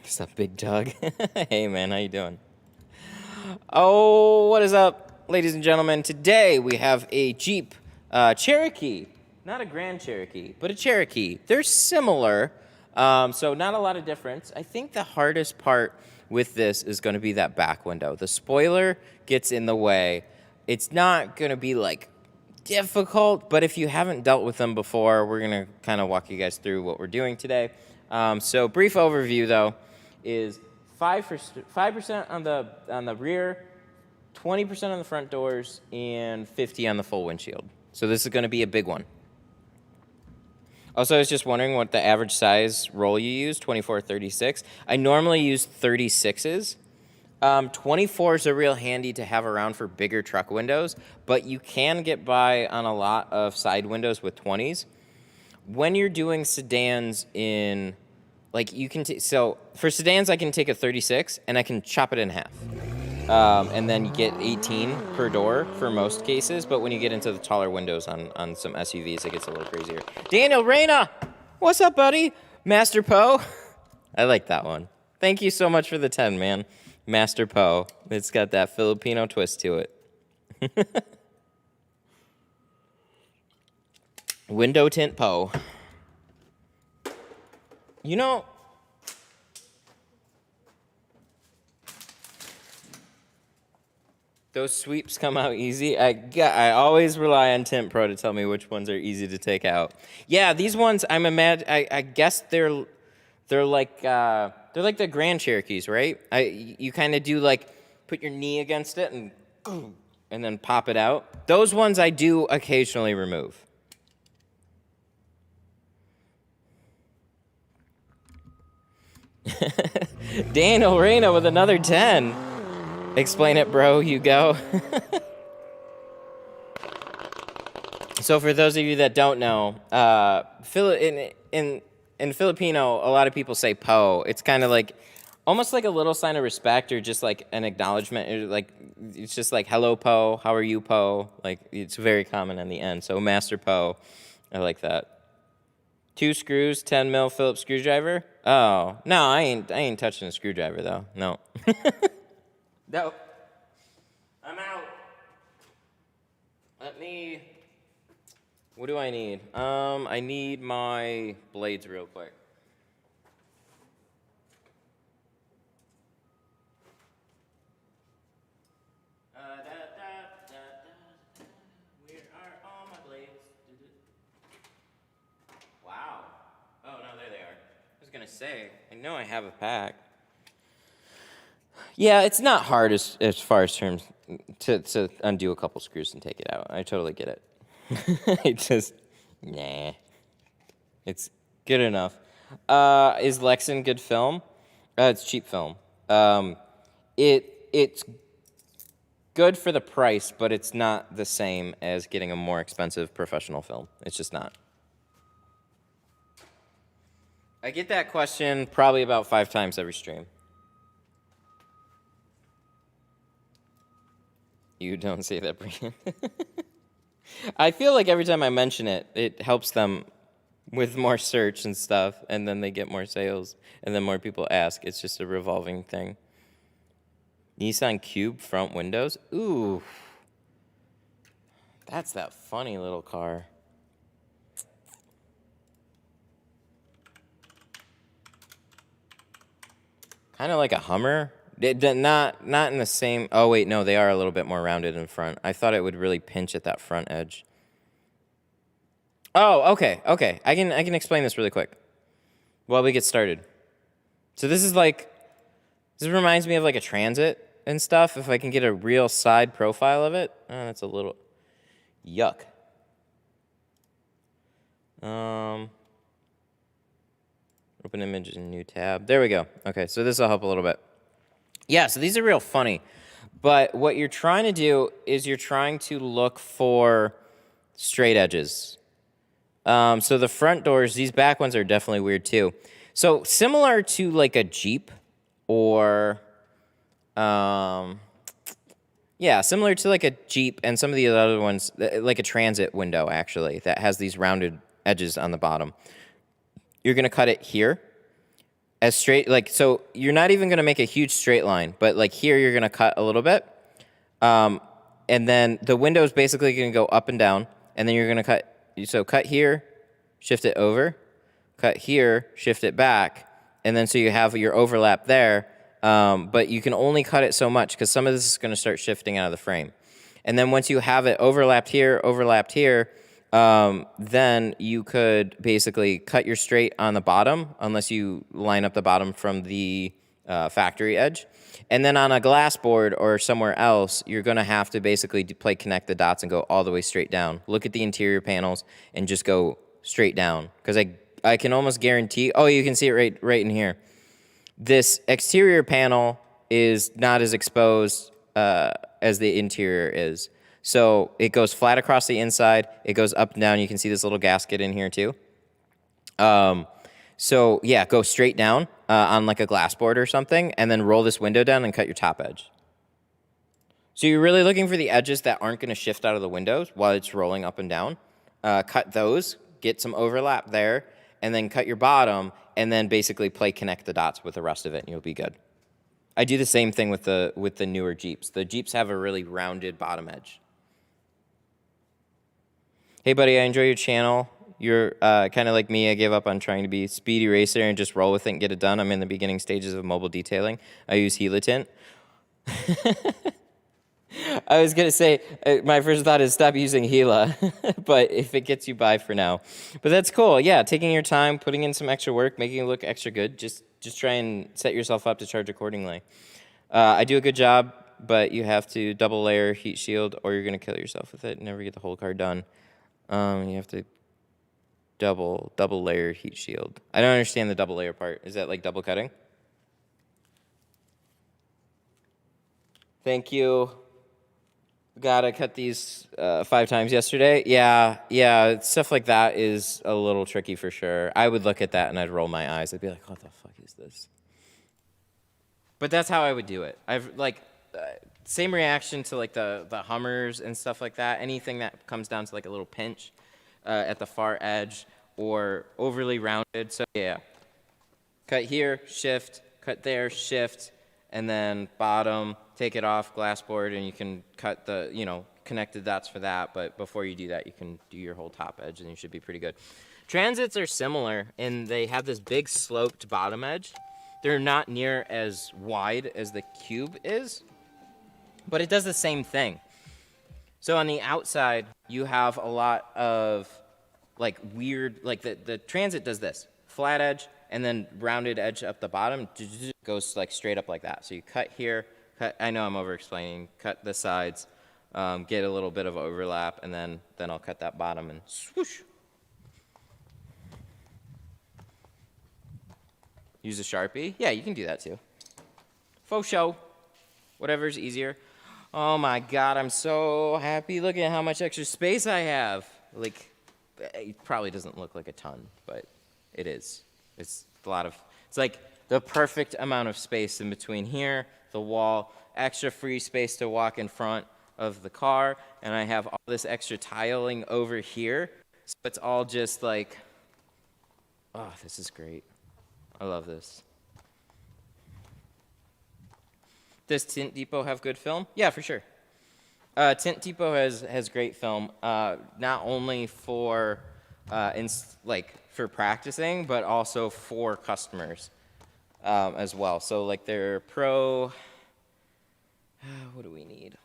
What's up, big dog? Hey, man, how you doing? Oh, what is up, ladies and gentlemen? Today we have a Jeep Cherokee. Not a Grand Cherokee, but a Cherokee. They're similar, so not a lot of difference. I think the hardest part with this is going to be that back window. The spoiler gets in the way. It's not going to be, like, difficult, but if you haven't dealt with them before, we're going to kind of walk you guys through what we're doing today. So brief overview, though, is 5% on the rear, 20% on the front doors, and 50% on the full windshield. So this is going to be a big one. Also, I was just wondering what the average size roll you use, 24 or 36. I normally use 36s. 24s are real handy to have around for bigger truck windows, but you can get by on a lot of side windows with 20s. When you're doing sedans in, like, you can so for sedans, I can take a 36 and I can chop it in half. And then you get 18 per door for most cases, but when you get into the taller windows on some SUVs, it gets a little crazier. Daniel Reyna, what's up, buddy? Master Poe. I like that one. Thank you so much for the 10, man. Master Poe. It's got that Filipino twist to it. Window tint Poe. You know, those sweeps come out easy. I always rely on Tint Pro to tell me which ones are easy to take out. Yeah, these ones I guess they're like the Grand Cherokees, right? You kind of do like put your knee against it and then pop it out. Those ones I do occasionally remove. Daniel Reyna with another 10. Explain it, bro. You go. So for those of you that don't know, in Filipino, a lot of people say po. It's kind of like almost like a little sign of respect or just like an acknowledgement. Like it's just like hello po, how are you po? Like it's very common in the end. So Master Po, I like that. 2 screws, 10 mil Phillips screwdriver. Oh no, I ain't touching a screwdriver though. No. No. I'm out. What do I need? I need my blades real quick. Where are all my blades? Wow. Oh, no, there they are. I was going to say, I know I have a pack. Yeah, it's not hard as far as terms to undo a couple screws and take it out. I totally get it. Nah. It's good enough. Is Lexan good film? It's cheap film. It's good for the price, but it's not the same as getting a more expensive professional film. It's just not. I get that question probably about 5 times every stream. You don't say that, Brian. I feel like every time I mention it, it helps them with more search and stuff, and then they get more sales, and then more people ask. It's just a revolving thing. Nissan Cube front windows? Ooh. That's that funny little car. Kind of like a Hummer. Not in the same... Oh, wait, no, they are a little bit more rounded in front. I thought it would really pinch at that front edge. Oh, okay. I can explain this really quick while we get started. So this is like... This reminds me of like a Transit and stuff. If I can get a real side profile of it. Oh, that's a little... Yuck. Open image in new tab. There we go. Okay, so this will help a little bit. Yeah, so these are real funny. But what you're trying to do is you're trying to look for straight edges. So the front doors, these back ones are definitely weird too. So similar to like a Jeep or, similar to like a Jeep and some of the other ones, like a Transit window actually, that has these rounded edges on the bottom. You're going to cut it here. as straight, like, so you're not even gonna make a huge straight line, but like here you're gonna cut a little bit. And then the window is basically gonna go up and down, and then you're gonna cut, so cut here, shift it over, cut here, shift it back, and then so you have your overlap there, but you can only cut it so much because some of this is gonna start shifting out of the frame. And then once you have it overlapped here, then you could basically cut your straight on the bottom, unless you line up the bottom from the factory edge. And then on a glass board or somewhere else, you're going to have to basically connect the dots and go all the way straight down. Look at the interior panels and just go straight down. Because I can almost guarantee, oh, you can see it right in here. This exterior panel is not as exposed as the interior is. So it goes flat across the inside. It goes up and down. You can see this little gasket in here too. So yeah, go straight down on like a glass board or something, and then roll this window down and cut your top edge. So you're really looking for the edges that aren't going to shift out of the windows while it's rolling up and down. Cut those, get some overlap there, and then cut your bottom, and then basically connect the dots with the rest of it, and you'll be good. I do the same thing with the newer Jeeps. The Jeeps have a really rounded bottom edge. Hey, buddy, I enjoy your channel. You're kind of like me. I gave up on trying to be a speedy racer and just roll with it and get it done. I'm in the beginning stages of mobile detailing. I use Gila tint. I was going to say, my first thought is stop using Gila, but if it gets you by for now. But that's cool. Yeah, taking your time, putting in some extra work, making it look extra good. Just try and set yourself up to charge accordingly. I do a good job, but you have to double layer heat shield or you're going to kill yourself with it and never get the whole car done. You have to double layer heat shield. I don't understand the double layer part. Is that like double cutting? Thank you. Gotta cut these 5 times yesterday. Yeah, stuff like that is a little tricky for sure. I would look at that and I'd roll my eyes. I'd be like, what the fuck is this? But that's how I would do it. I've like same reaction to like the Hummers and stuff like that. Anything that comes down to like a little pinch at the far edge or overly rounded. So yeah, cut here, shift, cut there, shift, and then bottom, take it off glass board, and you can cut the, connected dots for that. But before you do that, you can do your whole top edge, and you should be pretty good. Transits are similar, and they have this big sloped bottom edge. They're not near as wide as the Cube is, but it does the same thing. So on the outside, you have a lot of like weird, like the Transit does this, flat edge, and then rounded edge up the bottom, goes like straight up like that. So you cut here, I know I'm over-explaining, cut the sides, get a little bit of overlap, and then I'll cut that bottom and swoosh. Use a Sharpie? Yeah, you can do that too. Faux show. Whatever's easier. Oh my God, I'm so happy. Look at how much extra space I have. Like, it probably doesn't look like a ton, but it is. It's like the perfect amount of space in between here, the wall, extra free space to walk in front of the car, and I have all this extra tiling over here. So it's all just like, oh, this is great. I love this. Does Tint Depot have good film? Yeah, for sure. Tint Depot has great film, not only for for practicing, but also for customers as well. So like their pro. What do we need?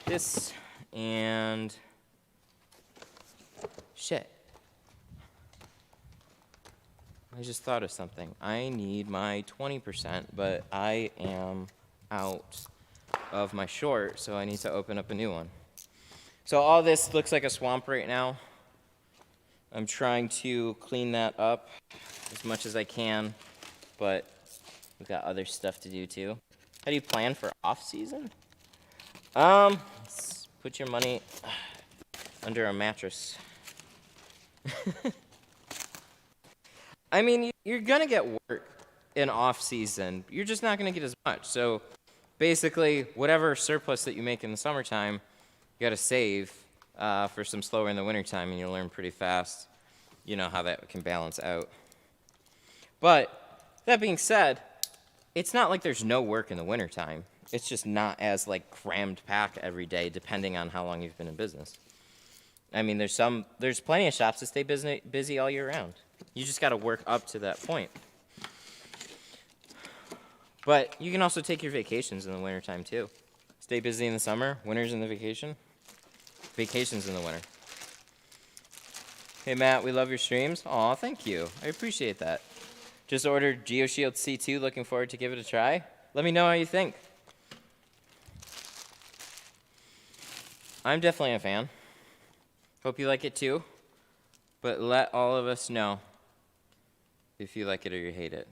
This and shit. I just thought of something. I need my 20%, but I am out of my short, so I need to open up a new one. So all this looks like a swamp right now. I'm trying to clean that up as much as I can, but we've got other stuff to do too. How do you plan for off-season? Let's put your money under a mattress. I mean, you're going to get work in off-season. You're just not going to get as much. So basically, whatever surplus that you make in the summertime, you got to save for some slower in the wintertime, and you'll learn pretty fast. you know how that can balance out. But that being said, it's not like there's no work in the wintertime. It's just not as like crammed packed every day, depending on how long you've been in business. I mean, there's plenty of shops that stay busy all year round. You just got to work up to that point. But you can also take your vacations in the wintertime too. Stay busy in the summer, winter's in the vacation. Vacations in the winter. Hey Matt, we love your streams. Aw, thank you. I appreciate that. Just ordered GeoShield C2, looking forward to give it a try. Let me know how you think. I'm definitely a fan. Hope you like it too. But let all of us know if you like it or you hate it.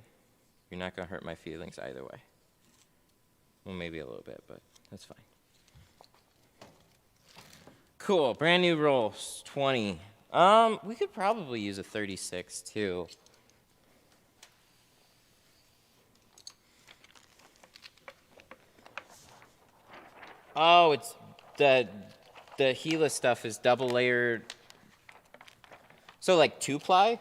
You're not going to hurt my feelings either way. Well, maybe a little bit, but that's fine. Cool, brand new rolls, 20. We could probably use a 36 too. Oh, it's the Gila stuff is double layered. So like 2-ply?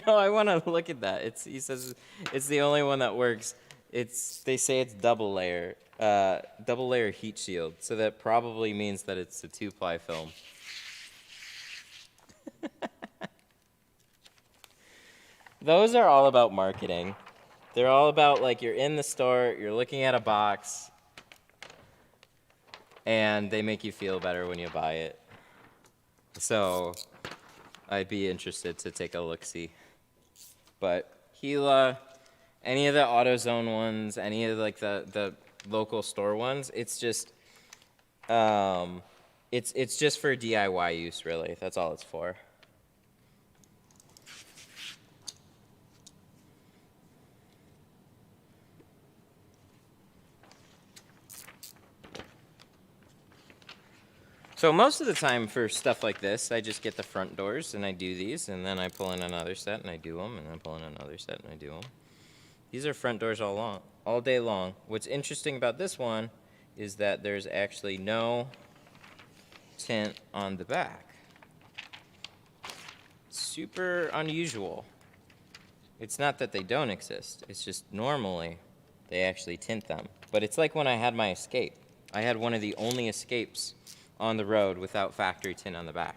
I want to look at that. He says it's the only one that works. They say it's double layer heat shield. So that probably means that it's a 2-ply film. Those are all about marketing. They're all about like you're in the store, you're looking at a box, and they make you feel better when you buy it. So I'd be interested to take a look-see. But Gila, any of the AutoZone ones, any of like the local store ones, it's just it's just for DIY use really. That's all it's for. So most of the time for stuff like this, I just get the front doors and I do these, and then I pull in another set and I do them, and then I pull in another set and I do them. These are front doors all day long. What's interesting about this one is that there's actually no tint on the back. Super unusual. It's not that they don't exist. It's just normally they actually tint them. But it's like when I had my Escape. I had one of the only Escapes on the road without factory tint on the back.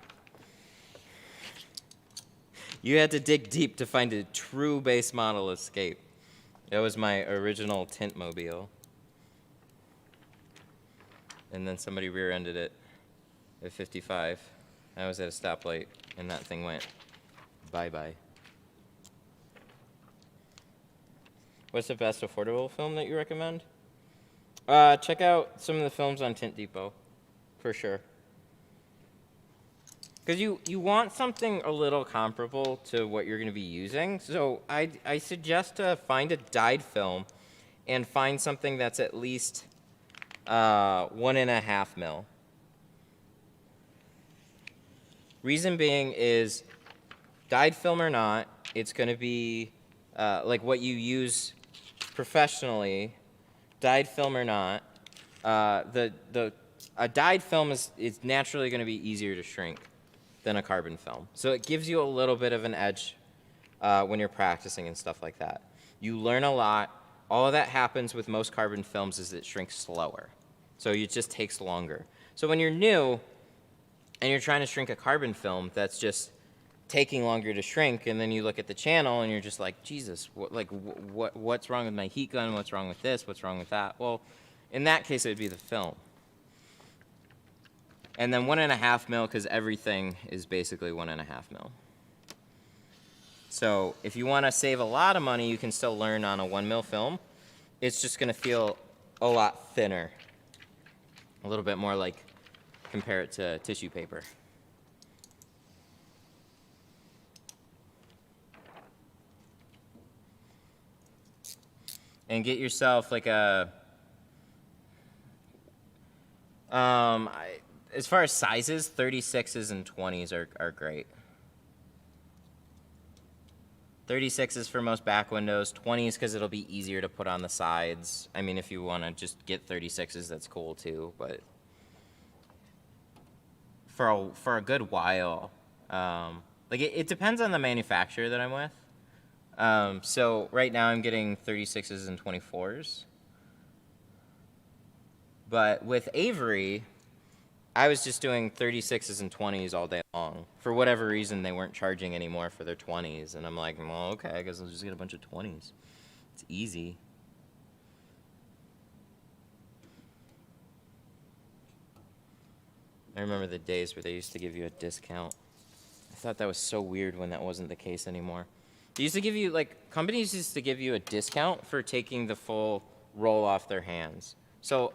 You had to dig deep to find a true base model Escape. That was my original tint mobile. And then somebody rear-ended it at 55. I was at a stoplight, and that thing went bye-bye. What's the best affordable film that you recommend? Check out some of the films on Tint Depot. For sure. Because you want something a little comparable to what you're going to be using. So I suggest to find a dyed film and find something that's at least 1.5 mil. Reason being is dyed film or not, it's going to be like what you use professionally, dyed film or not. A dyed film is naturally going to be easier to shrink than a carbon film. So it gives you a little bit of an edge when you're practicing and stuff like that. You learn a lot. All of that happens with most carbon films is it shrinks slower. So it just takes longer. So when you're new and you're trying to shrink a carbon film that's just taking longer to shrink, and then you look at the channel and you're just like, Jesus, what's wrong with my heat gun? What's wrong with this? What's wrong with that? Well, in that case, it would be the film. And then 1.5 mil, because everything is basically 1.5 mil. So if you want to save a lot of money, you can still learn on a 1 mil film. It's just going to feel a lot thinner. A little bit more like, compare it to tissue paper. And get yourself like a, as far as sizes, 36s and 20s are great. 36s for most back windows, 20s because it'll be easier to put on the sides. I mean, if you want to just get 36s, that's cool too, but for a good while. Like it depends on the manufacturer that I'm with. So right now I'm getting 36s and 24s. But with Avery, I was just doing 36s and 20s all day long. For whatever reason, they weren't charging anymore for their 20s. And I'm like, well, okay, I guess I'll just get a bunch of 20s. It's easy. I remember the days where they used to give you a discount. I thought that was so weird when that wasn't the case anymore. They used to give you, like, companies used to give you a discount for taking the full roll off their hands. So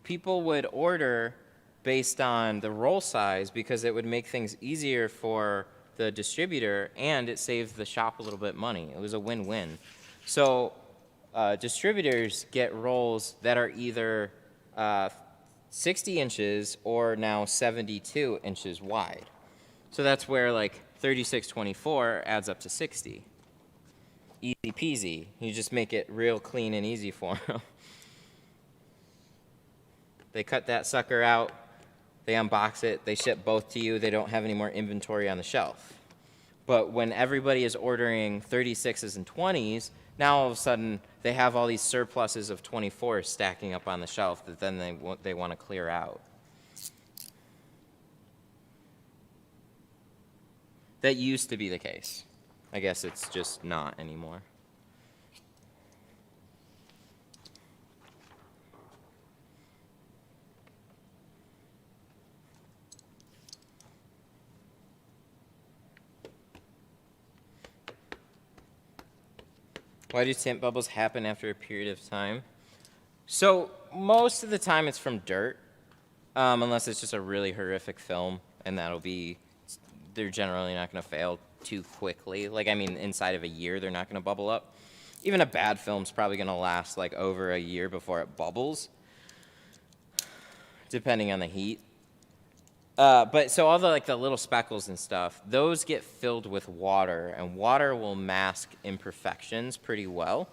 people would order based on the roll size because it would make things easier for the distributor and it saved the shop a little bit money. It was a win-win. So distributors get rolls that are either 60 inches or now 72 inches wide. So that's where like 3624 adds up to 60. Easy peasy. You just make it real clean and easy for them. They cut that sucker out, they unbox it, they ship both to you, they don't have any more inventory on the shelf. But when everybody is ordering 36s and 20s, now all of a sudden they have all these surpluses of 24s stacking up on the shelf that then they want to clear out. That used to be the case. I guess it's just not anymore. Why do tint bubbles happen after a period of time? So most of the time it's from dirt, unless it's just a really horrific film, and they're generally not going to fail too quickly. Like, I mean, inside of a year, they're not going to bubble up. Even a bad film's probably going to last like over a year before it bubbles, depending on the heat. But so all the little speckles and stuff, those get filled with water, and water will mask imperfections pretty well.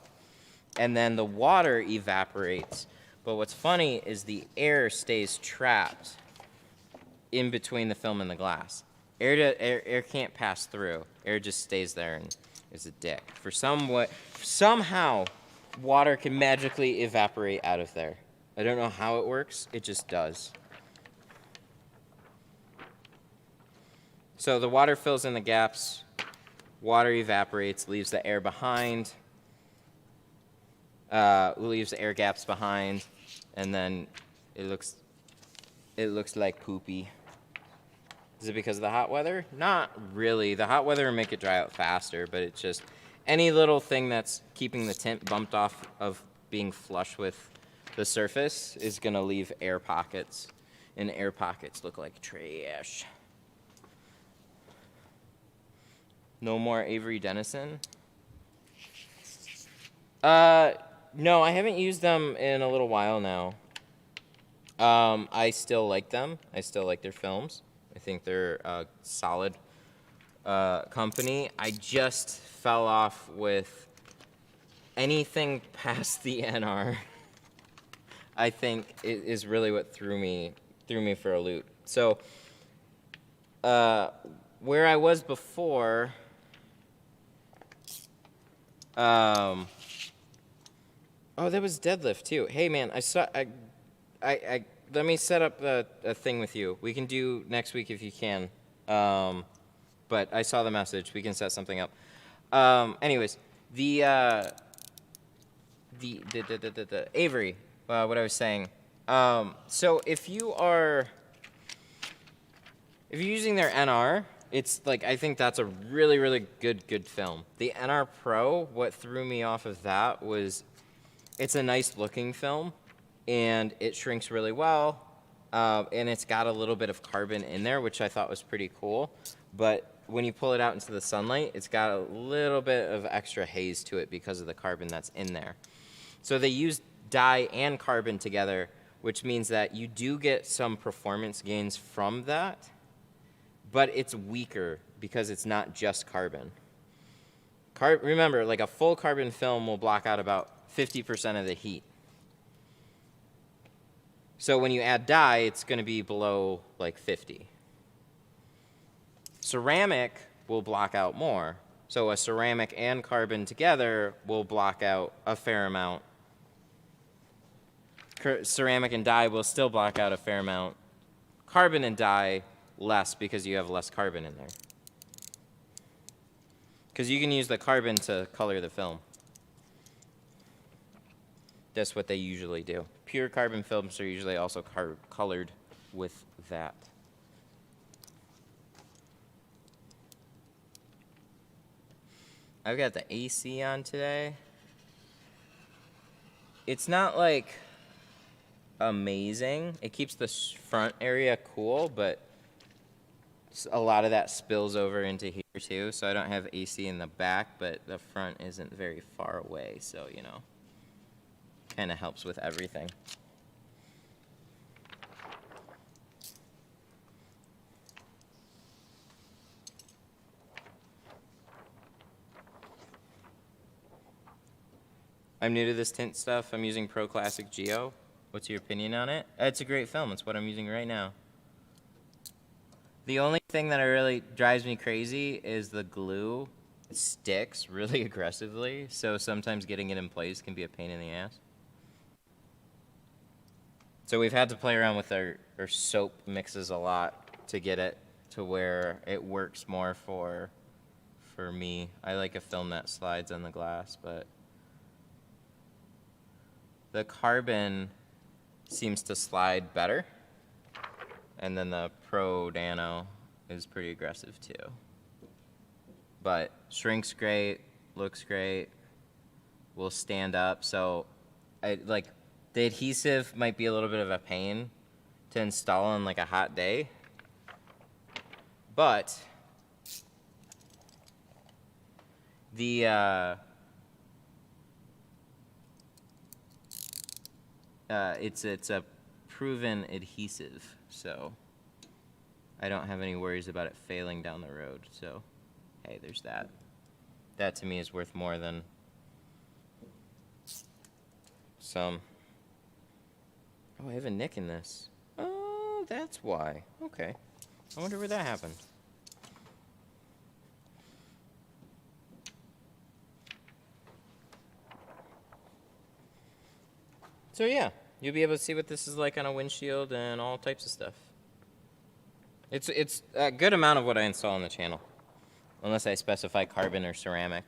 And then the water evaporates. But what's funny is the air stays trapped in between the film and the glass. Air can't pass through. Air just stays there and is a dick. Somehow, water can magically evaporate out of there. I don't know how it works. It just does. So the water fills in the gaps, water evaporates, leaves the air behind, leaves the air gaps behind, and then it looks like poopy. Is it because of the hot weather? Not really. The hot weather will make it dry out faster, but it's just any little thing that's keeping the tint bumped off of being flush with the surface is going to leave air pockets, and air pockets look like trash. No more Avery Dennison? No, I haven't used them in a little while now. I still like them. I still like their films. I think they're a solid company. I just fell off with anything past the NR. I think it is really what threw me for a loop. So where I was before, oh, that was deadlift too. Hey man, let me set up a thing with you. We can do next week if you can. But I saw the message. We can set something up. Anyways, the Avery, what I was saying. So if you're using their NR, it's like, I think that's a really, really good film. The NR Pro, what threw me off of that was it's a nice looking film and it shrinks really well. And it's got a little bit of carbon in there, which I thought was pretty cool. But when you pull it out into the sunlight, it's got a little bit of extra haze to it because of the carbon that's in there. So they use dye and carbon together, which means that you do get some performance gains from that, but it's weaker because it's not just carbon. Remember, like a full carbon film will block out about 50% of the heat. So when you add dye, it's going to be below like 50. Ceramic will block out more. So a ceramic and carbon together will block out a fair amount. Ceramic and dye will still block out a fair amount. Carbon and dye, less because you have less carbon in there. Because you can use the carbon to color the film. That's what they usually do. Pure carbon films are usually also colored with that. I've got the AC on today. It's not like amazing. It keeps the front area cool, but a lot of that spills over into here too. So I don't have AC in the back, but the front isn't very far away. So, you know, kind of helps with everything. I'm new to this tint stuff. I'm using Pro Classic Geo. What's your opinion on it? It's a great film. It's what I'm using right now. The only thing that really drives me crazy is the glue. It sticks really aggressively, so sometimes getting it in place can be a pain in the ass. So we've had to play around with our soap mixes a lot to get it to where it works more for me. I like a film that slides on the glass, but the carbon seems to slide better. And then the Pro Nano is pretty aggressive too. But shrinks great, looks great, will stand up. So the adhesive might be a little bit of a pain to install on like a hot day. But the it's a proven adhesive, so I don't have any worries about it failing down the road. So, hey, there's that. That to me is worth more than some. Oh, I have a nick in this. Oh, that's why. Okay. I wonder where that happened. So yeah, you'll be able to see what this is like on a windshield and all types of stuff. It's a good amount of what I install on the channel, unless I specify carbon or ceramic.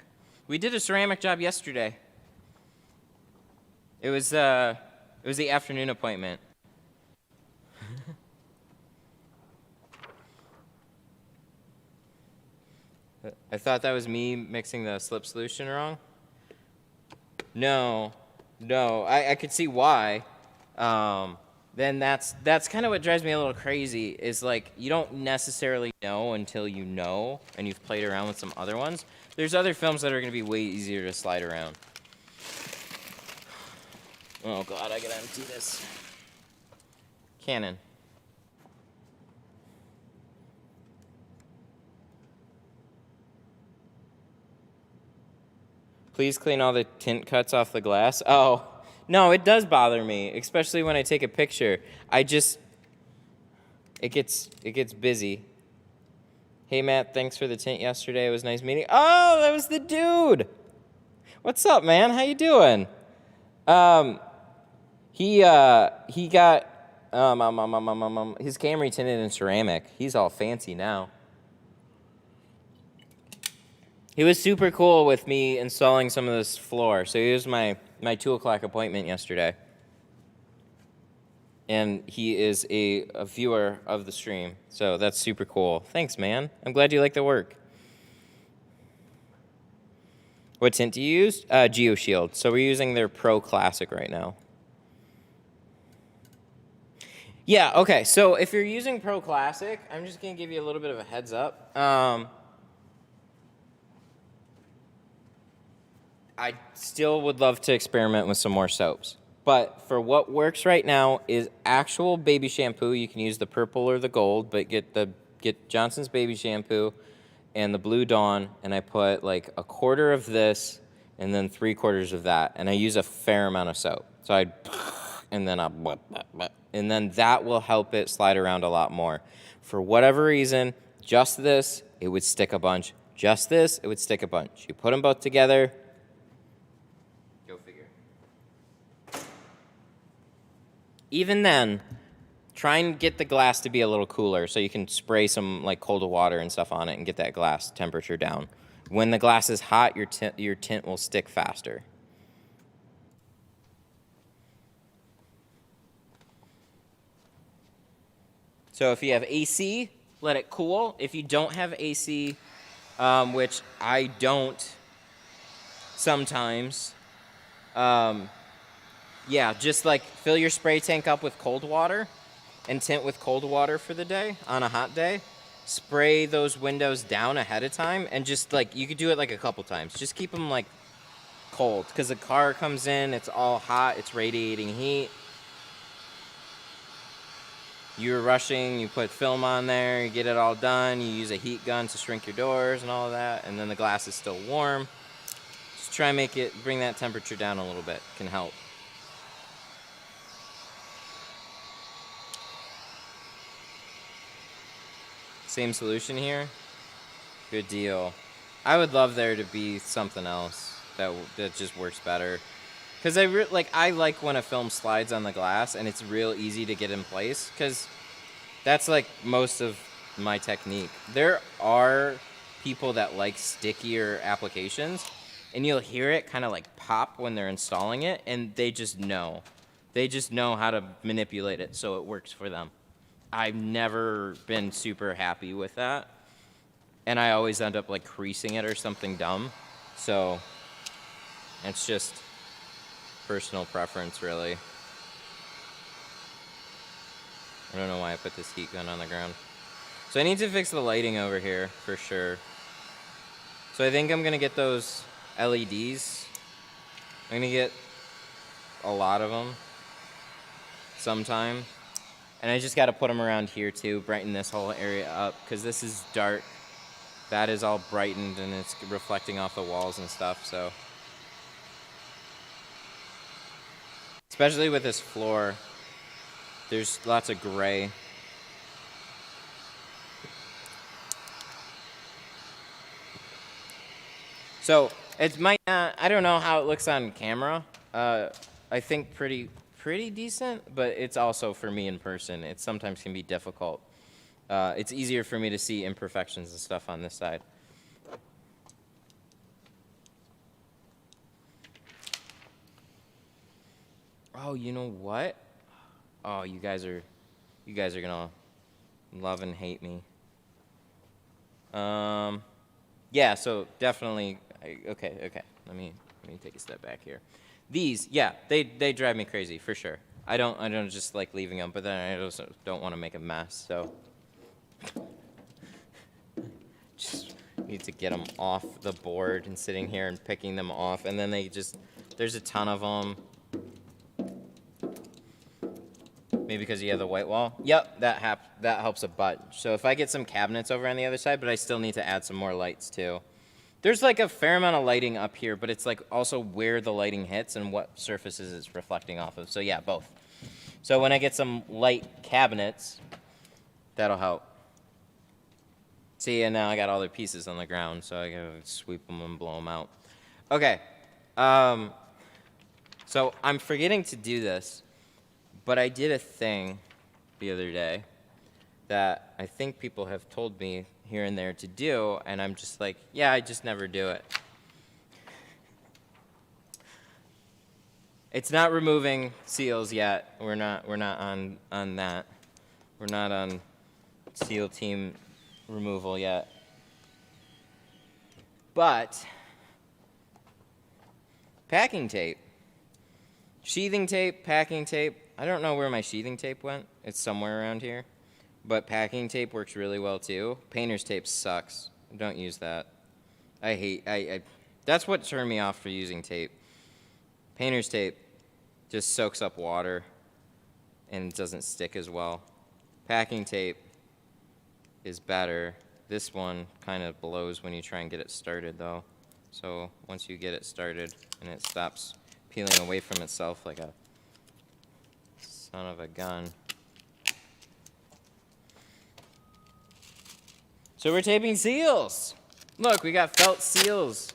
We did a ceramic job yesterday. It was the afternoon appointment. I thought that was me mixing the slip solution wrong. No, I could see why. Then that's kind of what drives me a little crazy, is like you don't necessarily know until you know and you've played around with some other ones. There's other films that are going to be way easier to slide around. Oh God, I gotta empty this. Canon. Please clean all the tint cuts off the glass. Oh. No, it does bother me, especially when I take a picture. It gets busy. Hey, Matt, thanks for the tint yesterday. It was nice meeting. Oh, that was the dude. What's up, man? How you doing? He got his Camry tinted in ceramic. He's all fancy now. He was super cool with me installing some of this floor. So he was my 2 o'clock appointment yesterday. And he is a viewer of the stream. So that's super cool. Thanks, man. I'm glad you like the work. What tint do you use? GeoShield. So we're using their Pro Classic right now. Yeah, okay. So if you're using Pro Classic, I'm just going to give you a little bit of a heads up. I still would love to experiment with some more soaps. But for what works right now is actual baby shampoo. You can use the purple or the gold, but get Johnson's baby shampoo and the Blue Dawn, and I put like a quarter of this and then 3/4 of that. And I use a fair amount of soap. So and then that will help it slide around a lot more. For whatever reason, just this, it would stick a bunch. Just this, it would stick a bunch. You put them both together. Go figure. Even then, try and get the glass to be a little cooler so you can spray some like cold water and stuff on it and get that glass temperature down. When the glass is hot, your tint will stick faster. So if you have AC, let it cool. If you don't have AC, which I don't sometimes, yeah, just like fill your spray tank up with cold water and tint with cold water for the day on a hot day. Spray those windows down ahead of time and just like, you could do it like a couple times. Just keep them like cold because the car comes in, it's all hot, it's radiating heat. You're rushing, you put film on there, you get it all done, you use a heat gun to shrink your doors and all of that, and then the glass is still warm. Just try and bring that temperature down a little bit, can help. Same solution here? Good deal. I would love there to be something else that just works better. Because I like when a film slides on the glass and it's real easy to get in place, because that's like most of my technique. There are people that like stickier applications, and you'll hear it kind of like pop when they're installing it, and they just know. They just know how to manipulate it so it works for them. I've never been super happy with that, and I always end up like creasing it or something dumb. So it's just personal preference, really. I don't know why I put this heat gun on the ground. So I need to fix the lighting over here for sure. So I think I'm gonna get those LEDs. I'm gonna get a lot of them sometime. And I just gotta put them around here too, brighten this whole area up, because this is dark. That is all brightened and it's reflecting off the walls and stuff, so. Especially with this floor, there's lots of gray. So it might not, I don't know how it looks on camera. I think pretty decent, but it's also for me in person. It sometimes can be difficult. It's easier for me to see imperfections and stuff on this side. Oh, you know what? Oh, you guys are gonna love and hate me. Yeah, so definitely. Okay. Let me take a step back here. These, yeah, they drive me crazy for sure. I don't just like leaving them, but then I also don't want to make a mess. So just need to get them off the board and sitting here and picking them off, and then there's a ton of them. Maybe because you have the white wall. Yep, that helps a bunch. So if I get some cabinets over on the other side, but I still need to add some more lights too. There's like a fair amount of lighting up here, but it's like also where the lighting hits and what surfaces it's reflecting off of. So yeah, both. So when I get some light cabinets, that'll help. See, and now I got all the pieces on the ground, so I gotta sweep them and blow them out. Okay. So I'm forgetting to do this. But I did a thing the other day that I think people have told me here and there to do, and I'm just like, yeah, I just never do it. It's not removing seals yet. We're not on that. We're not on seal team removal yet. But packing tape. Sheathing tape, packing tape. I don't know where my sheathing tape went. It's somewhere around here. But packing tape works really well too. Painter's tape sucks. Don't use that. That's what turned me off for using tape. Painter's tape just soaks up water and doesn't stick as well. Packing tape is better. This one kind of blows when you try and get it started though. So once you get it started and it stops peeling away from itself like a son of a gun. So we're taping seals. Look, we got felt seals.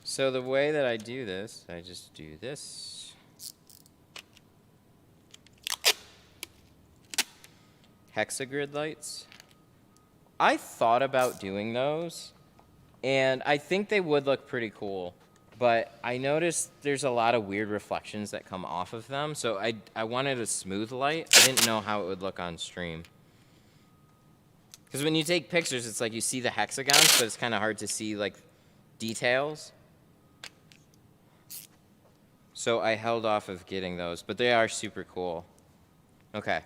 So the way that I do this, I just do this. Hexagrid lights. I thought about doing those, and I think they would look pretty cool. But I noticed there's a lot of weird reflections that come off of them, so I wanted a smooth light. I didn't know how it would look on stream. Because when you take pictures, it's like you see the hexagons, but it's kind of hard to see, like, details. So I held off of getting those, but they are super cool. Okay.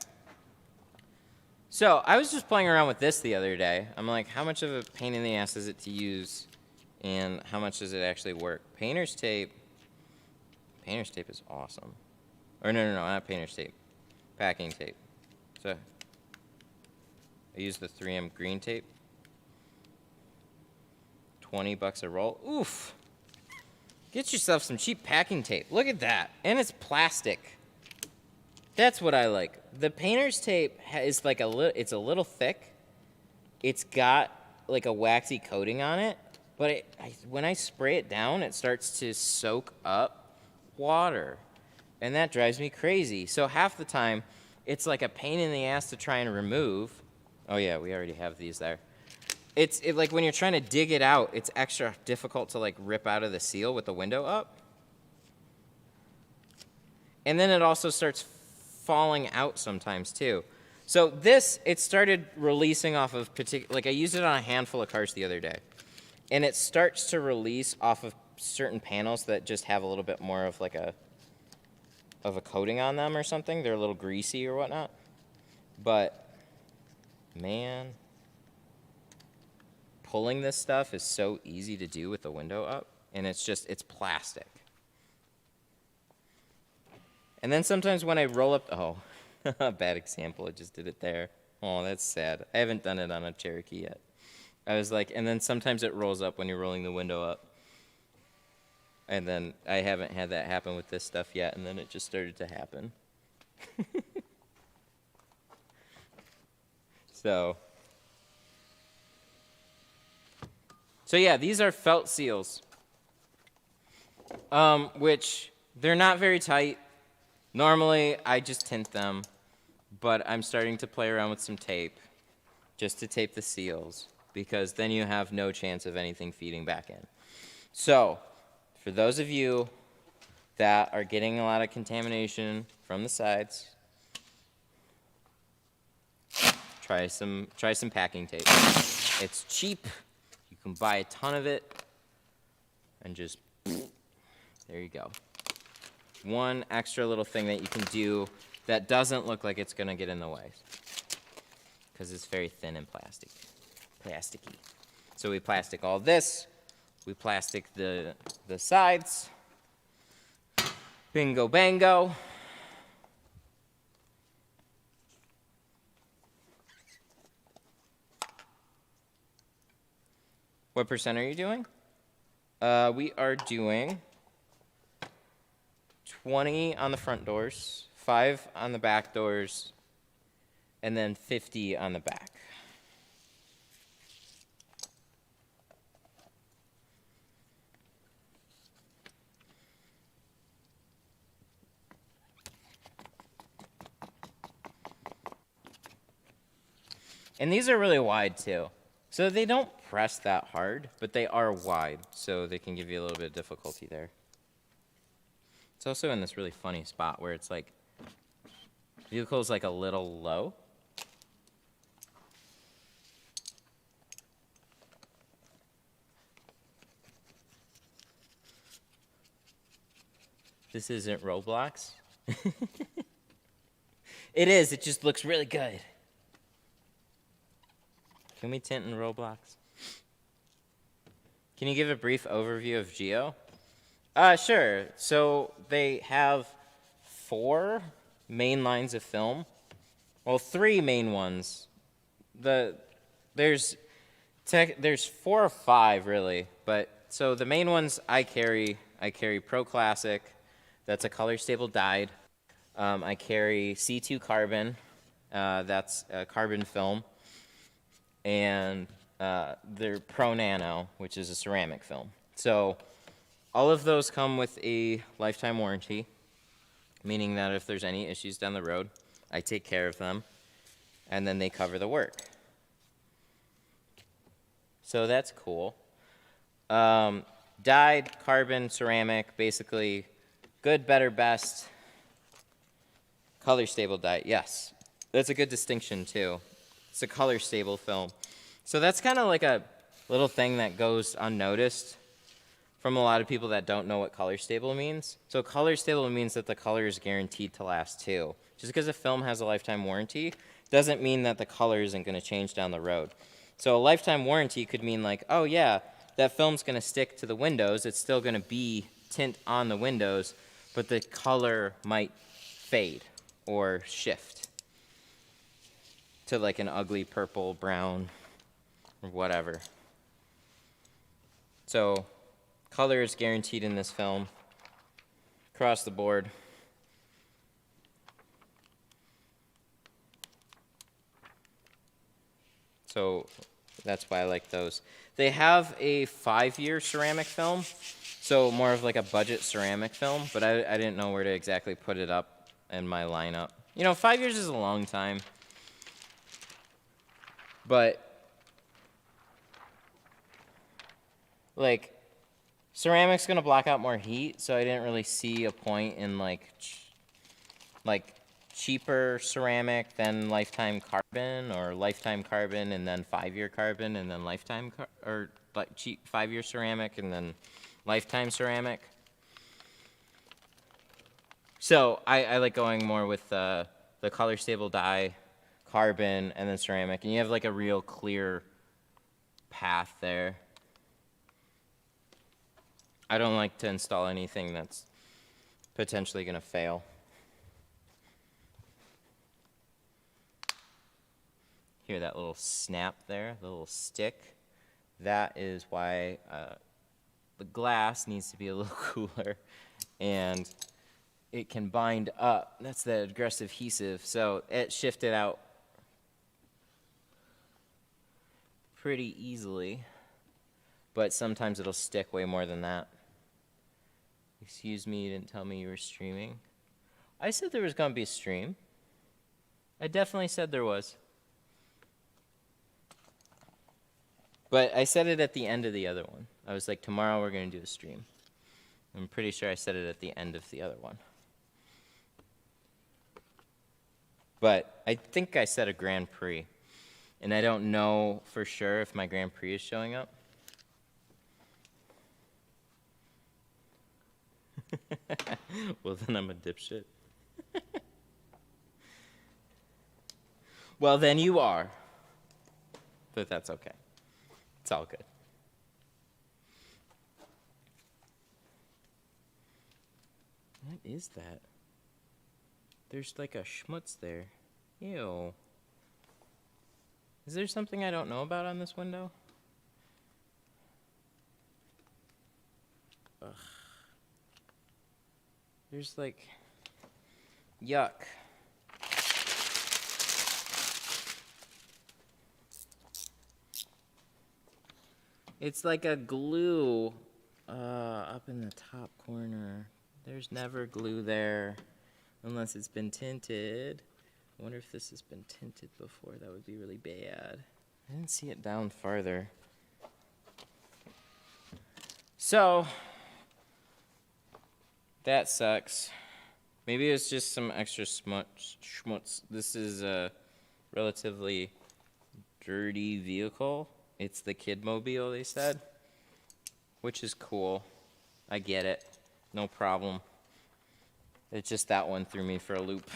So I was just playing around with this the other day. I'm like, how much of a pain in the ass is it to use, and how much does it actually work? Painter's tape. Painter's tape is awesome. Or no, not painter's tape. Packing tape. So I use the 3M green tape. $20 a roll. Oof. Get yourself some cheap packing tape. Look at that. And it's plastic. That's what I like. The painter's tape is like it's a little thick. It's got like a waxy coating on it, but when I spray it down, it starts to soak up water. And that drives me crazy. So half the time, it's like a pain in the ass to try and remove. Oh yeah, we already have these there. It's like when you're trying to dig it out, it's extra difficult to like rip out of the seal with the window up. And then it also starts falling out sometimes too. So this, it started releasing off of like I used it on a handful of cars the other day. And it starts to release off of certain panels that just have a little bit more of like a coating on them or something. They're a little greasy or whatnot. But man, pulling this stuff is so easy to do with the window up, and it's plastic. And then sometimes when I roll up, oh, bad example, I just did it there. Oh, that's sad. I haven't done it on a Cherokee yet. I was like, and then sometimes it rolls up when you're rolling the window up. And then I haven't had that happen with this stuff yet, and then it just started to happen. So yeah, these are felt seals, which they're not very tight. Normally, I just tint them, but I'm starting to play around with some tape just to tape the seals, because then you have no chance of anything feeding back in. So for those of you that are getting a lot of contamination from the sides, try some packing tape. It's cheap. You can buy a ton of it, and just, there you go. One extra little thing that you can do that doesn't look like it's going to get in the way, because it's very thin and plasticky. So we plastic all this. We plastic the sides. Bingo bango. What percent are you doing? We are doing 20 on the front doors, 5 on the back doors, and then 50 on the back. And these are really wide too. So they don't press that hard, but they are wide, so they can give you a little bit of difficulty there. It's also in this really funny spot where it's like, vehicle's like a little low. This isn't Roblox. It is, it just looks really good. Can we tint in Roblox? Can you give a brief overview of Geo? Sure. So they have 4 main lines of film. Well, 3 main ones. There's 4 or 5 really, but so the main ones I carry Pro Classic. That's a color stable dyed. I carry C2 carbon. That's a carbon film. And they're Pro Nano, which is a ceramic film. So all of those come with a lifetime warranty, meaning that if there's any issues down the road, I take care of them, and then they cover the work. So that's cool. Dyed, carbon, ceramic, basically good, better, best. Color stable dye, yes. That's a good distinction too. It's a color stable film. So that's kind of like a little thing that goes unnoticed from a lot of people that don't know what color stable means. So color stable means that the color is guaranteed to last too. Just because a film has a lifetime warranty doesn't mean that the color isn't going to change down the road. So a lifetime warranty could mean like, oh yeah, that film's going to stick to the windows. It's still going to be tint on the windows, but the color might fade or shift to like an ugly purple, brown, or whatever. So color is guaranteed in this film across the board. So that's why I like those. They have a 5-year ceramic film, so more of like a budget ceramic film, but I didn't know where to exactly put it up in my lineup. You know, 5 years is a long time, but like ceramic's gonna block out more heat, so I didn't really see a point in like cheaper ceramic than lifetime carbon, or lifetime carbon and then 5-year carbon and then lifetime or like cheap 5-year ceramic and then lifetime ceramic. So I like going more with the color stable dye, carbon, and then ceramic, and you have like a real clear path there. I don't like to install anything that's potentially going to fail. Hear that little snap there, the little stick? That is why the glass needs to be a little cooler, and it can bind up. That's the aggressive adhesive, so it shifted out pretty easily, but sometimes it'll stick way more than that. Excuse me, you didn't tell me you were streaming. I said there was going to be a stream. I definitely said there was. But I said it at the end of the other one. I was like, tomorrow we're going to do a stream. I'm pretty sure I said it at the end of the other one. But I think I said a Grand Prix. And I don't know for sure if my Grand Prix is showing up. Well, then I'm a dipshit. Well, then you are. But that's okay. It's all good. What is that? There's like a schmutz there. Ew. Is there something I don't know about on this window? Ugh. There's like, yuck. It's like a glue up in the top corner. There's never glue there unless it's been tinted. I wonder if this has been tinted before. That would be really bad. I didn't see it down farther. So, that sucks. Maybe it's just some extra schmutz. This is a relatively dirty vehicle. It's the Kidmobile, they said, which is cool. I get it. No problem. It's just that one threw me for a loop.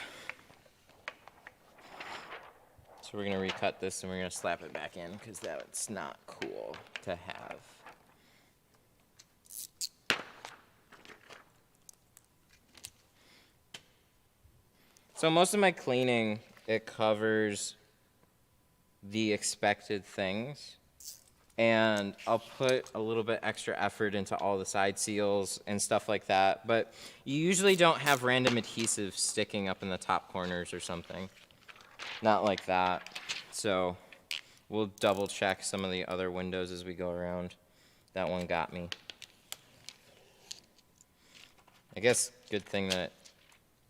So we're going to recut this and we're going to slap it back in because that's not cool to have. So most of my cleaning, it covers the expected things. And I'll put a little bit extra effort into all the side seals and stuff like that. But you usually don't have random adhesive sticking up in the top corners or something. Not like that. So We'll double check some of the other windows as we go around. That one got me. I guess good thing that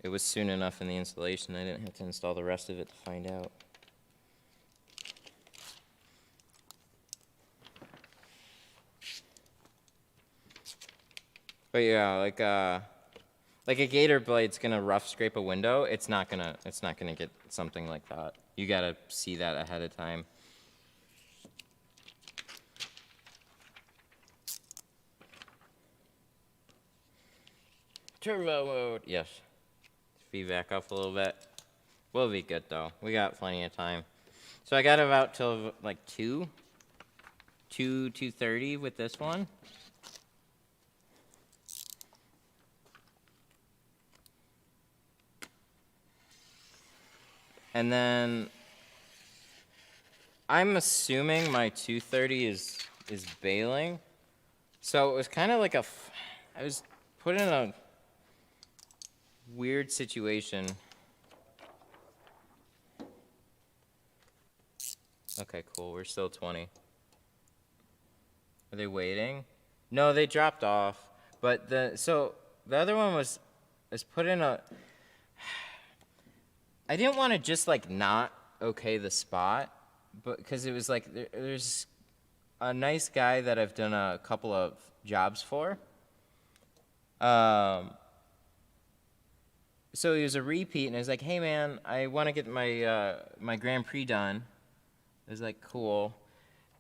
it was soon enough in the installation. I didn't have to install the rest of it to find out. But yeah, like a gator blade's gonna rough scrape a window. It's not gonna get something like that. You gotta see that ahead of time. Turbo mode, yes. Feedback up a little bit. We'll be good though. We got plenty of time. So I got about till like 2:30 with this one. And then I'm assuming my 2:30 is bailing. So it was kind of like I was put in a weird situation. Okay, cool. We're still 20. Are they waiting? No, they dropped off. But the other one was put in a. I didn't want to just like not okay the spot, but because it was like there's a nice guy that I've done a couple of jobs for. So he was a repeat, and I was like, "Hey man, I want to get my my Grand Prix done." I was like, "Cool,"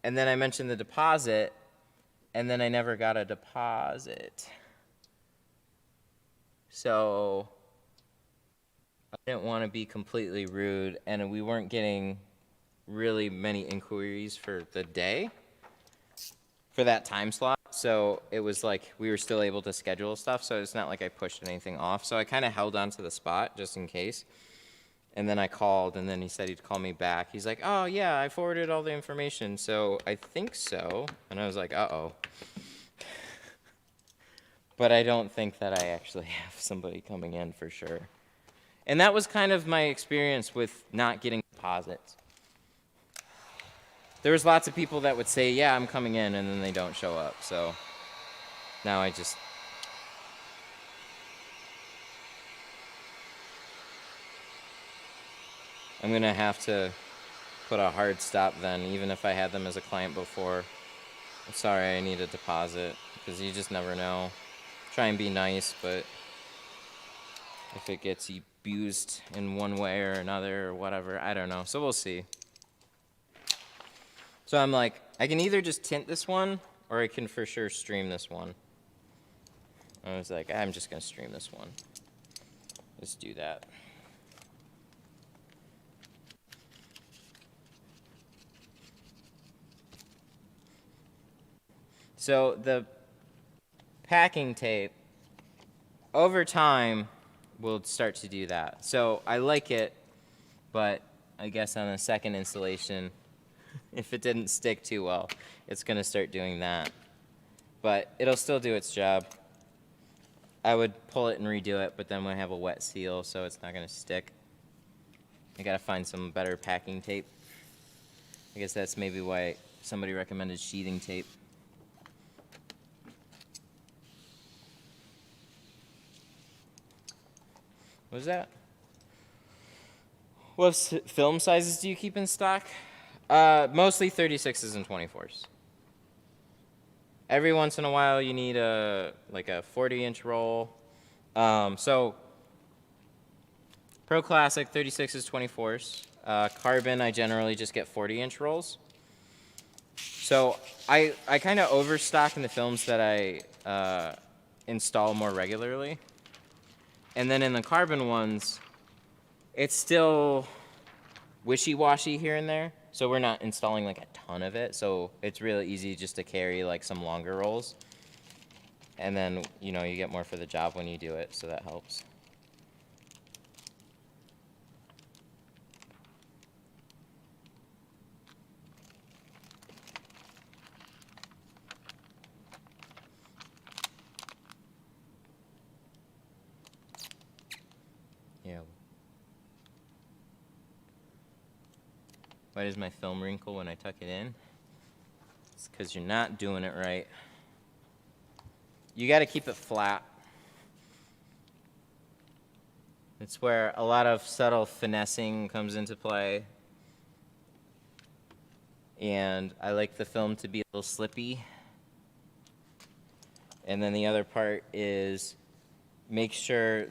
and then I mentioned the deposit, and then I never got a deposit. So I didn't want to be completely rude, and we weren't getting really many inquiries for the day for that time slot. So it was like we were still able to schedule stuff, so it's not like I pushed anything off. So I kind of held on to the spot just in case. And then I called, and then he said he'd call me back. He's like, "Oh, yeah, I forwarded all the information, so I think so." And I was like, uh-oh. But I don't think that I actually have somebody coming in for sure. And that was kind of my experience with not getting deposits. There was lots of people that would say, "Yeah, I'm coming in," and then they don't show up. So now I'm going to have to put a hard stop then, even if I had them as a client before. I'm sorry, I need a deposit, because you just never know. Try and be nice, but if it gets abused in one way or another or whatever, I don't know. So we'll see. So I'm like, I can either just tint this one, or I can for sure stream this one. I was like, I'm just going to stream this one. Let's do that. So the packing tape, over time, will start to do that. So I like it, but I guess on the second installation, if it didn't stick too well, it's going to start doing that. But it'll still do its job. I would pull it and redo it, but then we have a wet seal, so it's not going to stick. I got to find some better packing tape. I guess that's maybe why somebody recommended sheathing tape. What was that? What film sizes do you keep in stock? Mostly 36s and 24s. Every once in a while, you need a 40-inch roll. So Pro Classic 36s, 24s. Carbon, I generally just get 40-inch rolls. So I kind of overstock in the films that I install more regularly. And then in the carbon ones, it's still wishy-washy here and there. So we're not installing like a ton of it. So it's really easy just to carry like some longer rolls. And then, you know, you get more for the job when you do it. So that helps. Yeah. Why does my film wrinkle when I tuck it in? It's because you're not doing it right. You got to keep it flat. It's where a lot of subtle finessing comes into play. And I like the film to be a little slippy. And then the other part is make sure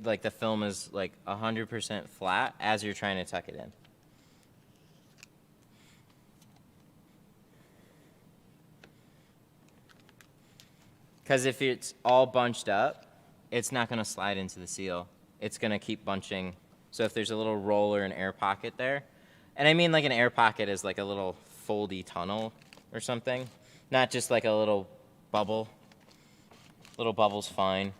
like the film is like 100% flat as you're trying to tuck it in. Because if it's all bunched up, it's not going to slide into the seal. It's going to keep bunching. So if there's a little roll or an air pocket there, and I mean like an air pocket is like a little foldy tunnel or something, not just like a little bubble. Little bubble's fine.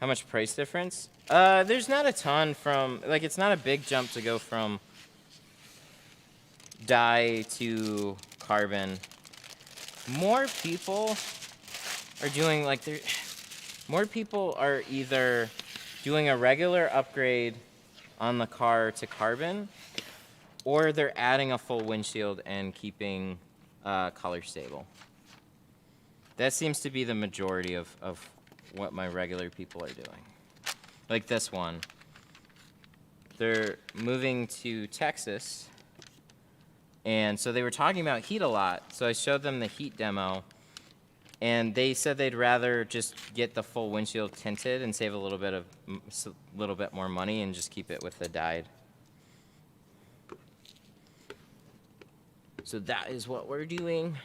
How much price difference? There's not a ton from, like it's not a big jump to go from dye to carbon. More people are doing like more people are either doing a regular upgrade on the car to carbon, or they're adding a full windshield and keeping color stable. That seems to be the majority of what my regular people are doing. Like this one. They're moving to Texas. And so they were talking about heat a lot. So I showed them the heat demo. And they said they'd rather just get the full windshield tinted and save a little bit more money and just keep it with the dyed. So that is what we're doing.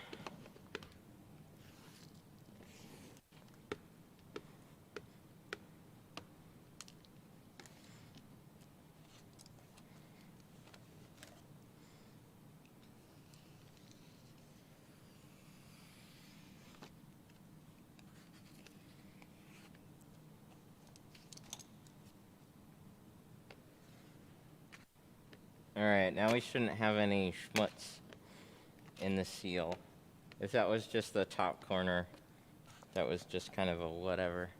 All right, now we shouldn't have any schmutz in the seal. If that was just the top corner, that was just kind of a whatever.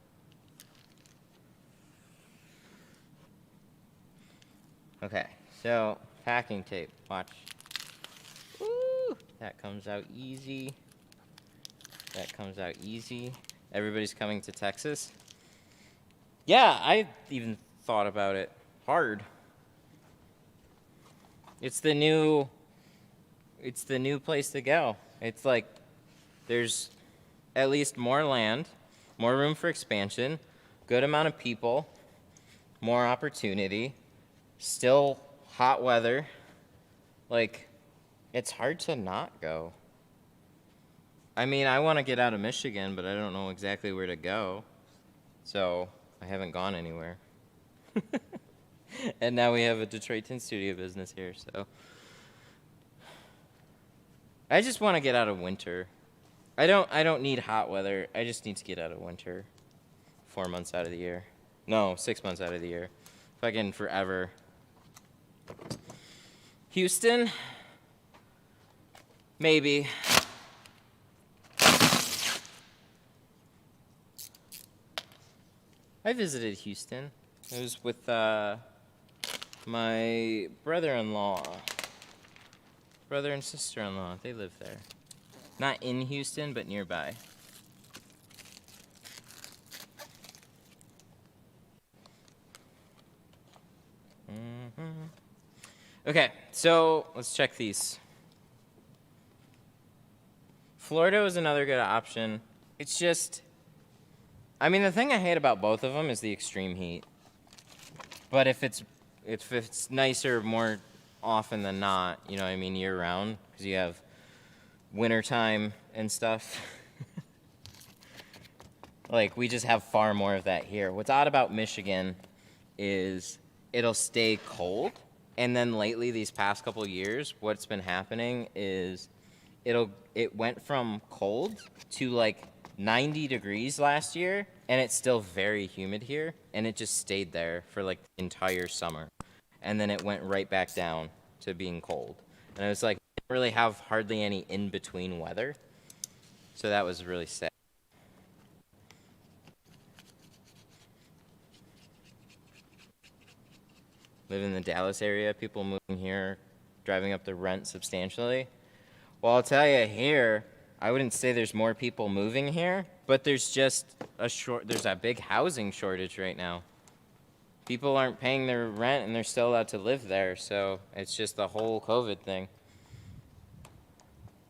Okay, so packing tape, watch. Woo! That comes out easy. That comes out easy. Everybody's coming to Texas. Yeah, I even thought about it hard. It's the new place to go. It's like there's at least more land, more room for expansion, good amount of people, more opportunity, still hot weather. Like, it's hard to not go. I mean, I want to get out of Michigan, but I don't know exactly where to go. So I haven't gone anywhere. And now we have a Detroit Tint Studio business here, so. I just want to get out of winter. I don't need hot weather. I just need to get out of winter. 4 months out of the year. No, 6 months out of the year. Fucking forever. Houston? Maybe. I visited Houston. It was with my brother-in-law. Brother and sister-in-law. They live there. Not in Houston, but nearby. Okay, so let's check these. Florida was another good option. It's just, I mean, the thing I hate about both of them is the extreme heat. But if it's nicer more often than not, you know what I mean, year round, because you have wintertime and stuff. Like, we just have far more of that here. What's odd about Michigan is it'll stay cold, and then lately, these past couple years, what's been happening is it went from cold to like 90 degrees last year, and it's still very humid here, and it just stayed there for like the entire summer. And then it went right back down to being cold. And it was like, we didn't really have hardly any in-between weather. So that was really sad. live in the Dallas area, people moving here, driving up the rent substantially. Well, I'll tell you here, I wouldn't say there's more people moving here, but there's just there's a big housing shortage right now. People aren't paying their rent and they're still allowed to live there, so it's just the whole COVID thing.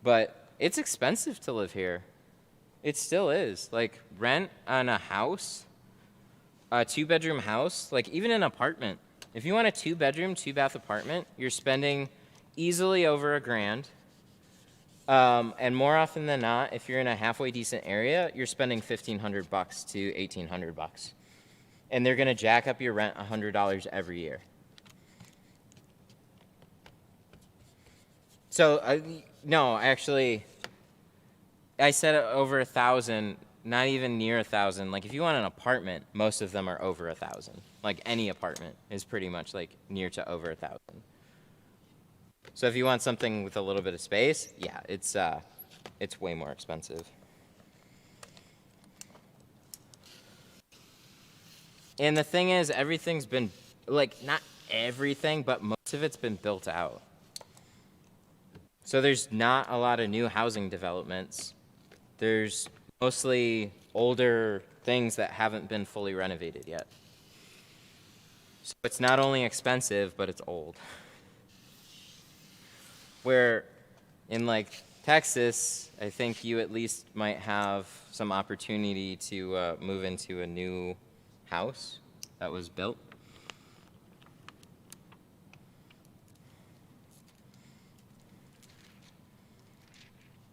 But it's expensive to live here. It still is. Like, rent on a house, a 2-bedroom house, like even an apartment. If you want a 2-bedroom, 2-bath apartment, you're spending easily over $1,000. And more often than not, if you're in a halfway decent area, you're spending $1,500 to $1,800. And they're gonna jack up your rent $100 every year. So, no, actually, I said over 1,000, not even near 1,000. Like, if you want an apartment, most of them are over 1,000. Like, any apartment is pretty much like near to over 1,000. So if you want something with a little bit of space, yeah, it's way more expensive. And the thing is, everything's been, like, not everything, but most of it's been built out. So there's not a lot of new housing developments. There's mostly older things that haven't been fully renovated yet. So it's not only expensive, but it's old. Where in, like, Texas, I think you at least might have some opportunity to move into a new house that was built.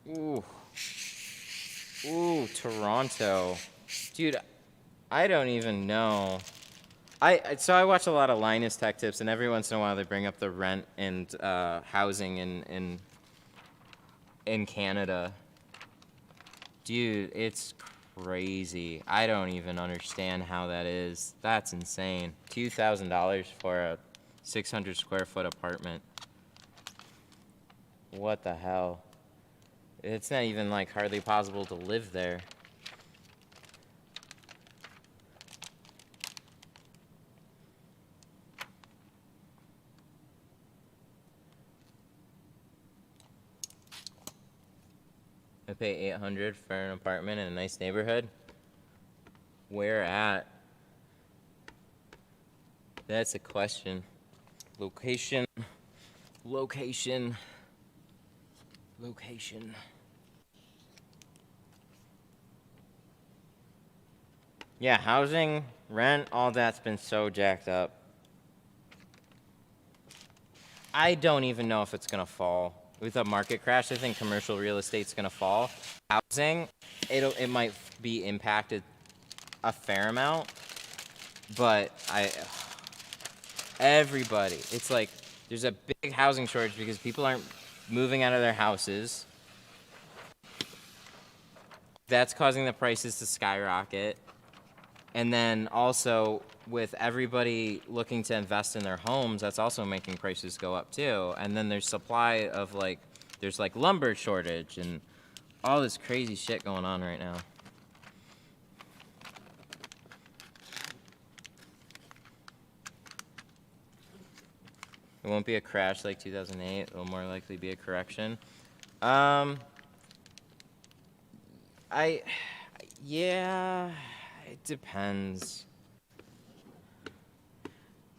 Ooh, Toronto. Dude, I don't even know. So I watch a lot of Linus Tech Tips, and every once in a while they bring up the rent and housing in Canada. Dude, it's crazy. I don't even understand how that is. That's insane. $2,000 for a 600 square foot apartment. What the hell? It's not even, like, hardly possible to live there. I pay $800 for an apartment in a nice neighborhood. Where at? That's a question. Location. Yeah, housing, rent, all that's been so jacked up. I don't even know if it's gonna fall. With a market crash, I think commercial real estate's gonna fall. Housing, it might be impacted a fair amount, but everybody, it's like there's a big housing shortage because people aren't moving out of their houses. That's causing the prices to skyrocket. And then also, with everybody looking to invest in their homes, that's also making prices go up too. And then there's supply of, like, there's, like, lumber shortage and all this crazy shit going on right now. It won't be a crash like 2008. It'll more likely be a correction. Yeah, it depends.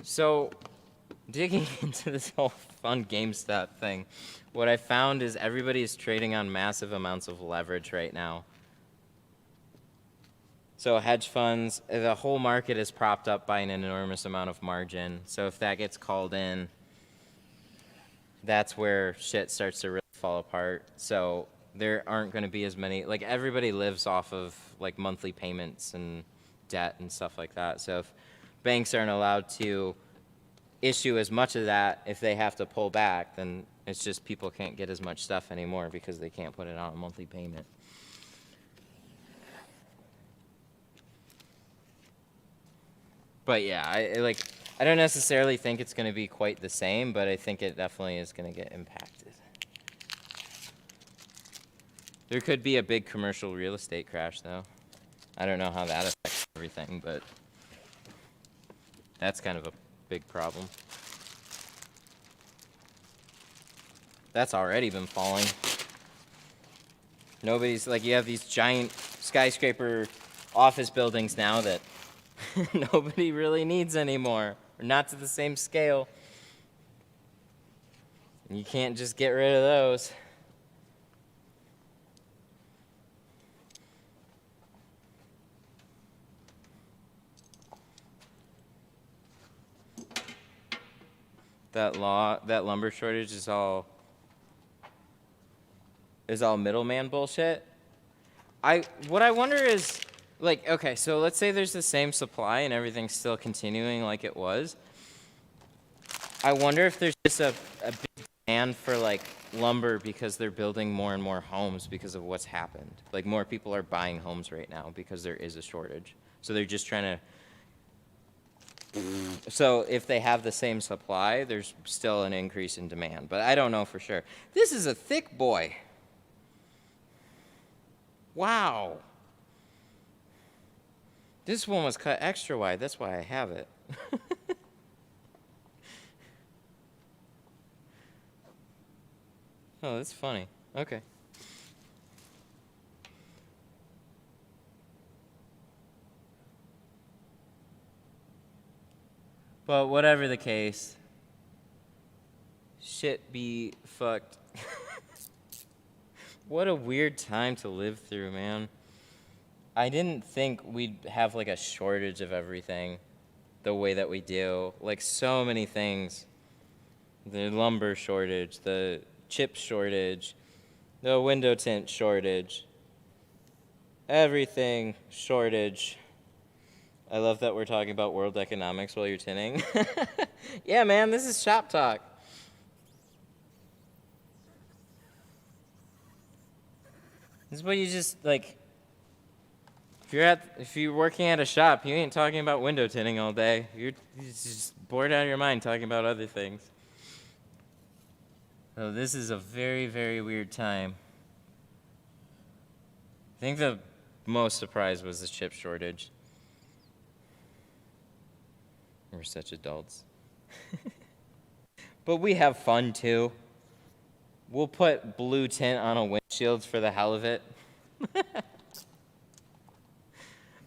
So, digging into this whole fun GameStop thing, what I found is everybody is trading on massive amounts of leverage right now. So hedge funds, the whole market is propped up by an enormous amount of margin. So if that gets called in, that's where shit starts to really fall apart. So there aren't going to be as many, like, everybody lives off of, like, monthly payments and debt and stuff like that. So if banks aren't allowed to issue as much of that, if they have to pull back, then it's just people can't get as much stuff anymore because they can't put it on a monthly payment. But yeah, I don't necessarily think it's going to be quite the same, but I think it definitely is going to get impacted. There could be a big commercial real estate crash, though. I don't know how that affects everything, but that's kind of a big problem. That's already been falling. Nobody's, like, you have these giant skyscraper office buildings now that nobody really needs anymore, or not to the same scale. And you can't just get rid of those. That lumber shortage is all middleman bullshit. What I wonder is, like, okay, so let's say there's the same supply and everything's still continuing like it was. I wonder if there's just a big demand for, like, lumber because they're building more and more homes because of what's happened. Like, more people are buying homes right now because there is a shortage. So they're just trying to... So if they have the same supply, there's still an increase in demand. But I don't know for sure. This is a thick boy. Wow. This one was cut extra wide. That's why I have it. Oh, that's funny. Okay. But whatever the case, shit be fucked. What a weird time to live through, man. I didn't think we'd have, like, a shortage of everything the way that we do. Like, so many things. The lumber shortage, the chip shortage, the window tint shortage, everything shortage. I love that we're talking about world economics while you're tinting. Yeah, man, this is shop talk. This is what you just, like, if you're working at a shop, you ain't talking about window tinting all day. You're just bored out of your mind talking about other things. So this is a very, very weird time. I think the most surprise was the chip shortage. We're such adults. But we have fun too. We'll put blue tint on a windshield for the hell of it.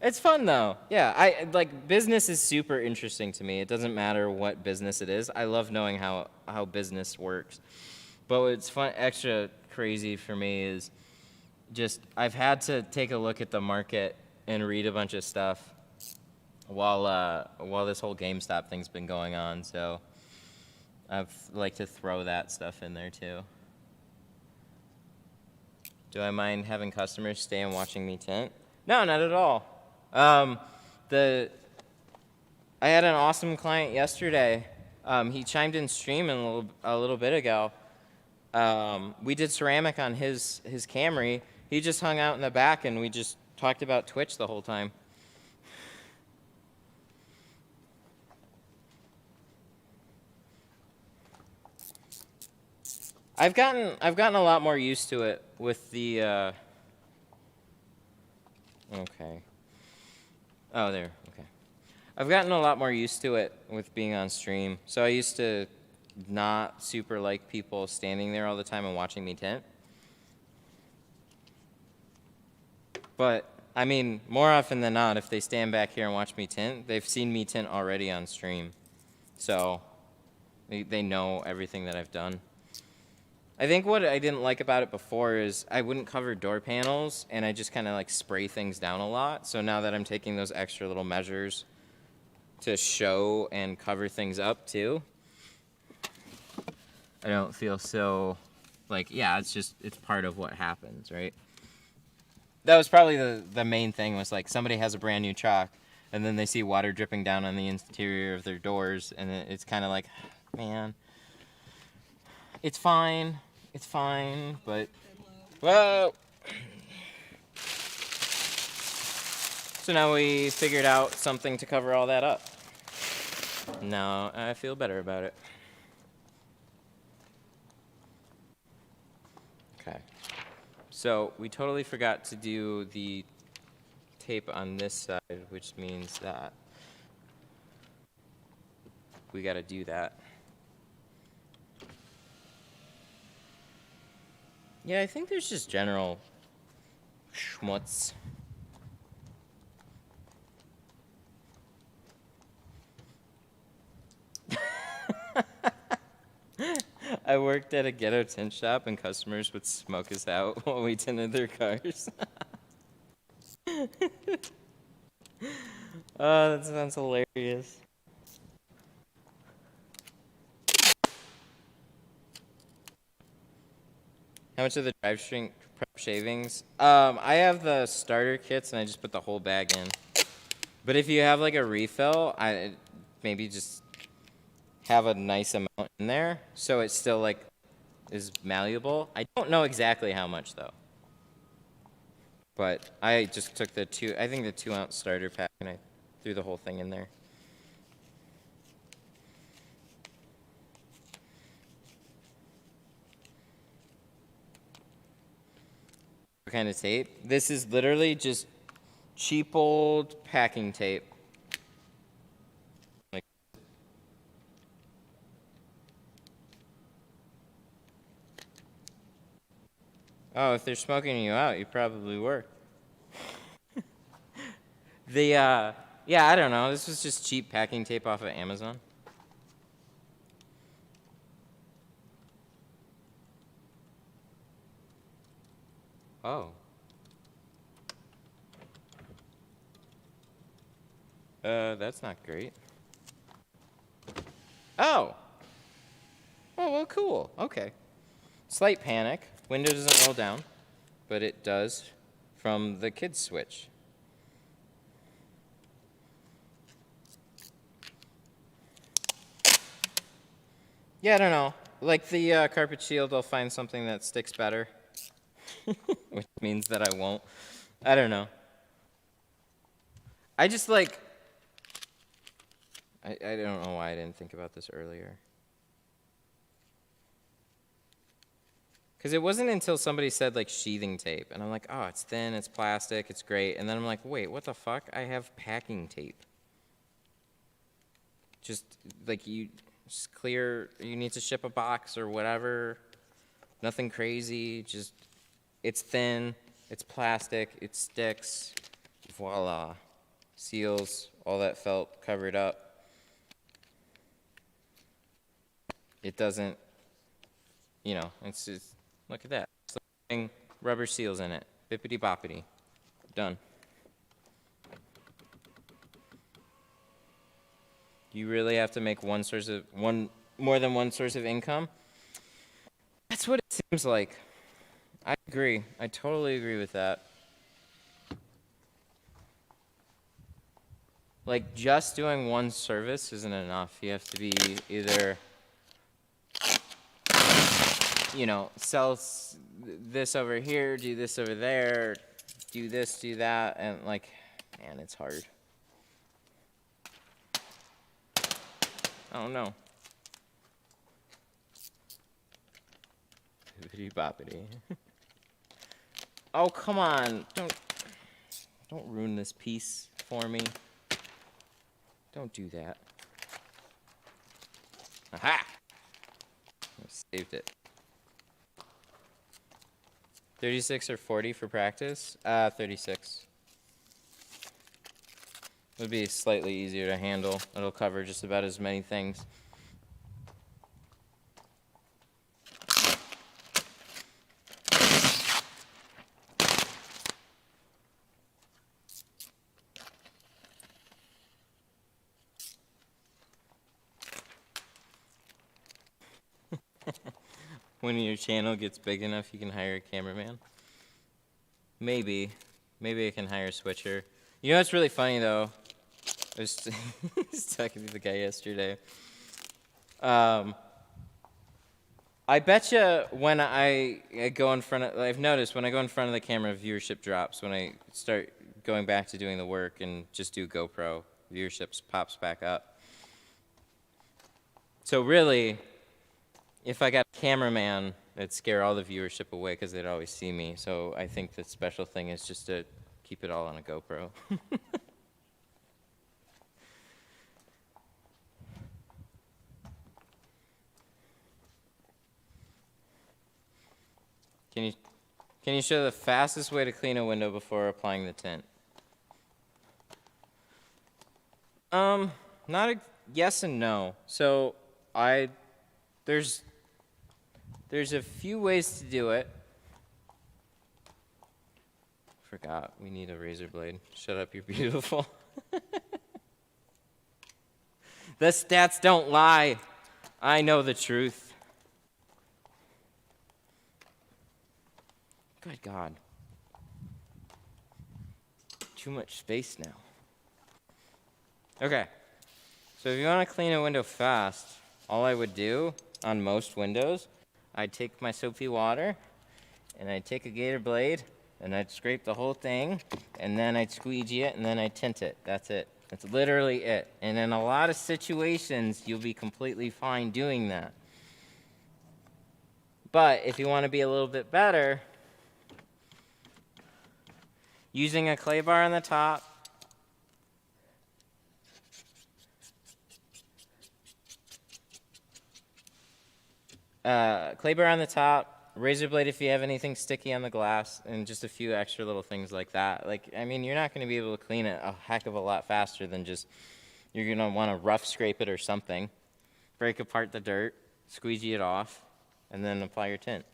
It's fun though. Yeah, like, business is super interesting to me. It doesn't matter what business it is. I love knowing how business works. But what's fun, extra crazy for me is just I've had to take a look at the market and read a bunch of stuff while this whole GameStop thing's been going on. So I've like to throw that stuff in there too. Do I mind having customers stay and watching me tint? No, not at all. I had an awesome client yesterday. He chimed in stream a little bit ago. We did ceramic on his Camry. He just hung out in the back and we just talked about Twitch the whole time. I've gotten a lot more used to it with the okay. Oh, there. Okay. I've gotten a lot more used to it with being on stream. So I used to not super like people standing there all the time and watching me tint. But I mean, more often than not, if they stand back here and watch me tint, they've seen me tint already on stream. So they know everything that I've done. I think what I didn't like about it before is I wouldn't cover door panels, and I just kind of like spray things down a lot. So now that I'm taking those extra little measures to show and cover things up too, I don't feel so like, yeah, it's part of what happens, right? That was probably the main thing, was like somebody has a brand new chalk and then they see water dripping down on the interior of their doors, and it's kind of like, man, it's fine, but whoa. So now we figured out something to cover all that up. Now I feel better about it. Okay. So we totally forgot to do the tape on this side, which means that we got to do that. Yeah, I think there's just general schmutz. I worked at a ghetto tint shop, and customers would smoke us out while we tinted their cars. Oh, that sounds hilarious. How much are the drive shrink prep shavings? I have the starter kits, and I just put the whole bag in. But if you have like a refill, I maybe just have a nice amount in there, so it still like is malleable. I don't know exactly how much though. But I just took the 2-ounce starter pack, and I threw the whole thing in there. What kind of tape? This is literally just cheap old packing tape. Like, oh, if they're smoking you out, you probably were. Yeah, I don't know. This was just cheap packing tape off of Amazon. Oh. That's not great. Oh. Oh, well, cool. Okay. Slight panic. Window doesn't roll down, but it does from the kids switch. Yeah, I don't know. Like the carpet shield, I'll find something that sticks better, which means that I won't. I don't know. I just like, I don't know why I didn't think about this earlier. Because it wasn't until somebody said like sheathing tape, and I'm like, oh, it's thin, it's plastic, it's great. And then I'm like, wait, what the fuck? I have packing tape. Just like just clear, you need to ship a box or whatever. Nothing crazy, just it's thin, it's plastic, it sticks. Voila. Seals, all that felt covered up. It doesn't, it's just, look at that. It's rubber seals in it. Bippity boppity. Done. You really have to make more than one source of income? That's what it seems like. I agree. I totally agree with that. Like, just doing one service isn't enough. You have to be either, sell this over here, do this over there, do this, do that, and like, man, it's hard. I don't know. Bippity boppity. Oh, come on. Don't ruin this piece for me. Don't do that. Aha! I saved it. 36 or 40 for practice? 36. It'll be slightly easier to handle. It'll cover just about as many things. When your channel gets big enough, you can hire a cameraman. Maybe I can hire a switcher. You know what's really funny though? I was talking to the guy yesterday. I bet you when I go in front of, I've noticed when I go in front of the camera, viewership drops. When I start going back to doing the work and just do GoPro, viewership pops back up. So really, if I got a cameraman, it'd scare all the viewership away because they'd always see me. So I think the special thing is just to keep it all on a GoPro. Can you show the fastest way to clean a window before applying the tint? Not a yes and no. So there's a few ways to do it. Forgot, we need a razor blade. Shut up, you're beautiful. The stats don't lie. I know the truth. Good God. Too much space now. Okay. So if you want to clean a window fast, all I would do on most windows, I'd take my soapy water, and I'd take a gator blade, and I'd scrape the whole thing, and then I'd squeegee it, and then I'd tint it. That's it. That's literally it. And in a lot of situations, you'll be completely fine doing that. But if you want to be a little bit better, using a clay bar on the top, razor blade if you have anything sticky on the glass, and just a few extra little things like that. Like, I mean, you're not going to be able to clean it a heck of a lot faster than just, you're going to want to rough scrape it or something. Break apart the dirt, squeegee it off, and then apply your tint.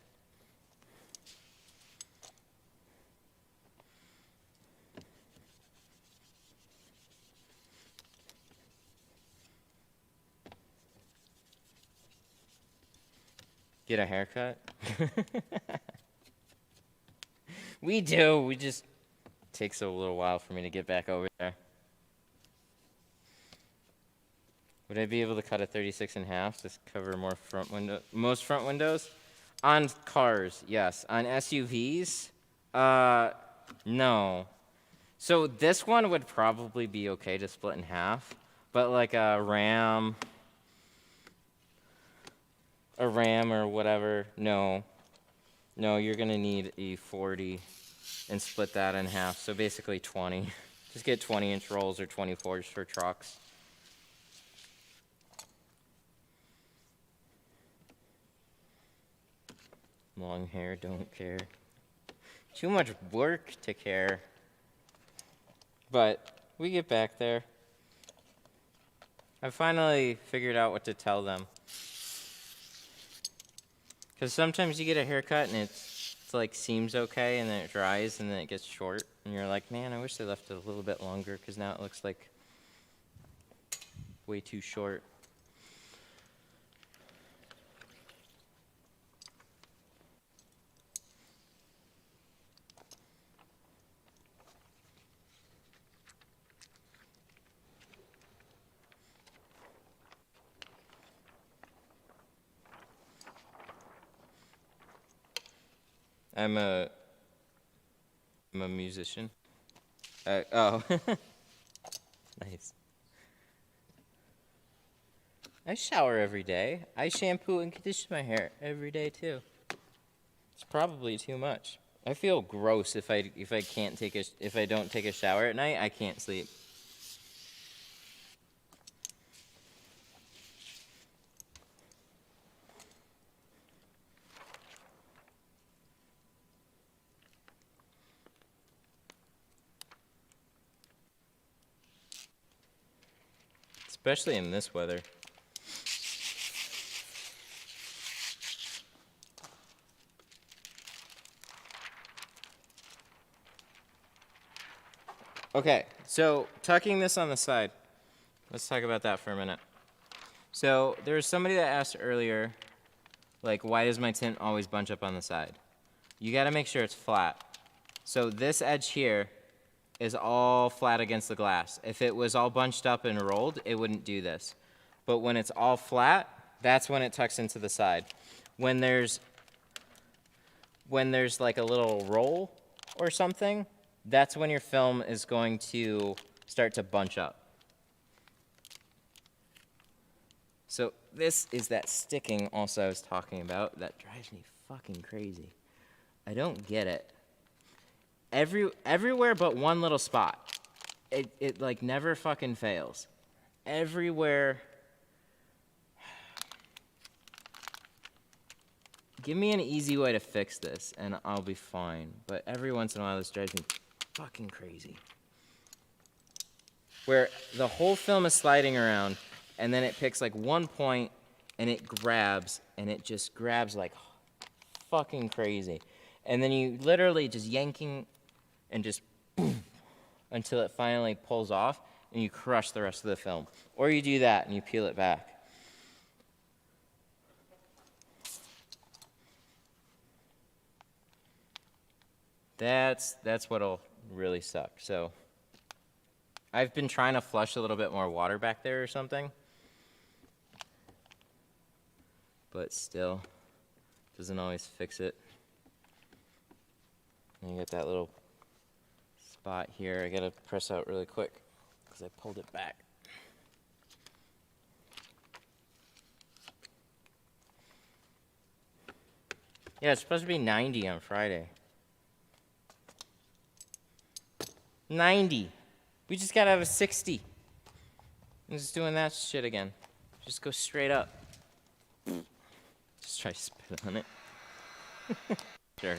Get a haircut? We do. We just takes a little while for me to get back over there. Would I be able to cut a 36 in half to cover most front windows? On cars, yes. On SUVs, no. So this one would probably be okay to split in half, but like a Ram or whatever, no. No, you're gonna need a 40 and split that in half, so basically 20. Just get 20-inch rolls or 24s for trucks. Long hair, don't care. Too much work to care. But we get back there. I finally figured out what to tell them. Because sometimes you get a haircut and it's like seems okay, and then it dries and then it gets short. And you're like, man, I wish they left it a little bit longer because now it looks like way too short. I'm a musician. Oh, nice. I shower every day. I shampoo and condition my hair every day too. It's probably too much. I feel gross if I don't take a shower at night. I can't sleep. Especially in this weather. Okay, so tucking this on the side. Let's talk about that for a minute. So there was somebody that asked earlier, like, why does my tint always bunch up on the side? You gotta make sure it's flat. So this edge here is all flat against the glass. If it was all bunched up and rolled, it wouldn't do this. But when it's all flat, that's when it tucks into the side. When there's like a little roll or something, that's when your film is going to start to bunch up. So this is that sticking also I was talking about that drives me fucking crazy. I don't get it. Everywhere but one little spot. It like never fucking fails. Everywhere. Give me an easy way to fix this, and I'll be fine. But every once in a while, this drives me fucking crazy. Where the whole film is sliding around, and then it picks like one point, and it grabs, and it just grabs like fucking crazy. And then you literally just yanking and just boom, until it finally pulls off, and you crush the rest of the film. Or you do that, and you peel it back. That's what'll really suck. So I've been trying to flush a little bit more water back there or something, but still doesn't always fix it. And you get that little spot here. I gotta press out really quick because I pulled it back. Yeah, it's supposed to be 90 on Friday. 90. We just gotta have a 60. I'm just doing that shit again. Just go straight up. Just try to spit on it. Sure.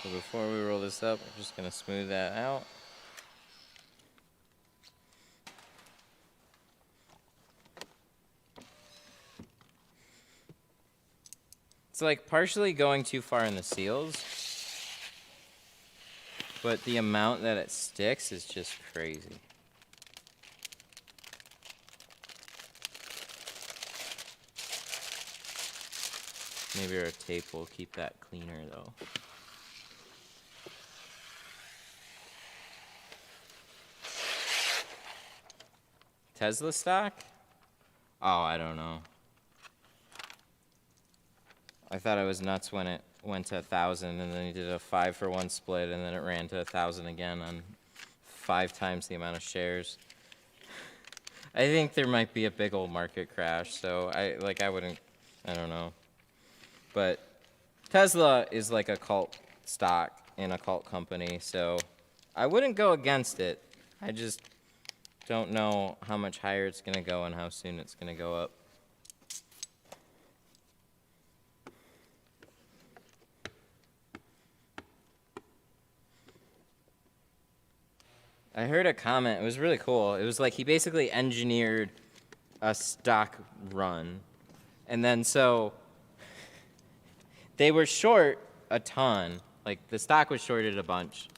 So before we roll this up, we're just gonna smooth that out. It's like partially going too far in the seals, but the amount that it sticks is just crazy. Maybe our tape will keep that cleaner though. Tesla stock? Oh, I don't know. I thought I was nuts when it went to 1,000 and then he did a 5-for-1 split and then it ran to 1,000 again on 5 times the amount of shares. I think there might be a big old market crash, so I don't know. But Tesla is like a cult stock in a cult company, so I wouldn't go against it. I just don't know how much higher it's gonna go and how soon it's gonna go up. I heard a comment, it was really cool. It was like he basically engineered a stock run. And then so they were short a ton. Like the stock was shorted a bunch.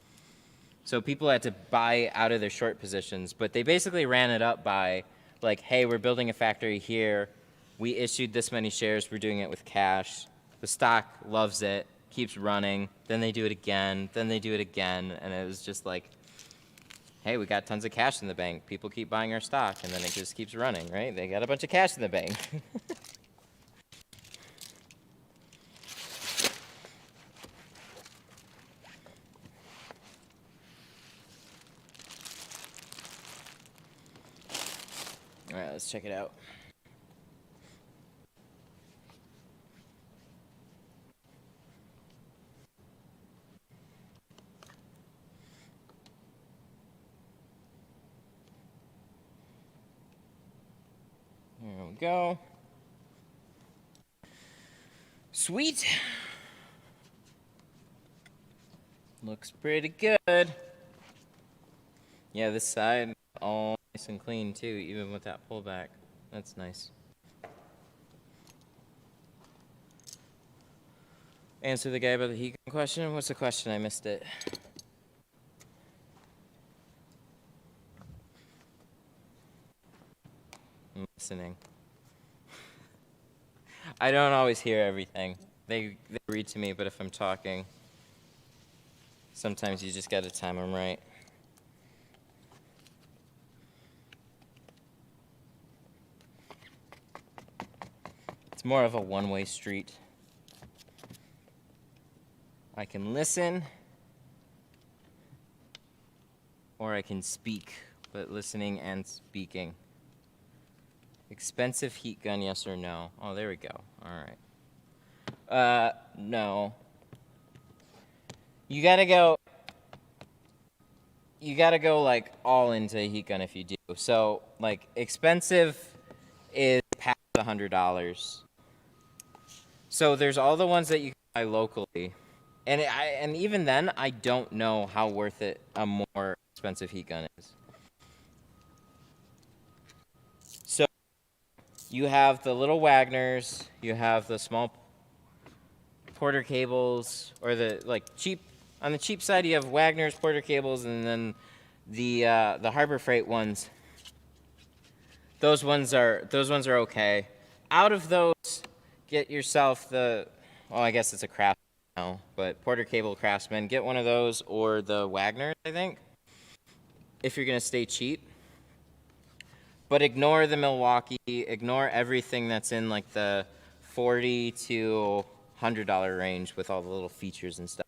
So people had to buy out of their short positions, but they basically ran it up by like, hey, we're building a factory here. We issued this many shares. We're doing it with cash. The stock loves it, keeps running. Then they do it again. Then they do it again. And it was just like, hey, we got tons of cash in the bank. People keep buying our stock. And then it just keeps running, right? They got a bunch of cash in the bank. All right, let's check it out. There we go. Sweet. Looks pretty good. Yeah, this side all nice and clean too, even with that pullback. That's nice. Answer the guy about the heat gun question. What's the question? I missed it. I'm listening. I don't always hear everything. They read to me, but if I'm talking, sometimes you just gotta time them right. It's more of a one-way street. I can listen, or I can speak but listening and speaking. Expensive heat gun, yes or no? Oh, there we go. All right. No. You gotta go like all into a heat gun if you do. So like expensive is past $100. So there's all the ones that you can buy locally. And even then, I don't know how worth it a more expensive heat gun is. So you have the little Wagners, you have the small Porter cables, or the like cheap. On the cheap side, you have Wagners, Porter cables, and then the Harbor Freight ones. Those ones are okay. Out of those, get yourself the. Well, I guess it's a Craftsman now, but Porter cable Craftsman. Get one of those or the Wagners, I think, if you're gonna stay cheap. But ignore the Milwaukee. Ignore everything that's in like the $40 to $100 range with all the little features and stuff.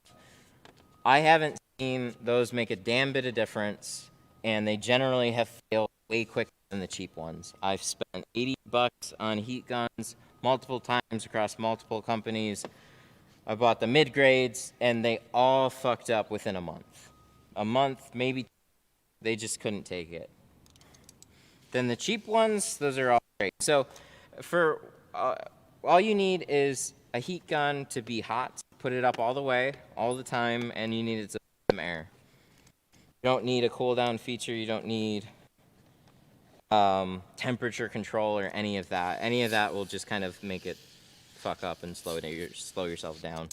I haven't seen those make a damn bit of difference, and they generally have failed way quicker than the cheap ones. I've spent $80 on heat guns multiple times across multiple companies. I bought the mid-grades, and they all fucked up within a month. A month, maybe. They just couldn't take it. Then the cheap ones, those are all great. So for all you need is a heat gun to be hot. Put it up all the way, all the time, and you need it to some air. You don't need a cool down feature. You don't need temperature control or any of that. Any of that will just kind of make it fuck up and slow yourself down.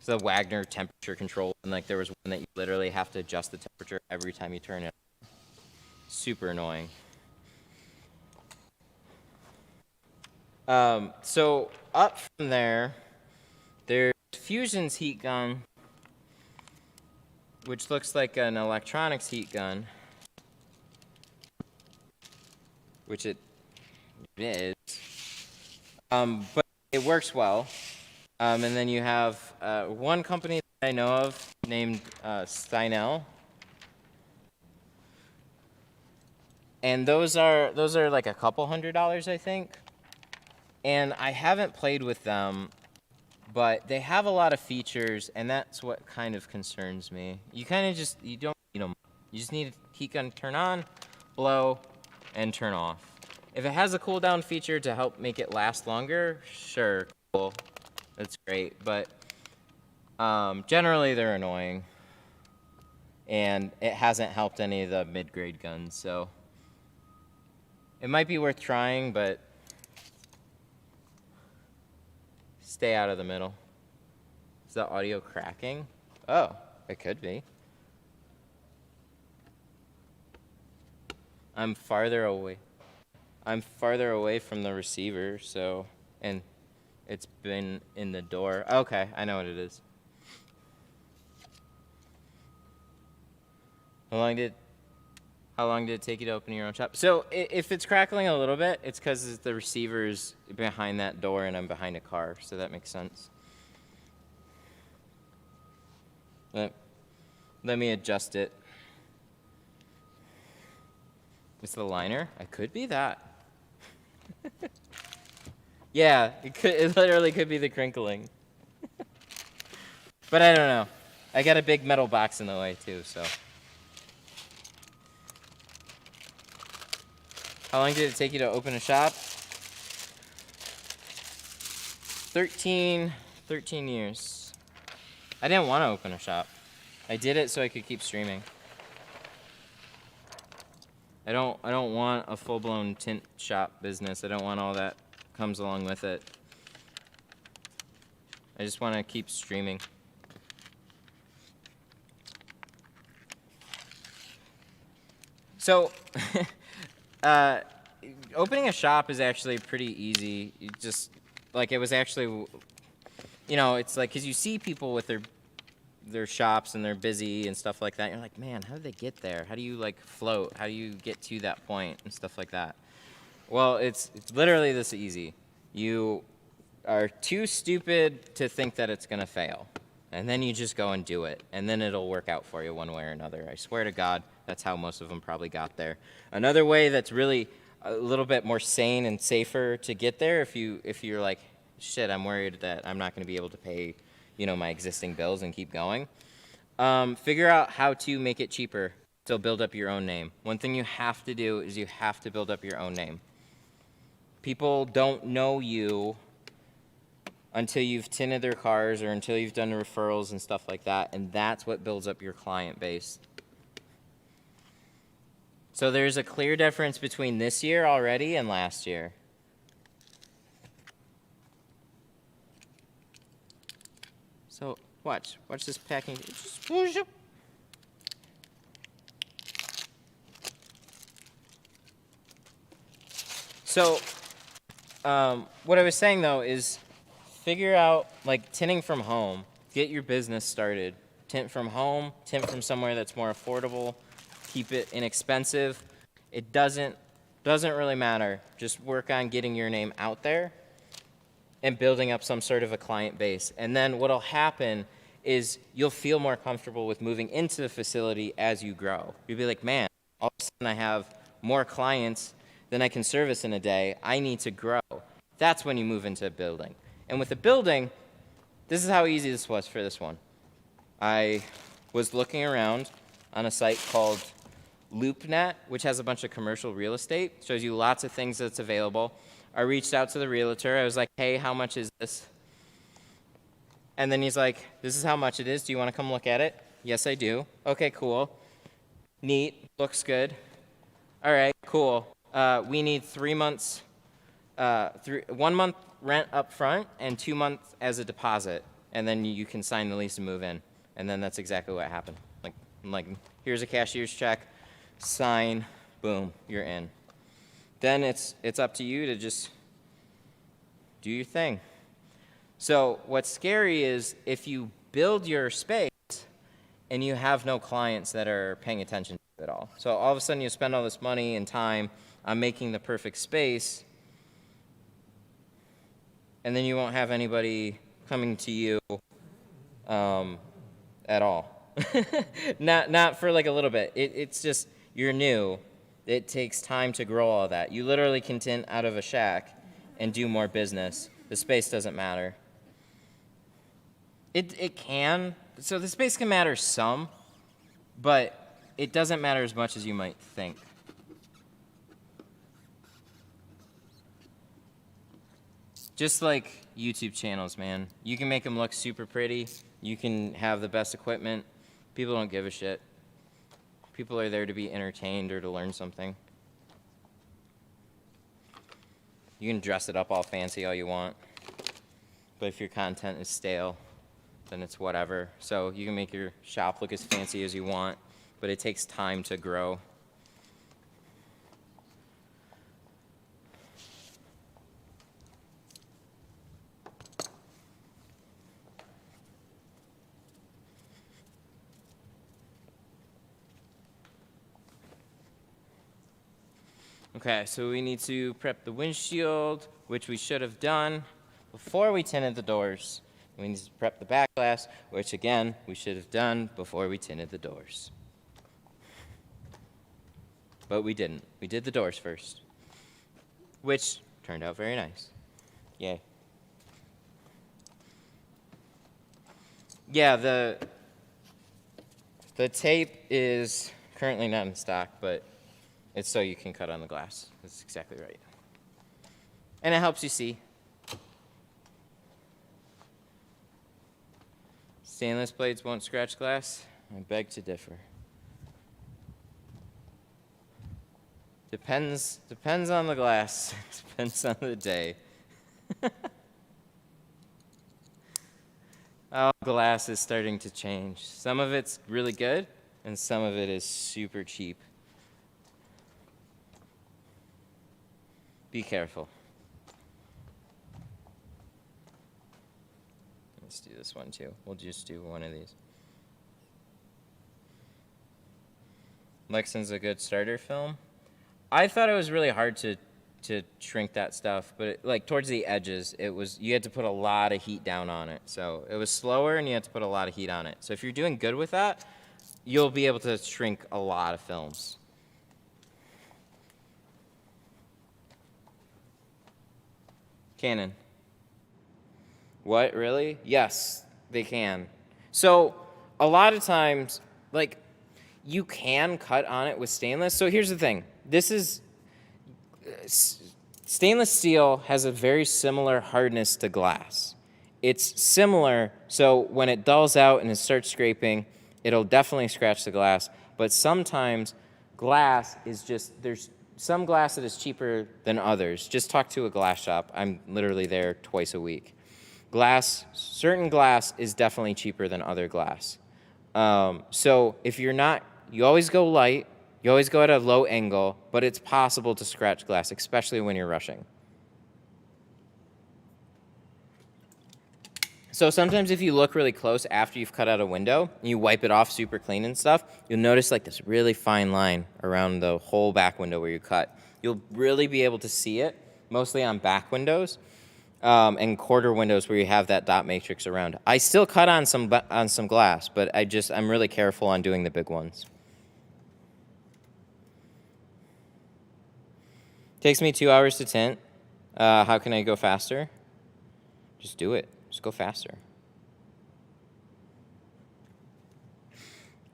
So the Wagner temperature control, and like there was one that you literally have to adjust the temperature every time you turn it. Super annoying. So up from there, there's Fusion's heat gun, which looks like an electronics heat gun, which it is, but it works well. And then you have one company that I know of named Steinel, and those are like a couple $100, I think. And I haven't played with them, but they have a lot of features, and that's what kind of concerns me. You kind of you don't need them. You just need a heat gun to turn on, blow, and turn off. If it has a cool down feature to help make it last longer, sure, cool. That's great, but generally they're annoying, and it hasn't helped any of the mid-grade guns, so it might be worth trying, but stay out of the middle. Is the audio cracking? Oh, it could be. I'm farther away from the receiver, so, and it's been in the door. Okay, I know what it is. How long did it take you to open your own shop? So if it's crackling a little bit, it's because the receiver's behind that door and I'm behind a car, so that makes sense. Let me adjust it. It's the liner? I could be that. Yeah, it literally could be the crinkling. But I don't know. I got a big metal box in the way too, so. How long did it take you to open a shop? 13 years. I didn't want to open a shop. I did it so I could keep streaming. I don't want a full-blown tint shop business. I don't want all that comes along with it. I just want to keep streaming. So, opening a shop is actually pretty easy. You just, like, it was actually, you know, it's like, because you see people with their shops and they're busy and stuff like that. You're like, man, how did they get there? How do you, like, float? How do you get to that point and stuff like that? Well, it's literally this easy. You are too stupid to think that it's going to fail. And then you just go and do it. And then it'll work out for you one way or another. I swear to God, that's how most of them probably got there. Another way that's really a little bit more sane and safer to get there, if you're like, shit, I'm worried that I'm not going to be able to pay, my existing bills and keep going. Figure out how to make it cheaper to build up your own name. One thing you have to do is you have to build up your own name. People don't know you until you've tinted their cars or until you've done referrals and stuff like that, and that's what builds up your client base. So there's a clear difference between this year already and last year. So watch this packing. So what I was saying though is figure out like tinting from home. Get your business started. Tint from home, tint from somewhere that's more affordable. Keep it inexpensive. It doesn't really matter. Just work on getting your name out there and building up some sort of a client base. And then what'll happen is you'll feel more comfortable with moving into the facility as you grow. You'll be like, man, all of a sudden I have more clients than I can service in a day. I need to grow. That's when you move into a building. And with a building, this is how easy this was for this one. I was looking around on a site called LoopNet, which has a bunch of commercial real estate. Shows you lots of things that's available. I reached out to the realtor. I was like, hey, how much is this? And then he's like, this is how much it is. Do you want to come look at it? Yes, I do. Okay, cool. Neat. Looks good. All right, cool. We need 3 months, 1 month rent up front and 2 months as a deposit. And then you can sign the lease and move in. And then that's exactly what happened. Like, here's a cashier's check. Sign. Boom. You're in. Then it's up to you to just do your thing. So what's scary is if you build your space and you have no clients that are paying attention to it at all. So all of a sudden you spend all this money and time on making the perfect space, and then you won't have anybody coming to you at all. not for like a little bit. It's just you're new. It takes time to grow all that. You literally can tint out of a shack and do more business. The space doesn't matter. It can. So the space can matter some, but it doesn't matter as much as you might think. Just like YouTube channels, man. You can make them look super pretty. You can have the best equipment. People don't give a shit. People are there to be entertained or to learn something. You can dress it up all fancy all you want. But if your content is stale, then it's whatever. So you can make your shop look as fancy as you want, but it takes time to grow. Okay, so we need to prep the windshield, which we should have done before we tinted the doors. We need to prep the back glass, which again, we should have done before we tinted the doors. But we didn't. We did the doors first, which turned out very nice. Yay. Yeah, the tape is currently not in stock, but it's so you can cut on the glass. That's exactly right. And it helps you see. Stainless blades won't scratch glass? I beg to differ. Depends on the glass. Depends on the day. Oh, glass is starting to change. Some of it's really good, and some of it is super cheap. Be careful. Let's do this one too. We'll just do one of these. Lexan's a good starter film. I thought it was really hard to to shrink that stuff, but like towards the edges, you had to put a lot of heat down on it. So it was slower, and you had to put a lot of heat on it. So if you're doing good with that, you'll be able to shrink a lot of films. Canon. What, really? Yes, they can. So a lot of times, like, you can cut on it with stainless. So here's the thing. Stainless steel has a very similar hardness to glass. It's similar, so when it dulls out and it starts scraping, it'll definitely scratch the glass. But sometimes glass is just, there's some glass that is cheaper than others. Just talk to a glass shop. I'm literally there twice a week. Certain glass is definitely cheaper than other glass. So if you're not, you always go light, you always go at a low angle, but it's possible to scratch glass, especially when you're rushing. So sometimes if you look really close after you've cut out a window, and you wipe it off super clean and stuff, you'll notice like this really fine line around the whole back window where you cut. You'll really be able to see it, mostly on back windows, and quarter windows where you have that dot matrix around. I still cut on some glass, but I'm really careful on doing the big ones. Takes me 2 hours to tint. How can I go faster? Just do it. Just go faster.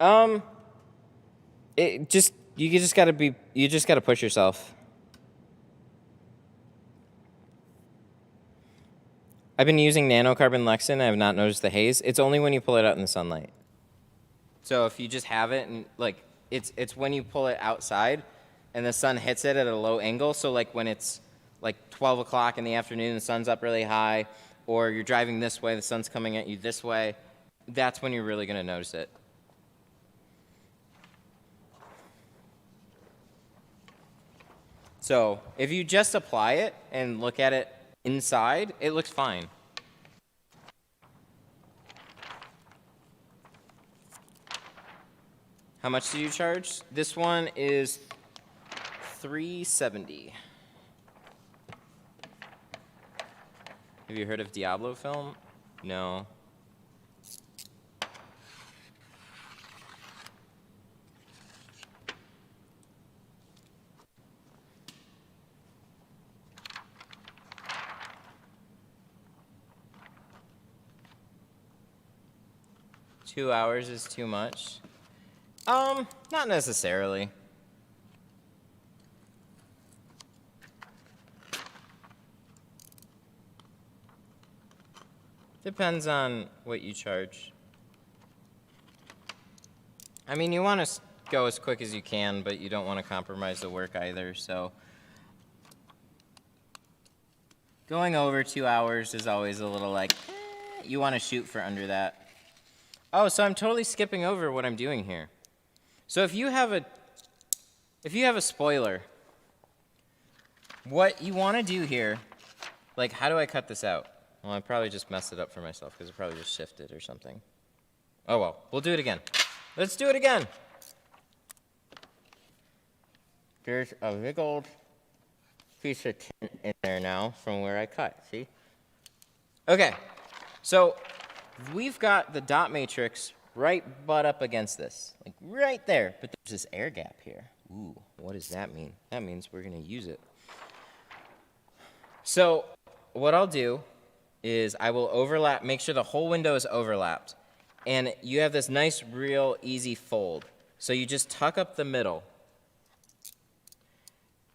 You just gotta push yourself. I've been using nanocarbon Lexan. I have not noticed the haze. It's only when you pull it out in the sunlight. So if you just have it and like it's when you pull it outside and the sun hits it at a low angle. So like when it's like 12 o'clock in the afternoon, the sun's up really high, or you're driving this way, the sun's coming at you this way, that's when you're really going to notice it. So if you just apply it and look at it inside, it looks fine. How much do you charge? This one is $370. Have you heard of Diablo film? No. Two hours is too much. Not necessarily. Depends on what you charge. I mean, you want to go as quick as you can, but you don't want to compromise the work either, so. Going over 2 hours is always a little like, you want to shoot for under that. Oh, so I'm totally skipping over what I'm doing here. So if you have a spoiler, what you want to do here, like how do I cut this out? Well, I probably just messed it up for myself because it probably just shifted or something. Oh well, we'll do it again. Let's do it again. There's a big old piece of tint in there now from where I cut, see? Okay, so we've got the dot matrix right butt up against this, like right there, but there's this air gap here. Ooh, what does that mean? That means we're gonna use it. So what I'll do is I will overlap, make sure the whole window is overlapped, and you have this nice, real easy fold. So you just tuck up the middle,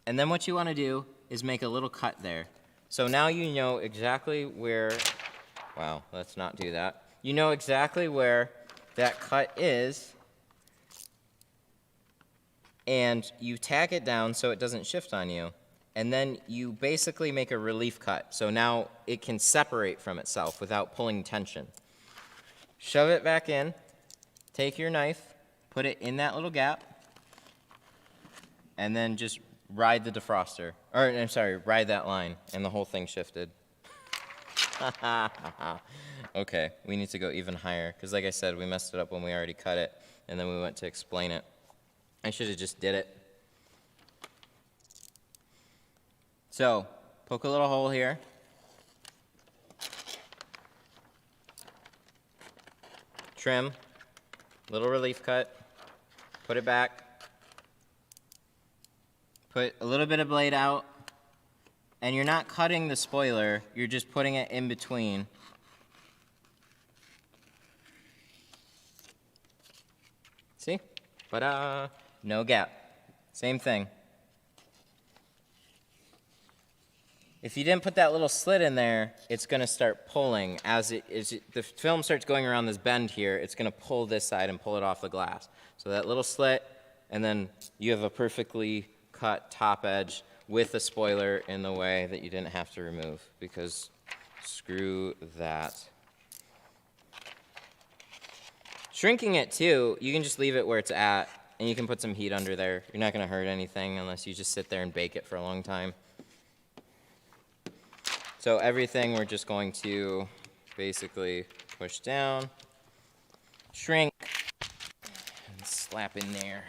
and then what you wanna do is make a little cut there. So now you know exactly where, wow, let's not do that. You know exactly where that cut is, and you tack it down so it doesn't shift on you. And then you basically make a relief cut. So now it can separate from itself without pulling tension. Shove it back in, take your knife, put it in that little gap, and then just ride the defroster. Or, I'm sorry, ride that line, and the whole thing shifted. Okay, we need to go even higher, because like I said, we messed it up when we already cut it, and then we went to explain it. I should have just did it. So, poke a little hole here. Trim, little relief cut, put it back, put a little bit of blade out, and you're not cutting the spoiler, you're just putting it in between. See? Ta-da! No gap. Same thing. If you didn't put that little slit in there, it's going to start pulling. The film starts going around this bend here, it's going to pull this side and pull it off the glass. So that little slit, and then you have a perfectly cut top edge with a spoiler in the way that you didn't have to remove, because screw that. Shrinking it too, you can just leave it where it's at, and you can put some heat under there. You're not going to hurt anything unless you just sit there and bake it for a long time. So everything we're just going to basically push down, shrink, and slap in there.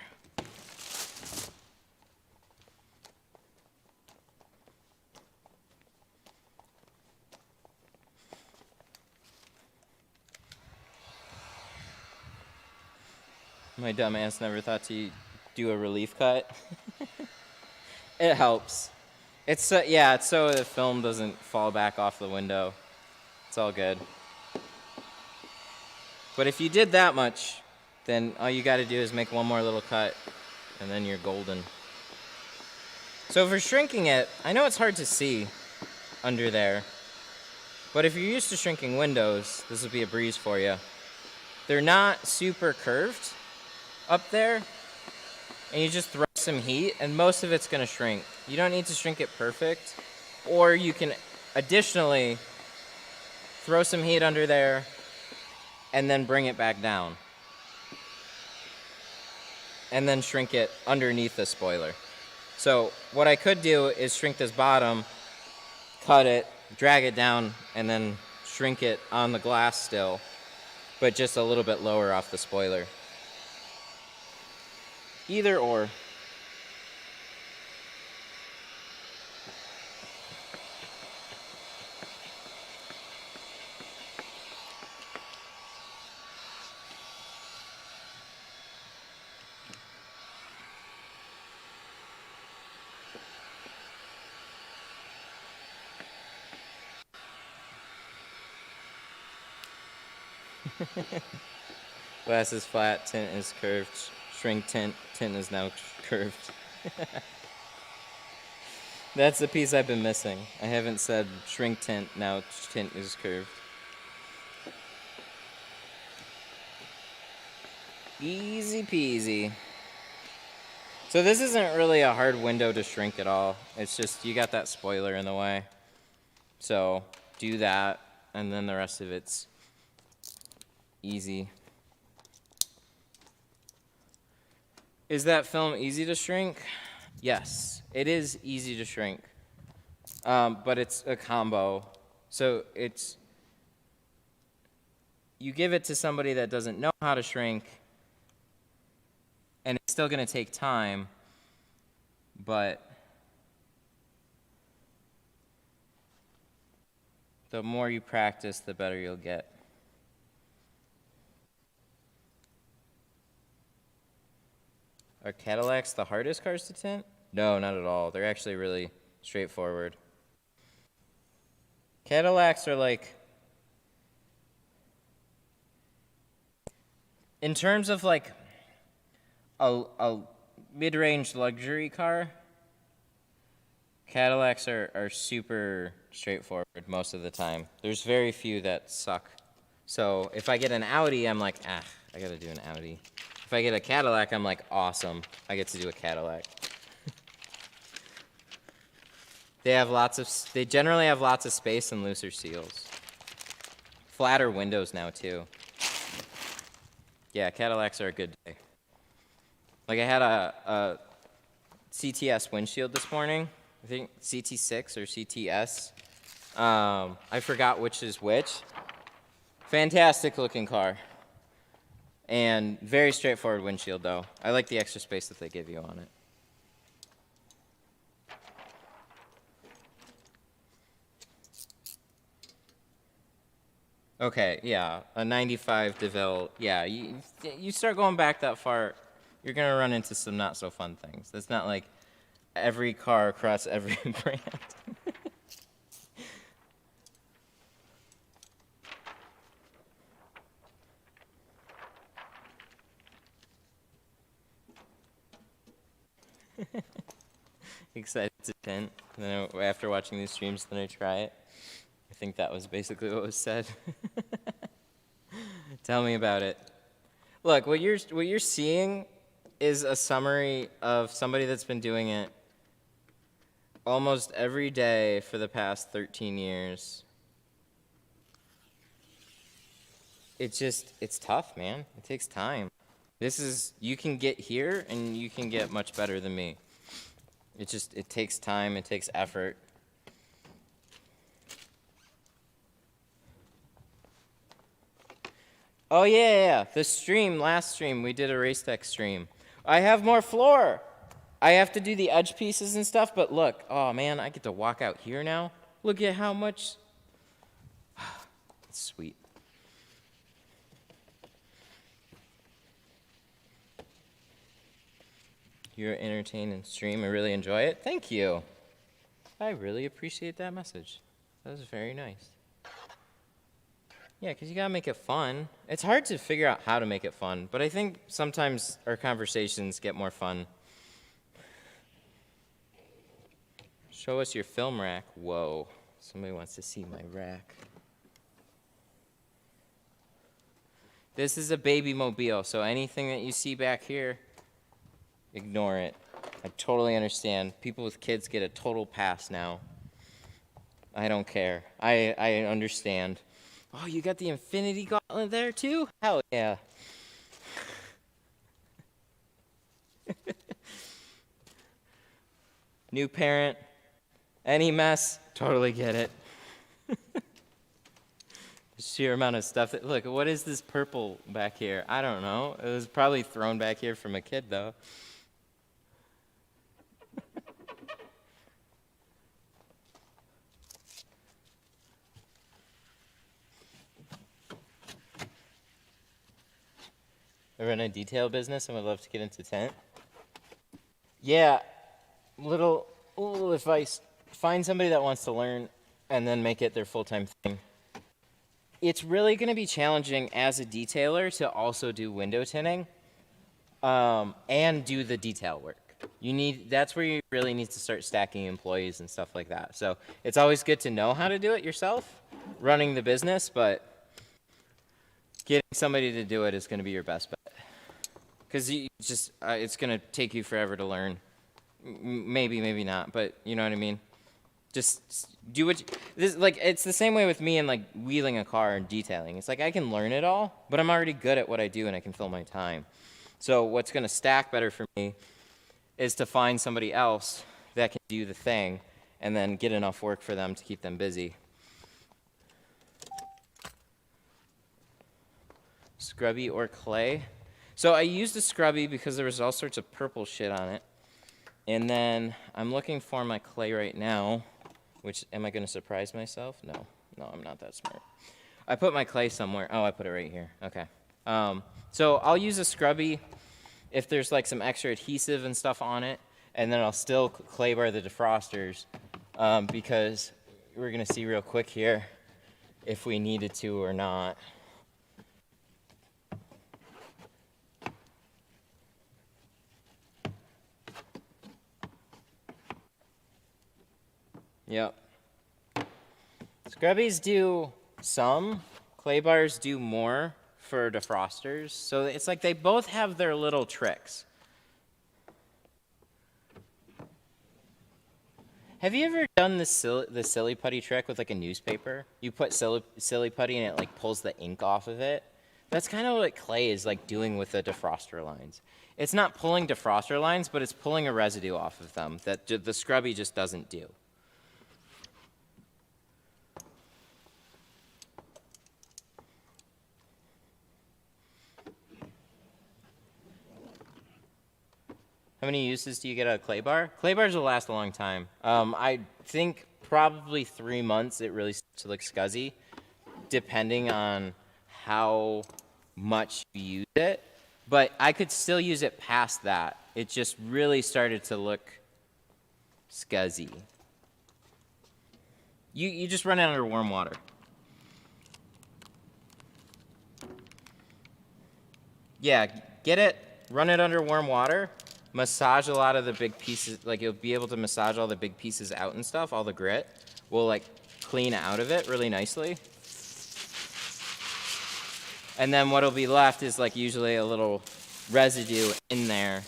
My dumb ass never thought to do a relief cut. It helps. It's so the film doesn't fall back off the window. It's all good. But if you did that much, then all you got to do is make one more little cut, and then you're golden. So for shrinking it, I know it's hard to see under there, but if you're used to shrinking windows, this will be a breeze for you. They're not super curved up there, and you just throw some heat, and most of it's going to shrink. You don't need to shrink it perfect, or you can additionally throw some heat under there and then bring it back down, and then shrink it underneath the spoiler. So what I could do is shrink this bottom, cut it, drag it down, and then shrink it on the glass still, but just a little bit lower off the spoiler. Either or. Glass is flat, tint is curved. Shrink tint, tint is now curved. That's the piece I've been missing. I haven't said shrink tint, now tint is curved. Easy peasy. So this isn't really a hard window to shrink at all. It's just you got that spoiler in the way. So do that, and then the rest of it's easy. Is that film easy to shrink? Yes, it is easy to shrink, but it's a combo. So you give it to somebody that doesn't know how to shrink, and it's still going to take time, but the more you practice, the better you'll get. Are Cadillacs the hardest cars to tint? No, not at all. They're actually really straightforward. Cadillacs are like, in terms of like a mid-range luxury car, Cadillacs are super straightforward most of the time. There's very few that suck. So if I get an Audi, I'm like, I gotta do an Audi. If I get a Cadillac, I'm like, awesome, I get to do a Cadillac. They generally have lots of space and looser seals. Flatter windows now too. Yeah, Cadillacs are a good day. Like I had a CTS windshield this morning. I think CT6 or CTS. I forgot which is which. Fantastic looking car. And very straightforward windshield though. I like the extra space that they give you on it. Okay, yeah, a 95 DeVille. Yeah, you start going back that far, you're gonna run into some not so fun things. That's not like every car across every brand. Excited to tint. And then after watching these streams, then I try it. I think that was basically what was said. Tell me about it. Look, what you're seeing is a summary of somebody that's been doing it almost every day for the past 13 years. It's tough, man. It takes time. You can get here and you can get much better than me. It takes time, it takes effort. Oh yeah. Last stream, we did a race tech stream. I have more floor. I have to do the edge pieces and stuff, but look, oh man, I get to walk out here now. Look at how much, it's sweet. You're entertained and stream. I really enjoy it. Thank you. I really appreciate that message. That was very nice. Yeah, because you gotta make it fun. It's hard to figure out how to make it fun, but I think sometimes our conversations get more fun. Show us your film rack. Whoa, somebody wants to see my rack. This is a baby mobile, so anything that you see back here, ignore it. I totally understand. People with kids get a total pass now. I don't care. I understand. Oh, you got the infinity gauntlet there too? Hell yeah. New parent, any mess, totally get it. The sheer amount of stuff that, look, what is this purple back here? I don't know. It was probably thrown back here from a kid though. I run a detail business and would love to get into tint. Yeah, little advice. Find somebody that wants to learn and then make it their full-time thing. It's really going to be challenging as a detailer to also do window tinting and do the detail work. That's where you really need to start stacking employees and stuff like that. So it's always good to know how to do it yourself, running the business, but getting somebody to do it is going to be your best bet. Because it's going to take you forever to learn. Maybe not, but you know what I mean? Just do it's the same way with me and like wheeling a car and detailing. It's like I can learn it all, but I'm already good at what I do and I can fill my time. So what's going to stack better for me is to find somebody else that can do the thing and then get enough work for them to keep them busy. Scrubby or clay? So I used a scrubby because there was all sorts of purple shit on it. And then I'm looking for my clay right now, which, am I going to surprise myself? No, I'm not that smart. I put my clay somewhere. Oh, I put it right here. Okay. So I'll use a scrubby if there's like some extra adhesive and stuff on it, and then I'll still clay bar the defrosters because we're going to see real quick here if we needed to or not. Yep. Scrubbies do some, clay bars do more for defrosters. So it's like they both have their little tricks. Have you ever done the silly putty trick with like a newspaper? You put silly putty and it like pulls the ink off of it. That's kind of what clay is like doing with the defroster lines. It's not pulling defroster lines, but it's pulling a residue off of them that the scrubby just doesn't do. How many uses do you get out of clay bar? Clay bars will last a long time. I think probably 3 months it really starts to look scuzzy. depending on how much you use it, but I could still use it past that. It just really started to look scuzzy. You just run it under warm water. Yeah, get it, run it under warm water, massage a lot of the big pieces, like you'll be able to massage all the big pieces out and stuff, all the grit will like clean out of it really nicely. And then what'll be left is like usually a little residue in there.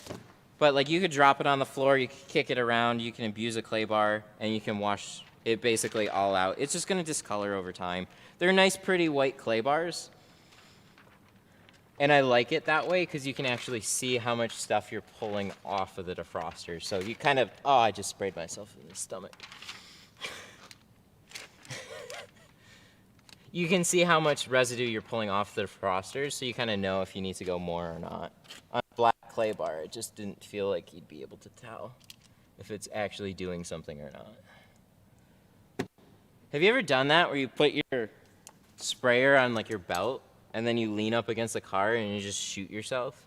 But like you could drop it on the floor, you can kick it around, you can abuse a clay bar, and you can wash it basically all out. It's just gonna discolor over time. They're nice, pretty white clay bars. And I like it that way because you can actually see how much stuff you're pulling off of the defroster. So you kind of, oh, I just sprayed myself in the stomach. You can see how much residue you're pulling off the defrosters, so you kind of know if you need to go more or not. On a black clay bar, it just didn't feel like you'd be able to tell if it's actually doing something or not. Have you ever done that where you put your sprayer on like your belt and then you lean up against the car and you just shoot yourself?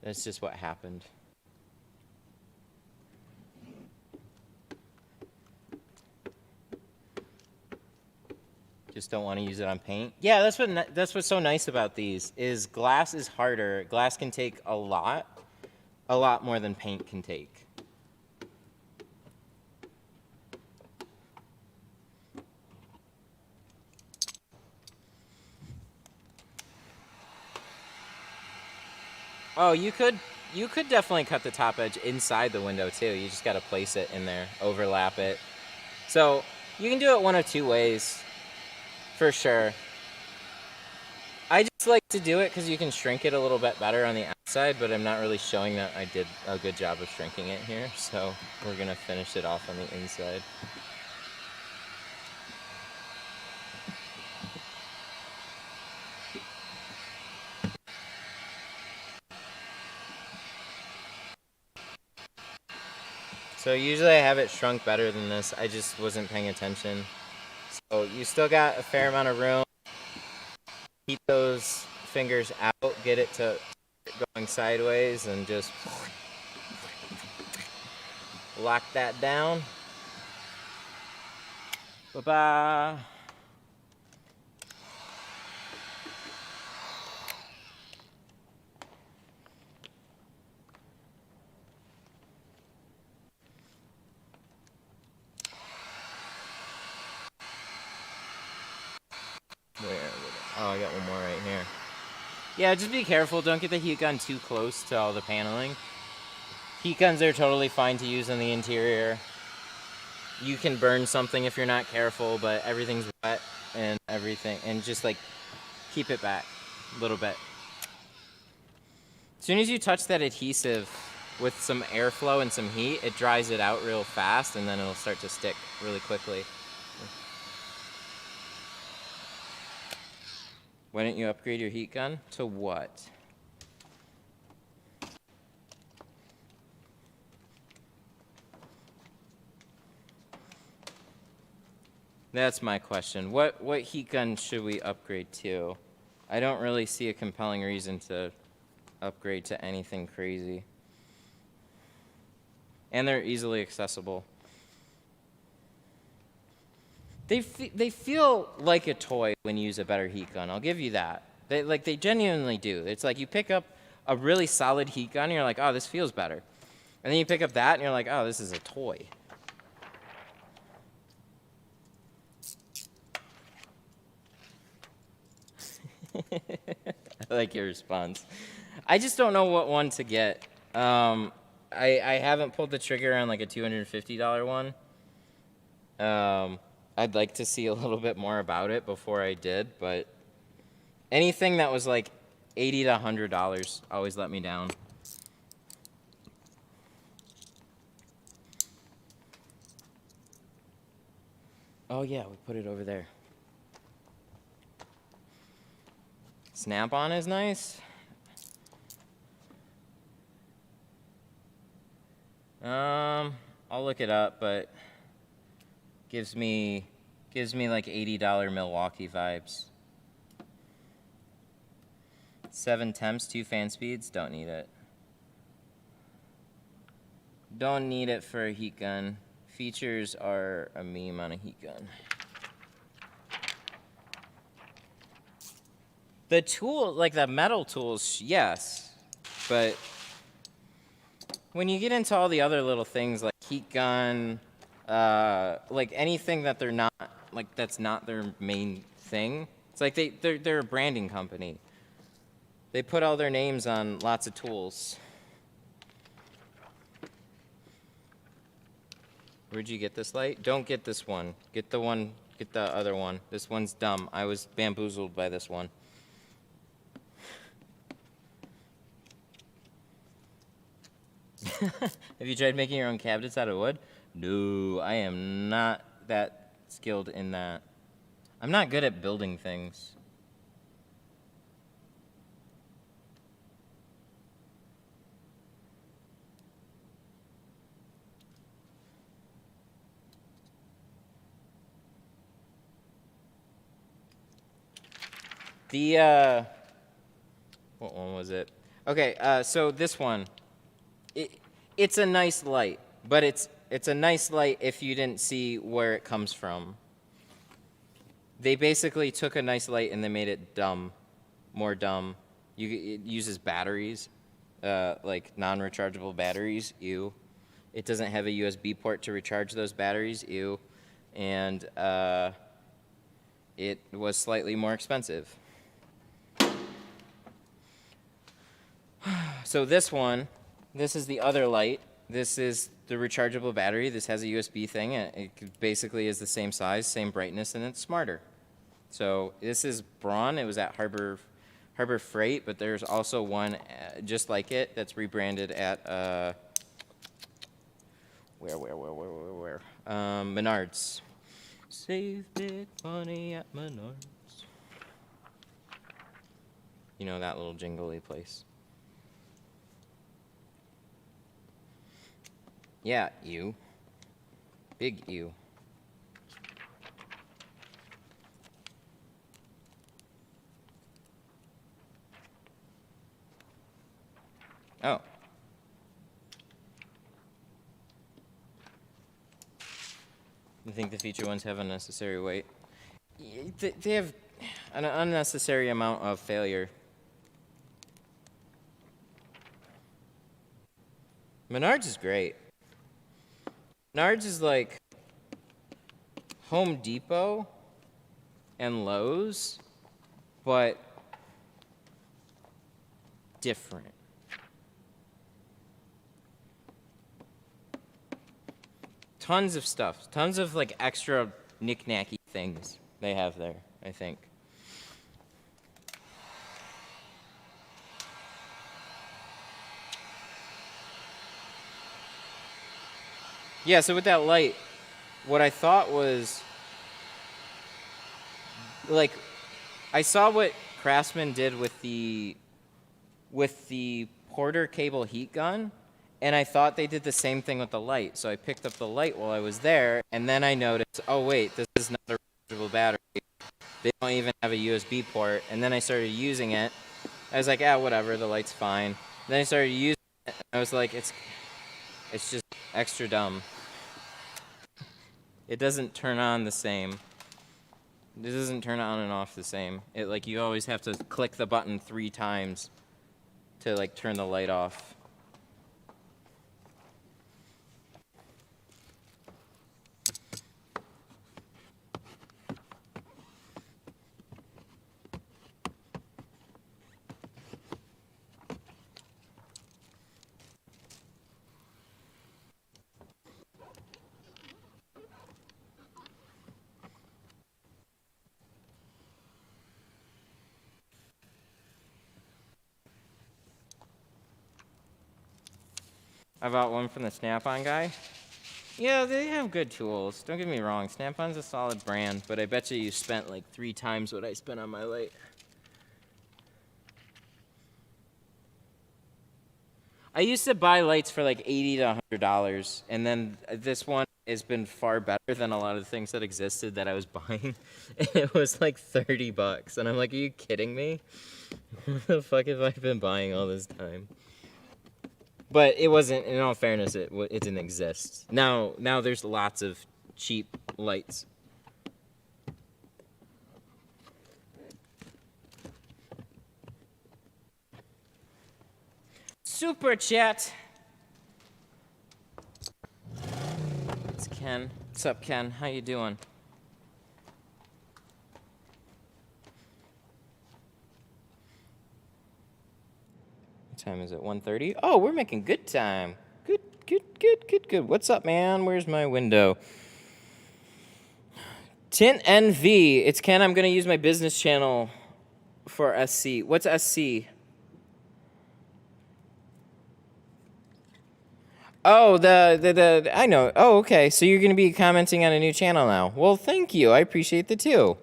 That's just what happened. Just don't want to use it on paint. Yeah, that's what's so nice about these is glass is harder. Glass can take a lot more than paint can take. Oh, you could definitely cut the top edge inside the window too. You just got to place it in there, overlap it. So you can do it one of two ways. For sure. I just like to do it because you can shrink it a little bit better on the outside, but I'm not really showing that I did a good job of shrinking it here, so we're going to finish it off on the inside. So usually I have it shrunk better than this. I just wasn't paying attention. So you still got a fair amount of room. Keep those fingers out, get it to going sideways, and just lock that down. Bye-bye. Oh, I got one more right here. Yeah, just be careful. Don't get the heat gun too close to all the paneling. Heat guns are totally fine to use on the interior. You can burn something if you're not careful, but everything's wet and everything. And just like keep it back a little bit. As soon as you touch that adhesive with some airflow and some heat, it dries it out real fast and then it'll start to stick really quickly. Why didn't you upgrade your heat gun? To what? That's my question. What heat gun should we upgrade to? I don't really see a compelling reason to upgrade to anything crazy. And they're easily accessible. They feel like a toy when you use a better heat gun. I'll give you that. They genuinely do. It's like you pick up a really solid heat gun and you're like, oh, this feels better. And then you pick up that and you're like, oh, this is a toy. I like your response. I just don't know what one to get. I haven't pulled the trigger on like a $250 one. I'd like to see a little bit more about it before I did, but anything that was like $80 to $100 always let me down. Oh yeah, we put it over there. Snap-on is nice. I'll look it up, but gives me like $80 Milwaukee vibes. 7 temps, 2 fan speeds. Don't need it. Don't need it for a heat gun. Features are a meme on a heat gun. The tool, like the metal tools, yes. But when you get into all the other little things like heat gun, like anything that they're not, like that's not their main thing, it's like they're a branding company. They put all their names on lots of tools. Where'd you get this light? Don't get this one. Get the other one. This one's dumb. I was bamboozled by this one. Have you tried making your own cabinets out of wood? No, I am not that skilled in that. I'm not good at building things. What one was it? Okay, so this one. It's a nice light, but it's a nice light if you didn't see where it comes from. They basically took a nice light and they made it dumb, more dumb. It uses batteries, like non-rechargeable batteries, ew. It doesn't have a USB port to recharge those batteries, ew. And it was slightly more expensive. So this one, this is the other light. This is the rechargeable battery. This has a USB thing. It basically is the same size, same brightness, and it's smarter. So this is Braun. It was at Harbor Freight, but there's also one just like it that's rebranded at where? Menards. Save big money at Menards. You know that little jingly place. Yeah, you. Big you. Oh. You think the feature ones have unnecessary weight? They have an unnecessary amount of failure. Menards is great. Menards is like Home Depot and Lowe's, but different. Tons of stuff. Tons of like extra knick-knacky things they have there, I think. Yeah, so with that light, what I thought was, like, I saw what Craftsman did with the Porter cable heat gun, and I thought they did the same thing with the light. So I picked up the light while I was there, and then I noticed, oh wait, this is not a rechargeable battery. They don't even have a USB port. And then I started using it. I was like, whatever, the light's fine. And then I started using it, and I was like, it's just extra dumb. It doesn't turn on the same. It doesn't turn on and off the same. It like you always have to click the button 3 times to like turn the light off. I bought one from the Snap-on guy. Yeah, they have good tools. Don't get me wrong. Snap-on's a solid brand, but I bet you spent like 3 times what I spent on my light. I used to buy lights for like $80 to $100, and then this one has been far better than a lot of the things that existed that I was buying. And it was like $30, and I'm like, are you kidding me? What the fuck have I been buying all this time? But it wasn't, in all fairness, it didn't exist. Now there's lots of cheap lights. Super chat. It's Ken. What's up, Ken? How you doing? What time is it? 1:30? Oh, we're making good time. Good. What's up, man? Where's my window? Tint NV. It's Ken. I'm gonna use my business channel for SC. What's SC? Oh, the I know. Oh, okay. So you're gonna be commenting on a new channel now. Well, thank you. I appreciate the too.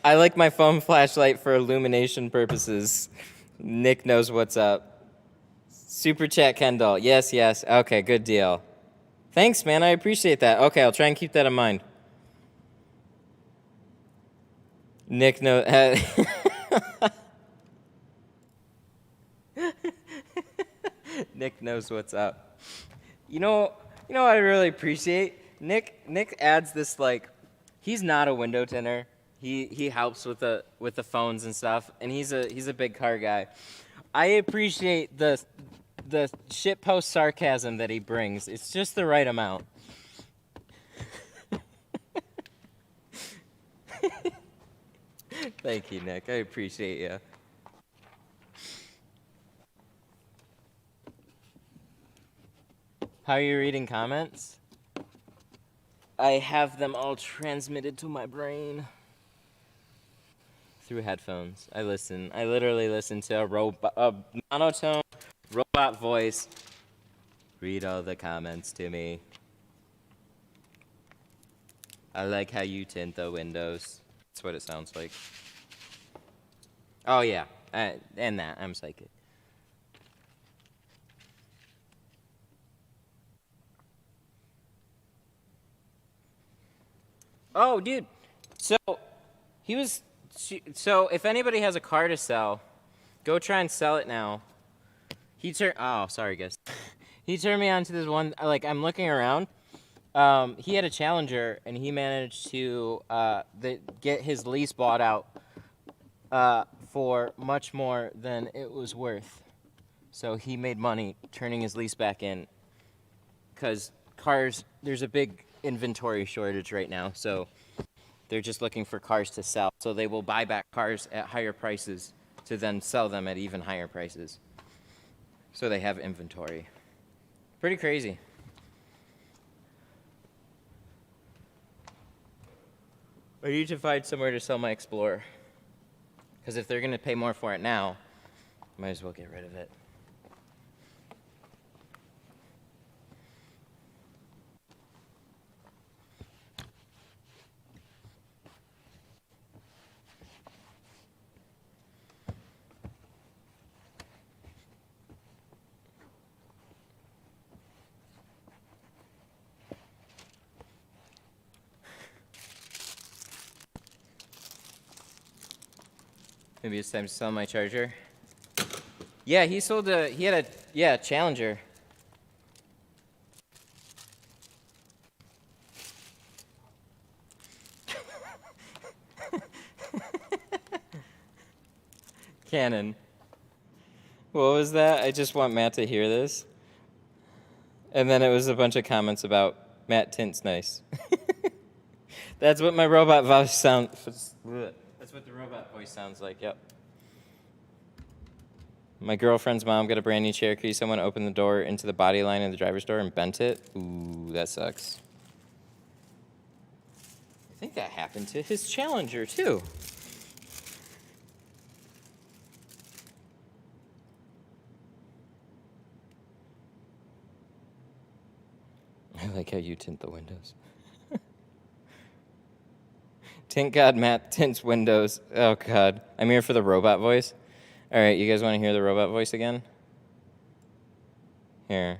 I like my phone flashlight for illumination purposes. Nick knows what's up. Super chat, Kendall. Yes. Okay, good deal. Thanks, man. I appreciate that. Okay, I'll try and keep that in mind. Nick knows. Nick knows what's up. You know what I really appreciate? Nick adds this, like, he's not a window tinter. He helps with the phones and stuff, and he's a big car guy. I appreciate the shitpost sarcasm that he brings. It's just the right amount. Thank you, Nick. I appreciate you. How are you reading comments? I have them all transmitted to my brain through headphones. I literally listen to a monotone robot voice read all the comments to me. I like how you tint the windows. That's what it sounds like. Oh yeah, and that, I'm psychic. Oh, dude. So if anybody has a car to sell, go try and sell it now. Oh, sorry, guys. He turned me on to this one, like, I'm looking around. He had a Challenger, and he managed to get his lease bought out for much more than it was worth. So he made money turning his lease back in, because there's a big inventory shortage right now, so they're just looking for cars to sell. So they will buy back cars at higher prices to then sell them at even higher prices. So they have inventory. Pretty crazy. I need to find somewhere to sell my Explorer. Because if they're going to pay more for it now, might as well get rid of it. Maybe it's time to sell my Charger. Yeah, he had a Challenger. Canon. What was that? I just want Matt to hear this. And then it was a bunch of comments about Matt tints nice. That's what my robot voice sounds. That's what the robot voice sounds like. Yep. My girlfriend's mom got a brand new Cherokee. Someone opened the door into the body line in the driver's door and bent it. Ooh, that sucks. I think that happened to his Challenger too. I like how you tint the windows. Tint God Matt tints windows. Oh, God. I'm here for the robot voice. All right, you guys want to hear the robot voice again? Here.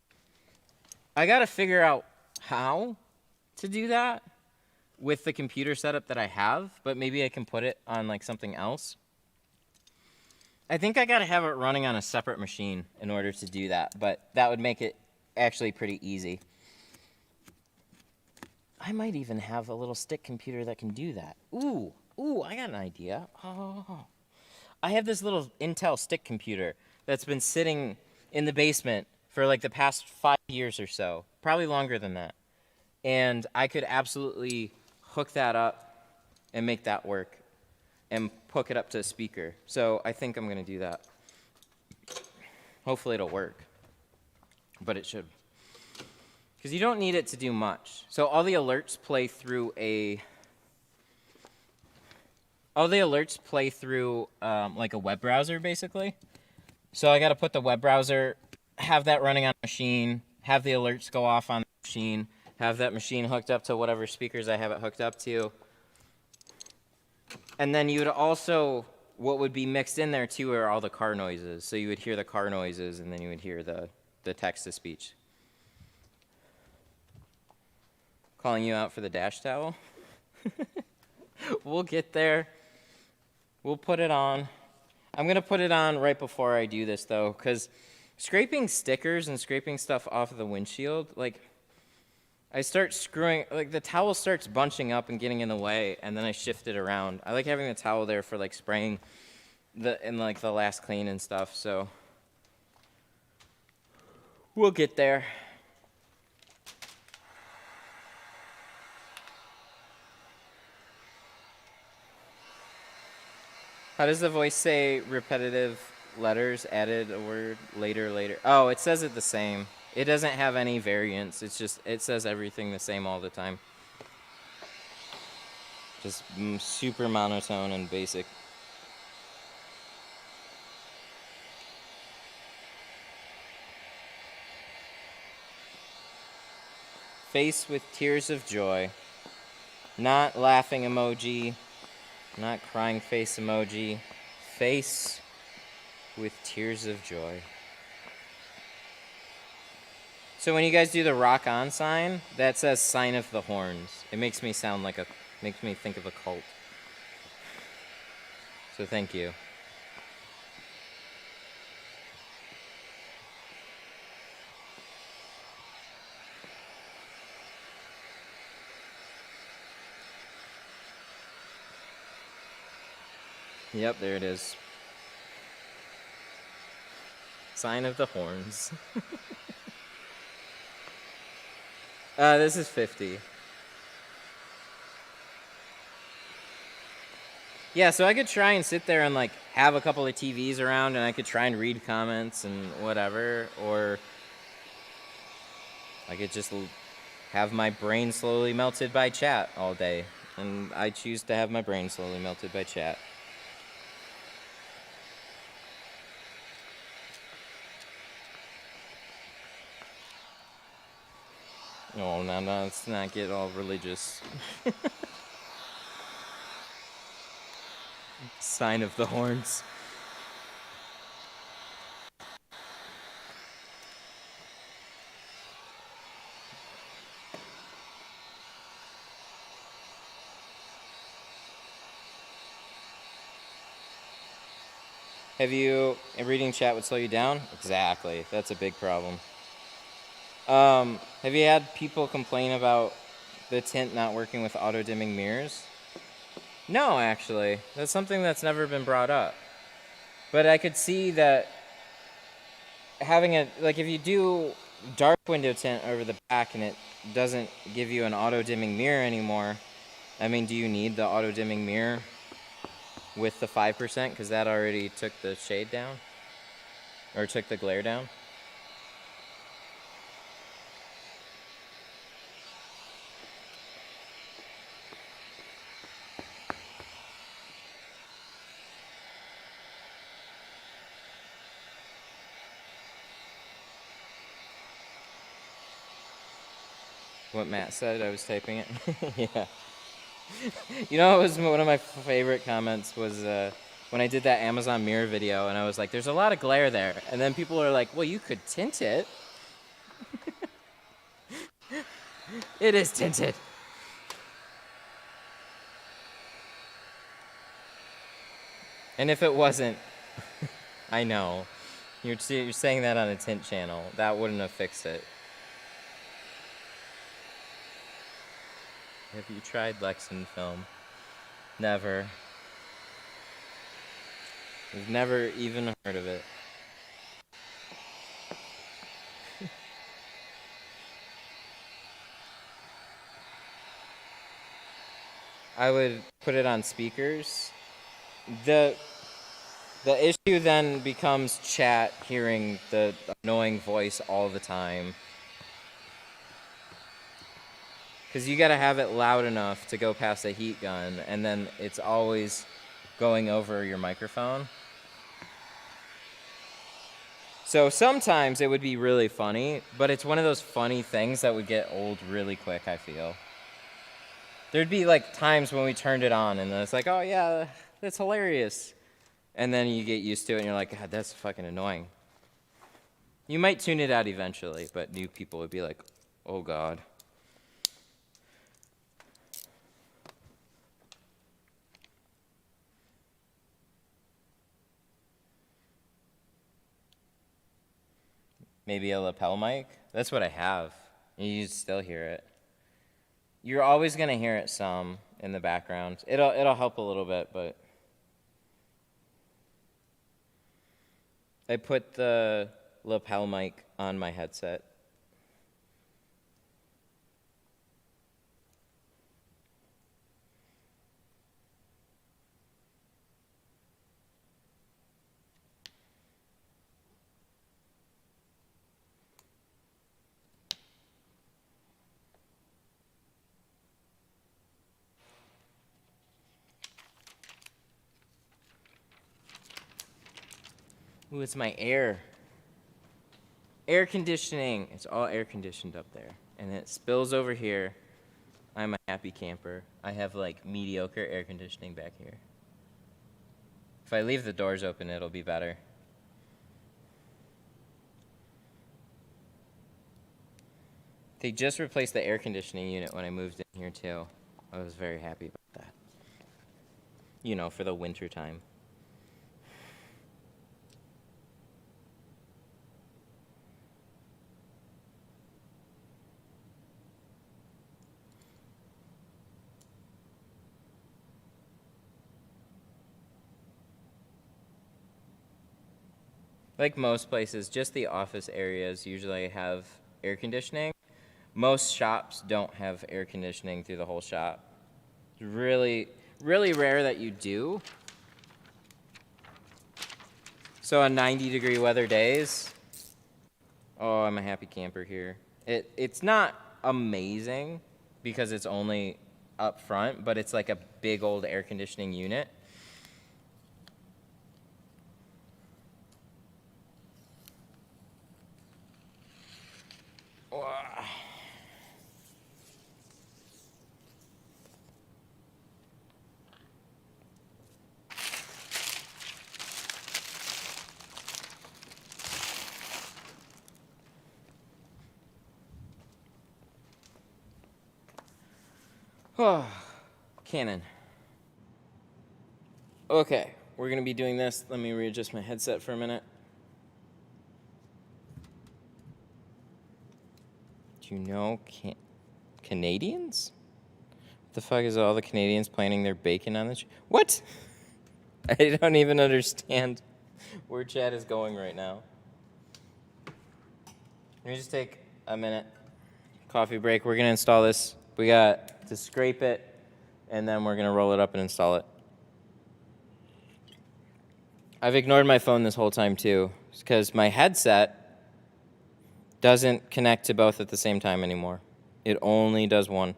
I got to figure out how to do that with the computer setup that I have, but maybe I can put it on like something else. I think I got to have it running on a separate machine in order to do that, but that would make it actually pretty easy. I might even have a little stick computer that can do that. Ooh, I got an idea. Oh, I have this little Intel stick computer that's been sitting in the basement for like the past 5 years or so, probably longer than that. And I could absolutely hook that up and make that work and hook it up to a speaker. So I think I'm gonna do that. Hopefully it'll work, but it should. Because you don't need it to do much. So all the alerts play through like a web browser, basically. So I got to put the web browser, have that running on a machine, have the alerts go off on the machine, have that machine hooked up to whatever speakers I have it hooked up to. And then you would also, what would be mixed in there too are all the car noises. So you would hear the car noises, and then you would hear the text-to-speech. Calling you out for the dash towel? We'll get there. We'll put it on. I'm going to put it on right before I do this, though, because scraping stickers and scraping stuff off of the windshield, like, I start screwing, like, the towel starts bunching up and getting in the way, and then I shift it around. I like having the towel there for, like, spraying in like, the last clean and stuff, so we'll get there. How does the voice say repetitive letters, added a word, later? Oh, it says it the same. It doesn't have any variance. It's just, it says everything the same all the time. Just super monotone and basic. Face with tears of joy. Not laughing emoji. Not crying face emoji. Face with tears of joy. So when you guys do the rock on sign, that says sign of the horns. It makes me sound like makes me think of a cult. So thank you. Yep, there it is. Sign of the horns. This is 50. Yeah, so I could try and sit there and like have a couple of TVs around, and I could try and read comments and whatever, or I could just have my brain slowly melted by chat all day, and I choose to have my brain slowly melted by chat. Oh, no, let's not get all religious. Sign of the horns. Reading chat would slow you down? Exactly, that's a big problem. Have you had people complain about the tint not working with auto-dimming mirrors? No, actually. That's something that's never been brought up. But I could see that having if you do dark window tint over the back and it doesn't give you an auto-dimming mirror anymore, I mean, do you need the auto-dimming mirror with the 5%? Because that already took the shade down? Or took the glare down? What Matt said, I was typing it. Yeah. You know, it was one of my favorite comments was when I did that Amazon mirror video, and I was like, there's a lot of glare there. And then people are like, well, you could tint it. It is tinted. And if it wasn't, I know. You're saying that on a tint channel. That wouldn't have fixed it. Have you tried Lexan film? Never. We've never even heard of it. I would put it on speakers. The issue then becomes chat hearing the annoying voice all the time. Because you gotta have it loud enough to go past a heat gun, and then it's always going over your microphone. So sometimes it would be really funny, but it's one of those funny things that would get old really quick, I feel. There'd be like times when we turned it on and it's like, oh yeah, that's hilarious. And then you get used to it and you're like, God, that's fucking annoying. You might tune it out eventually, but new people would be like, oh God. Maybe a lapel mic? That's what I have. You still hear it. You're always gonna hear it some in the background. It'll help a little bit, but I put the lapel mic on my headset. Ooh, it's my air conditioning. It's all air conditioned up there. And it spills over here. I'm a happy camper. I have like mediocre air conditioning back here. If I leave the doors open, it'll be better. They just replaced the air conditioning unit when I moved in here too. I was very happy about that. You know, for the winter time. Like most places, just the office areas usually have air conditioning. Most shops don't have air conditioning through the whole shop. It's really, really rare that you do. So on 90-degree weather days, oh, I'm a happy camper here. It's not amazing because it's only up front, but it's like a big old air conditioning unit. Canon. Okay, we're gonna be doing this. Let me readjust my headset for a minute. Do you know Canadians? What the fuck is all the Canadians planning their bacon on this? What? I don't even understand where chat is going right now. Let me just take a minute. Coffee break. We're gonna install this. We got to scrape it, and then we're gonna roll it up and install it. I've ignored my phone this whole time too, because my headset doesn't connect to both at the same time anymore. It only does one.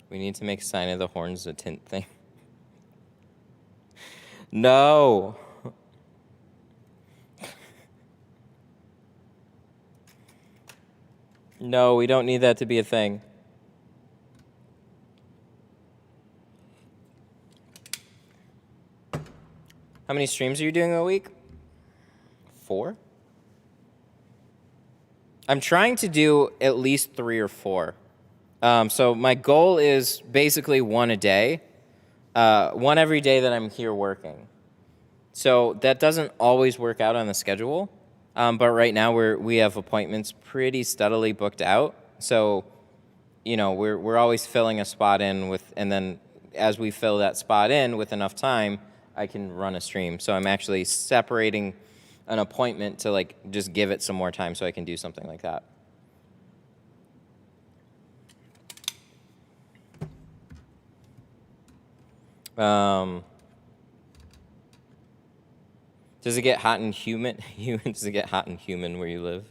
We need to make a sign of the horns a tint thing. No. No, we don't need that to be a thing. How many streams are you doing a week? 4? I'm trying to do at least 3 or 4. So my goal is basically 1 a day, 1 every day that I'm here working. So that doesn't always work out on the schedule, but right now we have appointments pretty steadily booked out. So, we're always filling a spot in with, and then as we fill that spot in with enough time, I can run a stream. So I'm actually separating an appointment to just give it some more time so I can do something like that. Does it get hot and humid? Does it get hot and humid where you live?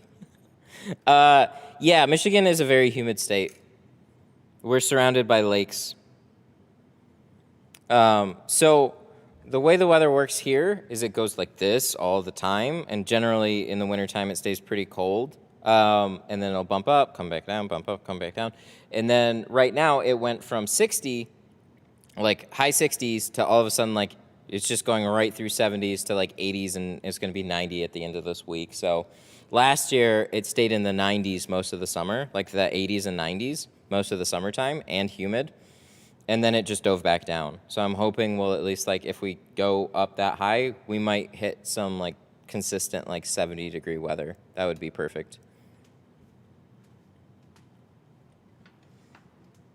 Yeah, Michigan is a very humid state. We're surrounded by lakes. So the way the weather works here is it goes like this all the time, and generally in the wintertime it stays pretty cold. And then it'll bump up, come back down, bump up, come back down. And then right now it went from 60, high 60s, to all of a sudden it's just going right through 70s to 80s, and it's going to be 90 at the end of this week. So last year it stayed in the 90s most of the summer, the 80s and 90s most of the summertime, and humid. And then it just dove back down. So I'm hoping we'll at least, if we go up that high, we might hit some, consistent, 70-degree weather. That would be perfect.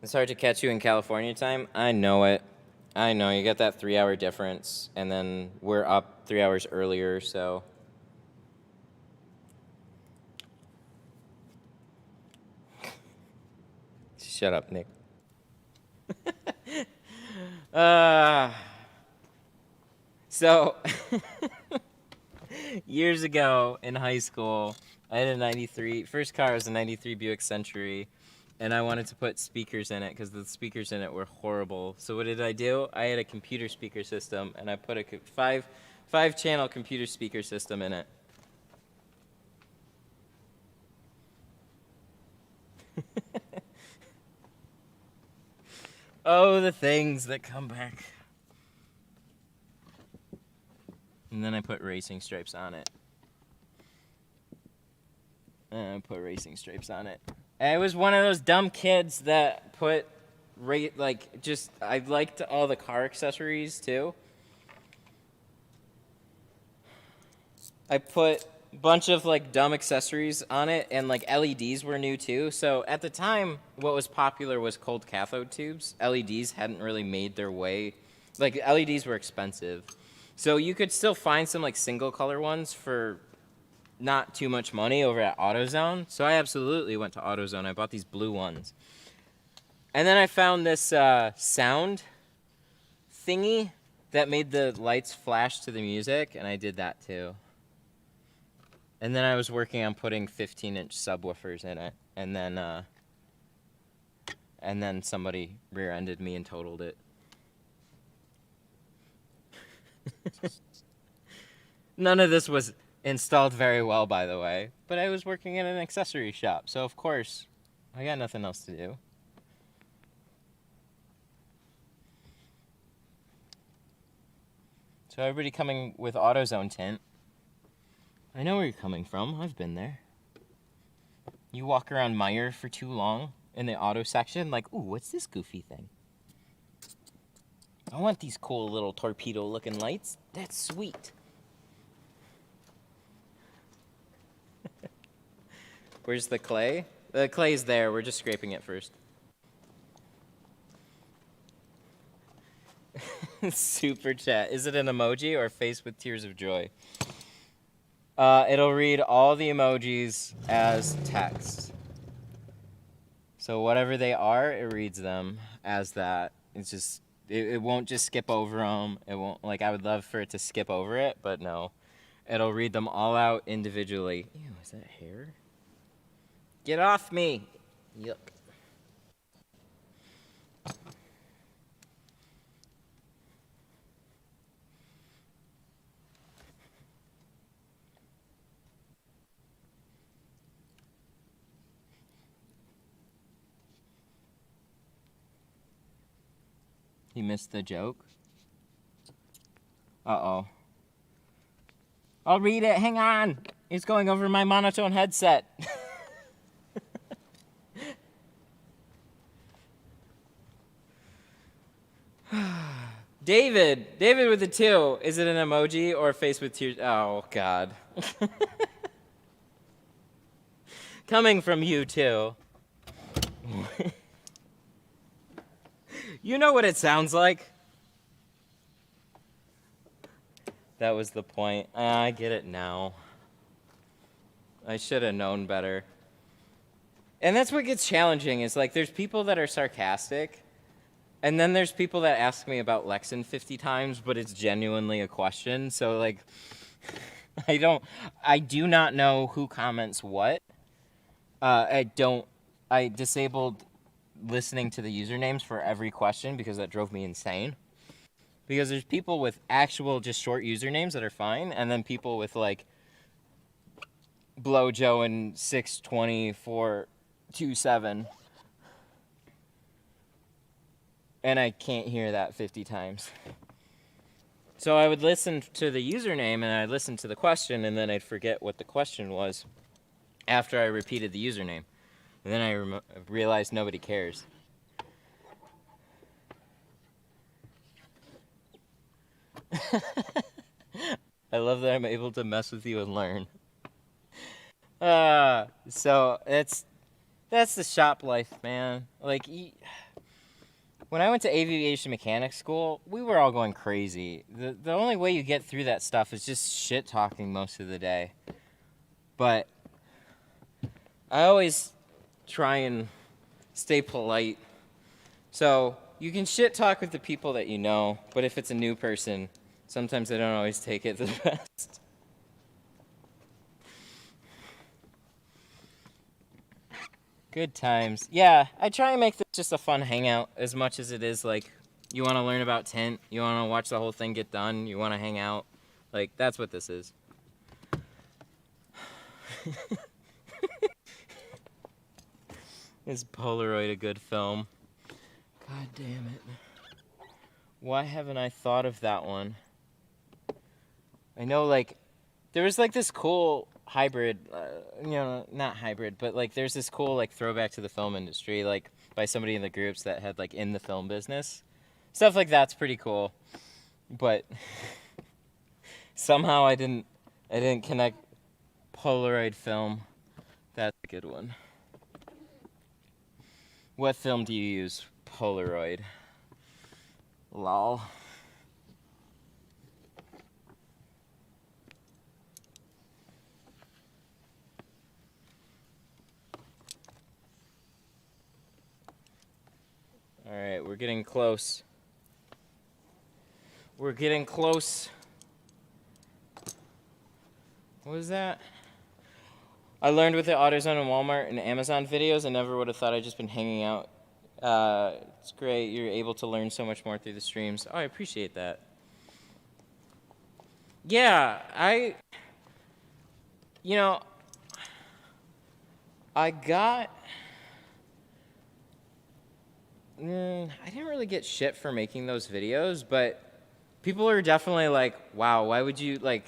It's hard to catch you in California time. I know it. I know. You got that 3-hour difference, and then we're up 3 hours earlier, so... Shut up, Nick. So, years ago in high school, I had a 93, first car was a 93 Buick Century, and I wanted to put speakers in it because the speakers in it were horrible. So what did I do? I had a computer speaker system, and I put a five-channel computer speaker system in it. Oh, the things that come back. And then I put racing stripes on it. I was one of those dumb kids that put, I liked all the car accessories too. I put a bunch of dumb accessories on it, and LEDs were new too. So at the time, what was popular was cold cathode tubes. LEDs hadn't really made their way. LEDs were expensive. So you could still find some single color ones for not too much money over at AutoZone. So I absolutely went to AutoZone. I bought these blue ones. And then I found this sound thingy that made the lights flash to the music, and I did that too. And then I was working on putting 15-inch subwoofers in it, and then somebody rear-ended me and totaled it. None of this was installed very well, by the way, but I was working in an accessory shop, so of course, I got nothing else to do. So everybody coming with AutoZone tint, I know where you're coming from. I've been there. You walk around Meijer for too long in the auto section, ooh, what's this goofy thing? I want these cool little torpedo-looking lights. That's sweet. Where's the clay? The clay's there. We're just scraping it first. Super chat. Is it an emoji or a face with tears of joy? It'll read all the emojis as text. So whatever they are, it reads them as that. It's just, it won't just skip over them. It won't, I would love for it to skip over it, but no. It'll read them all out individually. Ew, is that hair? Get off me! Yuck. You missed the joke? Uh-oh. I'll read it. Hang on. It's going over my monotone headset. David with a 2. Is it an emoji or a face with tears? Oh, God. Coming from you, too. You know what it sounds like? That was the point. I get it now. I should have known better. And that's what gets challenging is like there's people that are sarcastic, and then there's people that ask me about Lexan 50 times, but it's genuinely a question. So like I do not know who comments what. I disabled listening to the usernames for every question because that drove me insane. Because there's people with actual just short usernames that are fine, and then people with like Blow Joe and 62427. And I can't hear that 50 times. So I would listen to the username and I'd listen to the question, and then I'd forget what the question was after I repeated the username. And then I realized nobody cares. I love that I'm able to mess with you and learn. So that's the shop life, man. Like, when I went to aviation mechanics school, we were all going crazy. The only way you get through that stuff is just shit talking most of the day. But I always try and stay polite. So you can shit talk with the people that you know, but if it's a new person, sometimes they don't always take it the best. Good times. Yeah, I try and make this just a fun hangout as much as it is like you want to learn about tint, you want to watch the whole thing get done, you want to hang out. Like, that's what this is. Is Polaroid a good film? God damn it. Why haven't I thought of that one? I know, like, there was, like, this cool hybrid, not hybrid, but, like, there's this cool, like, throwback to the film industry, like, by somebody in the groups that had, like, in the film business. Stuff like that's pretty cool. But somehow I didn't connect Polaroid film. That's a good one. What film do you use? Polaroid. Lol. All right, we're getting close. We're getting close. What was that? I learned with the AutoZone and Walmart and Amazon videos. I never would have thought I'd just been hanging out. It's great. You're able to learn so much more through the streams. Oh, I appreciate that. Yeah, I I didn't really get shit for making those videos, but people are definitely like, wow, why would you, like,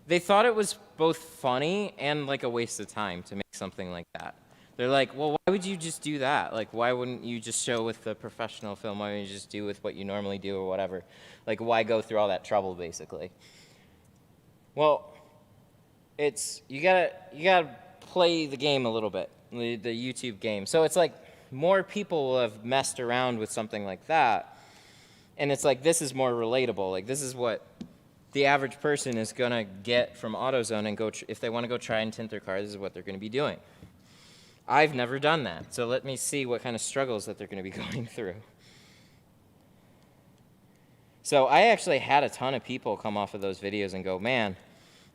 they thought it was both funny and like a waste of time to make something like that. They're like, well, why would you just do that? Like, why wouldn't you just show with the professional film? Why wouldn't you just do with what you normally do or whatever? Like, why go through all that trouble, basically? Well, you gotta play the game a little bit, the YouTube game. So it's like more people will have messed around with something like that, and it's like this is more relatable. Like, this is what the average person is gonna get from AutoZone and go if they want to go try and tint their car. This is what they're gonna be doing. I've never done that, so let me see what kind of struggles that they're gonna be going through. So I actually had a ton of people come off of those videos and go, man,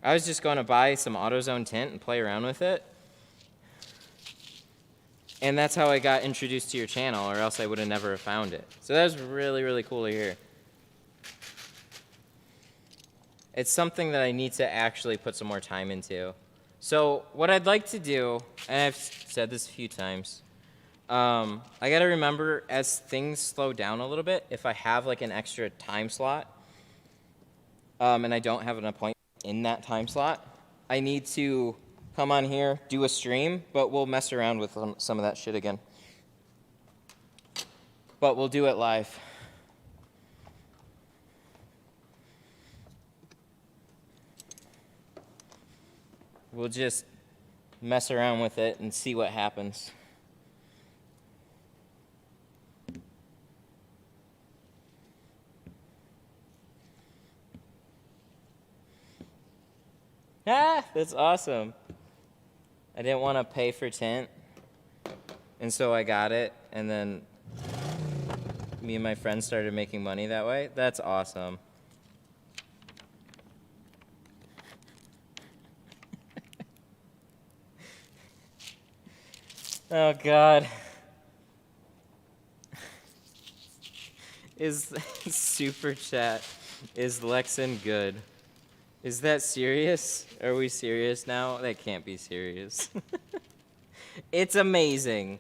I was just going to buy some AutoZone tint and play around with it. And that's how I got introduced to your channel, or else I would have never found it. So that was really, really cool to hear. It's something that I need to actually put some more time into. So what I'd like to do, and I've said this a few times, I got to remember as things slow down a little bit, if I have like an extra time slot, and I don't have an appointment in that time slot. I need to come on here, do a stream, but we'll mess around with some of that shit again. But we'll do it live. We'll just mess around with it and see what happens. Ah, that's awesome. I didn't want to pay for tint, and so I got it, and then me and my friends started making money that way. That's awesome. Oh, God. Is super chat, is Lexan good? Is that serious? Are we serious now? That can't be serious. It's amazing.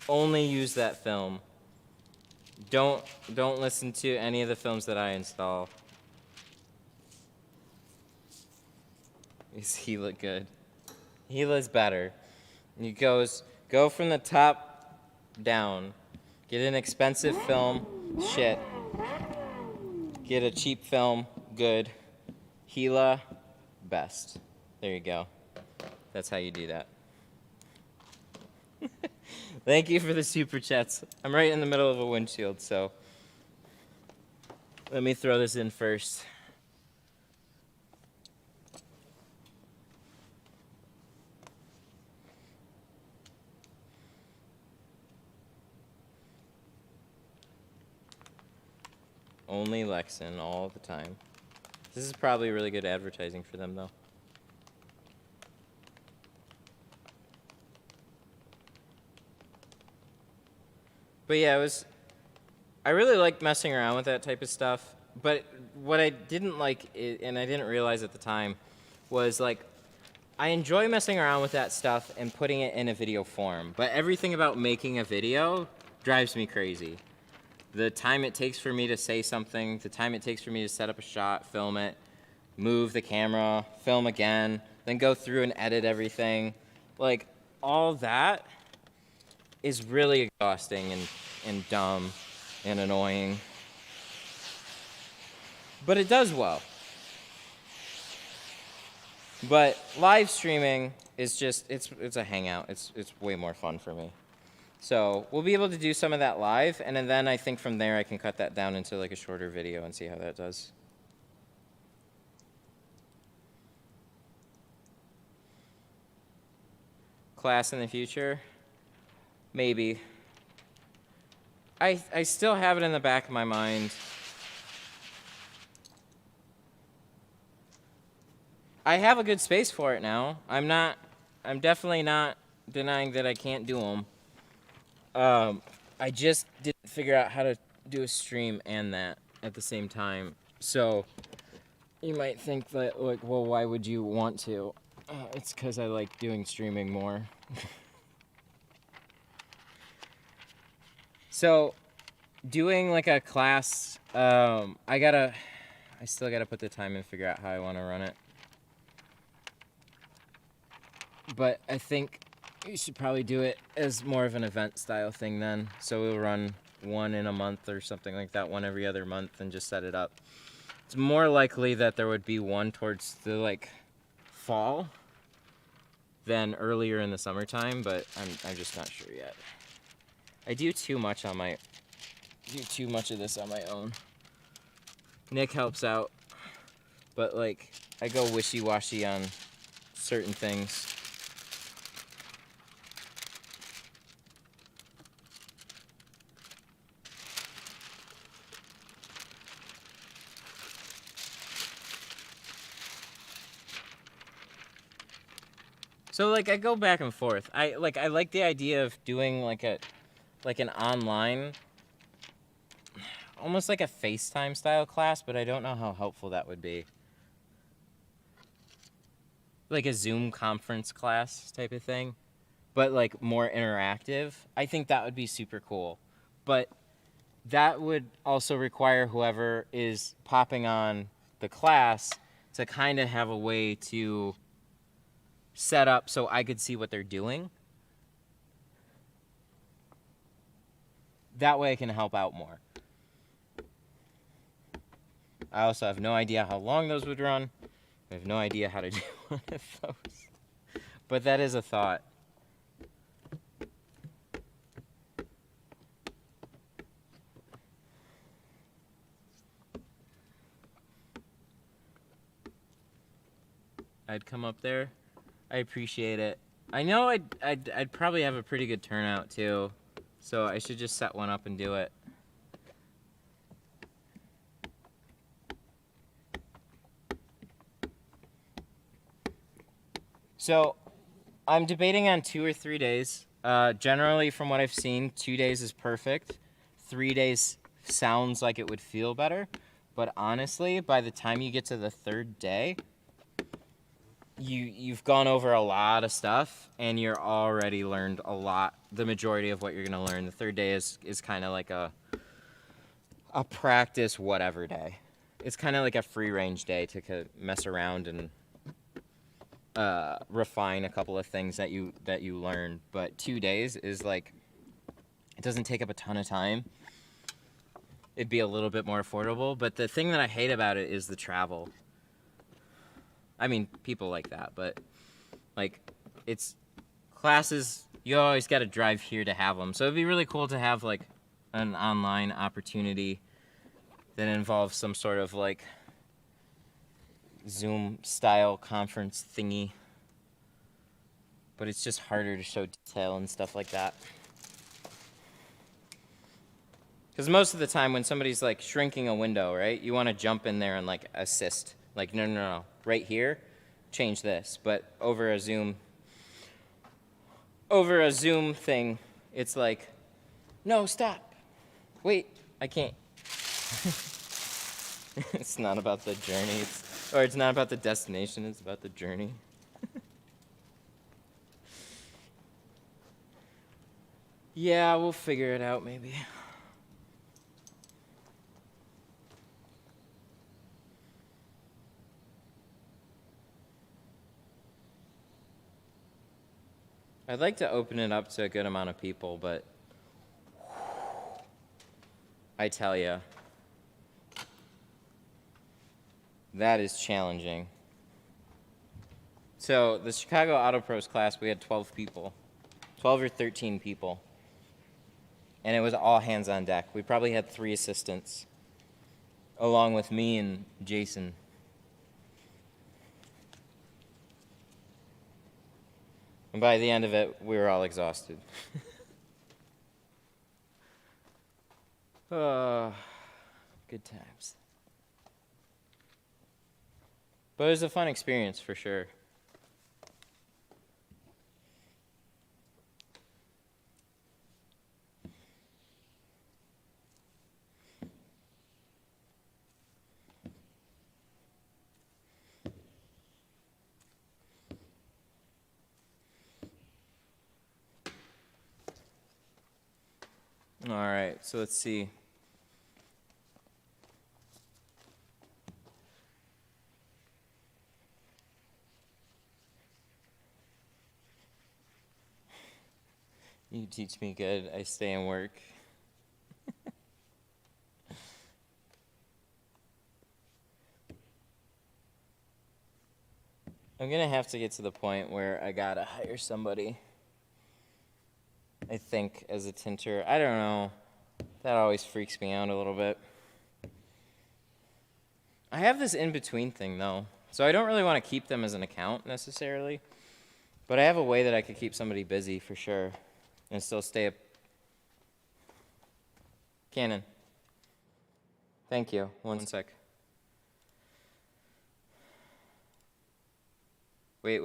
Only use that film. Don't listen to any of the films that I install. Is Gila good? Gila's better. He goes, go from the top down. Get an expensive film, shit. Get a cheap film, good. Gila, best. There you go. That's how you do that. Thank you for the super chats. I'm right in the middle of a windshield, so let me throw this in first. Only Lexan all the time. This is probably really good advertising for them, though. But yeah, I really liked messing around with that type of stuff. But what I didn't like, and I didn't realize at the time, was like, I enjoy messing around with that stuff and putting it in a video form. But everything about making a video drives me crazy. The time it takes for me to say something, the time it takes for me to set up a shot, film it, move the camera, film again, then go through and edit everything. Like, all that is really exhausting and dumb and annoying. But it does well. But live streaming is just, it's a hangout. It's way more fun for me. So we'll be able to do some of that live, and then I think from there I can cut that down into like a shorter video and see how that does. Class in the future? Maybe. I still have it in the back of my mind. I have a good space for it now. I'm definitely not denying that I can't do them. I just didn't figure out how to do a stream and that at the same time. So you might think that, like, well, why would you want to? It's because I like doing streaming more. So doing like a class, I still gotta put the time and figure out how I want to run it. But I think you should probably do it as more of an event style thing then. So we'll run one in a month or something like that, one every other month, and just set it up. It's more likely that there would be one towards the like fall than earlier in the summertime, but I'm just not sure yet. I do too much of this on my own. Nick helps out, but like I go wishy-washy on certain things. So like I go back and forth. I like the idea of doing like an online, almost like a FaceTime style class, but I don't know how helpful that would be. Like a Zoom conference class type of thing, but like more interactive. I think that would be super cool. But that would also require whoever is popping on the class to kind of have a way to set up so I could see what they're doing. That way I can help out more. I also have no idea how long those would run. I have no idea how to do one of those. But that is a thought. I'd come up there. I appreciate it. I know I'd probably have a pretty good turnout too. So I should just set one up and do it. So I'm debating on 2 or 3 days. Generally, from what I've seen, 2 days is perfect. 3 days sounds like it would feel better. But honestly, by the time you get to the 3rd day, you've gone over a lot of stuff, and you're already learned a lot. The majority of what you're going to learn. The 3rd day is kind of like a practice whatever day. It's kind of like a free range day to mess around and refine a couple of things that you learned. But 2 days is like, it doesn't take up a ton of time. It'd be a little bit more affordable, but the thing that I hate about it is the travel. I mean, people like that, but like, it's classes, you always got to drive here to have them. So it'd be really cool to have like an online opportunity that involves some sort of like Zoom style conference thingy. But it's just harder to show detail and stuff like that. Because most of the time when somebody's like shrinking a window, right, you want to jump in there and like assist. Like, no, right here, change this. But over a Zoom thing, it's like, no, stop. Wait, I can't. It's not about the journey, it's not about the destination, it's about the journey. Yeah, we'll figure it out maybe. I'd like to open it up to a good amount of people, but I tell you, that is challenging. So the Chicago Auto Pros class, we had 12 people, 12 or 13 people, and it was all hands on deck. We probably had 3 assistants, along with me and Jason. And by the end of it, we were all exhausted. Oh, good times. But it was a fun experience for sure. All right, so let's see. You teach me good, I stay and work. I'm gonna have to get to the point where I gotta hire somebody. I think, as a tinter. I don't know. That always freaks me out a little bit. I have this in-between thing, though. So I don't really want to keep them as an account, necessarily. But I have a way that I could keep somebody busy, for sure. And still stay up. Canon. Thank you. One sec. Wait.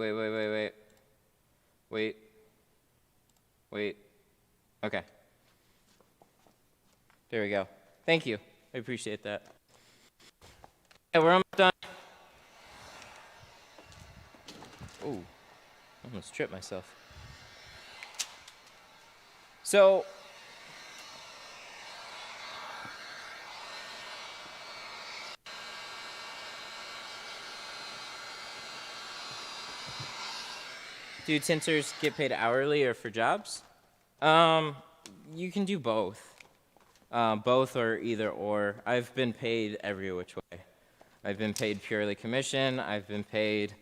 Okay. There we go. Thank you. I appreciate that. Yeah, we're almost done. Ooh, I almost tripped myself. So, Do tinters get paid hourly or for jobs? You can do both. Both or either or. I've been paid every which way. I've been paid purely commission. I've been paid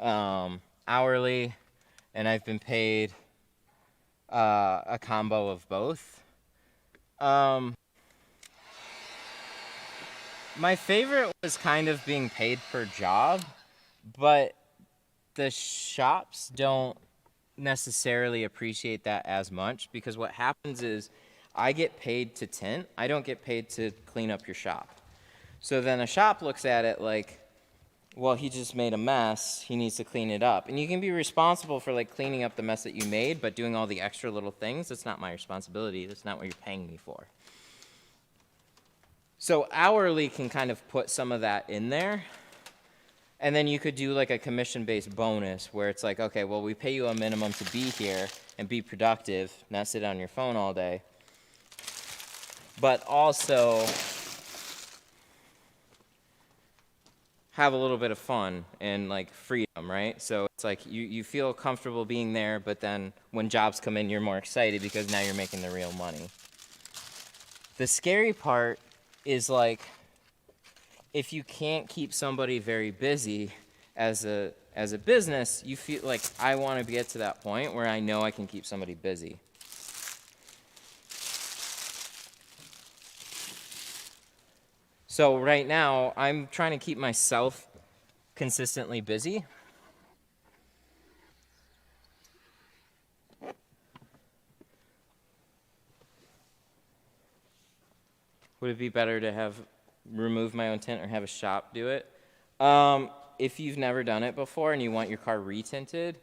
hourly, and I've been paid a combo of both. My favorite was kind of being paid per job, but the shops don't necessarily appreciate that as much, because what happens is I get paid to tint. I don't get paid to clean up your shop. So then a shop looks at it like, well, he just made a mess. He needs to clean it up. And you can be responsible for like cleaning up the mess that you made, but doing all the extra little things, that's not my responsibility. That's not what you're paying me for. So hourly can kind of put some of that in there. And then you could do like a commission-based bonus where it's like, okay, well, we pay you a minimum to be here and be productive, not sit on your phone all day. But also have a little bit of fun and like freedom, right? So it's like you feel comfortable being there, but then when jobs come in, you're more excited because now you're making the real money. The scary part is like, if you can't keep somebody very busy as a business, you feel like I want to get to that point where I know I can keep somebody busy. So right now, I'm trying to keep myself consistently busy. Would it be better to remove my own tint or have a shop do it? If you've never done it before and you want your car retinted,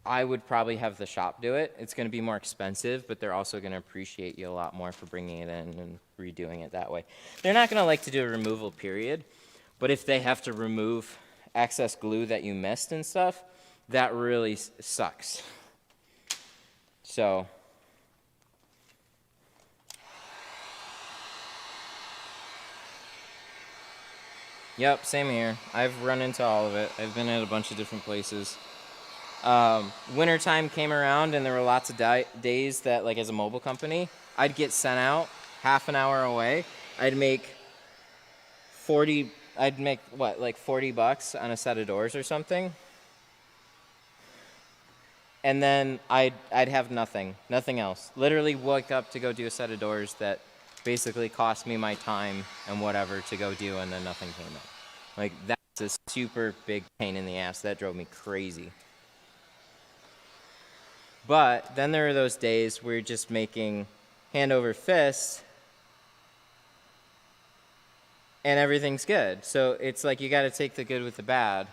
I would probably have the shop do it. It's going to be more expensive, but they're also going to appreciate you a lot more for bringing it in and redoing it that way. They're not going to like to do a removal period, but if they have to remove excess glue that you missed and stuff, that really sucks. So yep, same here. I've run into all of it. I've been at a bunch of different places. Wintertime came around and there were lots of days that, like, as a mobile company, I'd get sent out half an hour away. I'd make $40 on a set of doors or something. And then I'd have nothing else. Literally wake up to go do a set of doors that basically cost me my time and whatever to go do, and then nothing came up. Like, that's a super big pain in the ass. That drove me crazy. But then there are those days where you're just making hand over fist and everything's good. So it's like you got to take the good with the bad.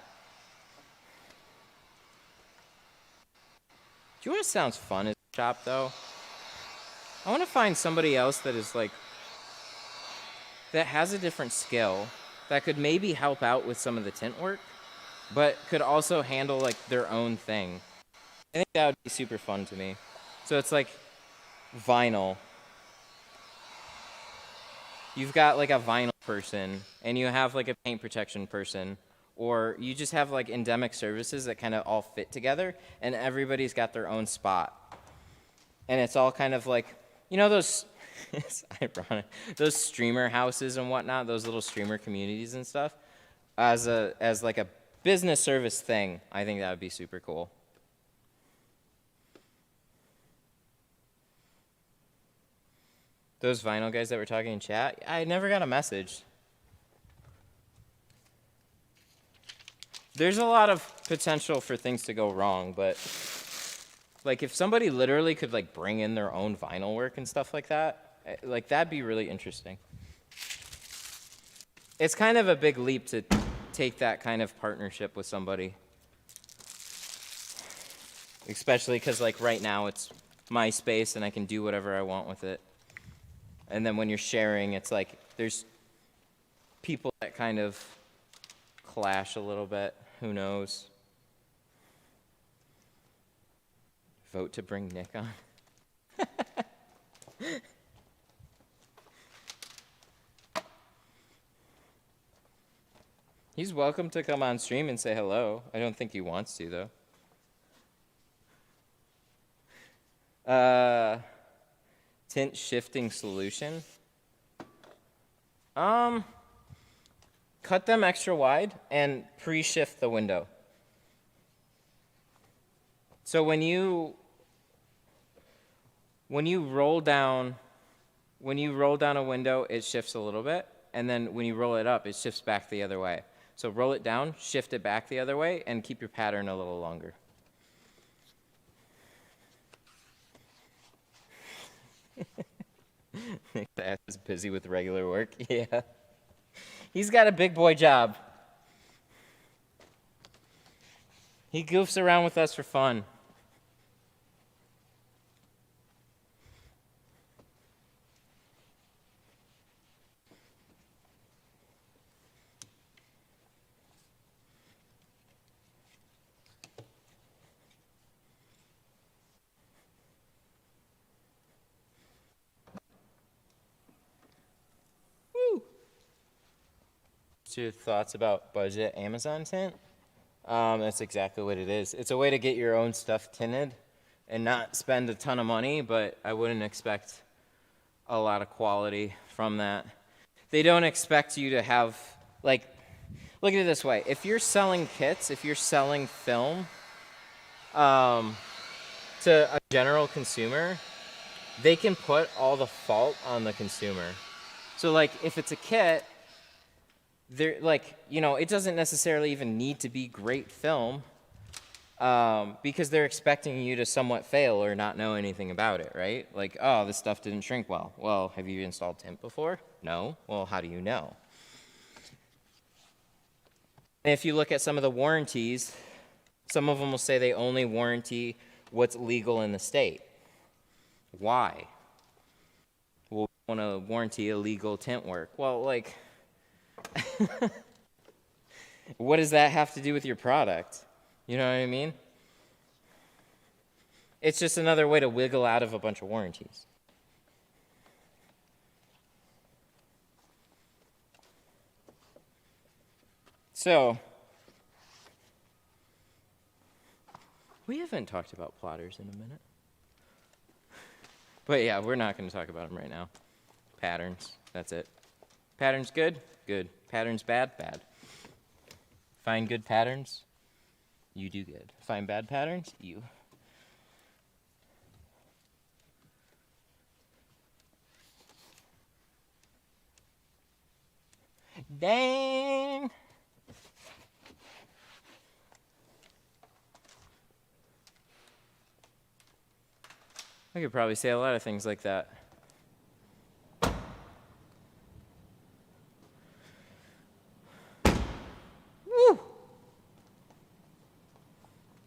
Do you know what sounds fun as a shop, though? I want to find somebody else that is like, that has a different skill that could maybe help out with some of the tint work, but could also handle like their own thing. I think that would be super fun to me. So it's like vinyl. You've got like a vinyl person, and you have like a paint protection person, or you just have like endemic services that kind of all fit together, and everybody's got their own spot. And it's all kind of like, you know those, it's ironic, those streamer houses and whatnot, those little streamer communities and stuff, as like a business service thing. I think that would be super cool. Those vinyl guys that were talking in chat, I never got a message. There's a lot of potential for things to go wrong, but like if somebody literally could like bring in their own vinyl work and stuff like that, like that'd be really interesting. It's kind of a big leap to take that kind of partnership with somebody. Especially because like right now it's my space and I can do whatever I want with it. And then when you're sharing, it's like there's people that kind of clash a little bit. Who knows? Vote to bring Nick on. He's welcome to come on stream and say hello. I don't think he wants to, though. Tint shifting solution. Cut them extra wide and pre-shift the window. So when you roll down a window, it shifts a little bit, and then when you roll it up, it shifts back the other way. So roll it down, shift it back the other way, and keep your pattern a little longer. Nick's is busy with regular work. Yeah. He's got a big boy job. He goofs around with us for fun. Woo! What's your thoughts about budget Amazon tint? That's exactly what it is. It's a way to get your own stuff tinted and not spend a ton of money, but I wouldn't expect a lot of quality from that. They don't expect you to have, like, look at it this way. If you're selling kits, if you're selling film to a general consumer, they can put all the fault on the consumer. So, like, if it's a kit, they're like, you know, it doesn't necessarily even need to be great film because they're expecting you to somewhat fail or not know anything about it, right? Like, oh, this stuff didn't shrink well. Well, have you installed tint before? No. Well, how do you know? And if you look at some of the warranties, some of them will say they only warranty what's legal in the state. Why? Well, we want to warranty illegal tint work. Well, like, what does that have to do with your product? You know what I mean? It's just another way to wiggle out of a bunch of warranties. So, we haven't talked about plotters in a minute. But yeah, we're not going to talk about them right now. Patterns, that's it. Patterns good? Good. Patterns bad? Bad. Find good patterns? You do good. Find bad patterns? You. Dang! I could probably say a lot of things like that. Woo!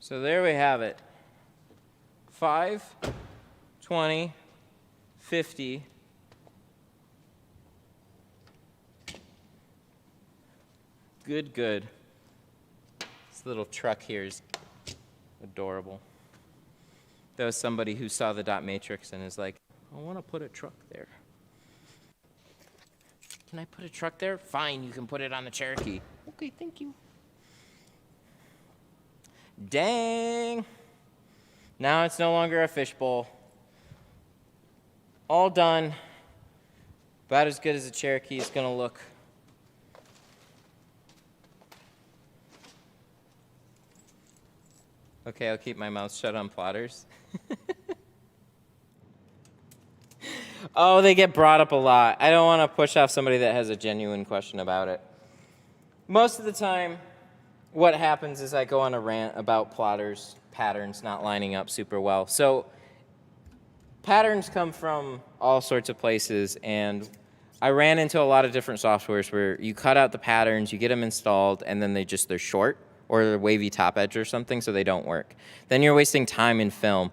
So there we have it. 5, 20, 50. Good, good. This little truck here is adorable. There was somebody who saw the dot matrix and is like, I want to put a truck there. Can I put a truck there? Fine, you can put it on the Cherokee. Okay, thank you. Dang. Now it's no longer a fishbowl. All done. About as good as a Cherokee is going to look. Okay, I'll keep my mouth shut on plotters. Oh, they get brought up a lot. I don't want to push off somebody that has a genuine question about it. Most of the time, what happens is I go on a rant about plotters, patterns not lining up super well. So patterns come from all sorts of places, and I ran into a lot of different softwares where you cut out the patterns, you get them installed, and then they're short, or they're wavy top edge or something, so they don't work. Then you're wasting time in film,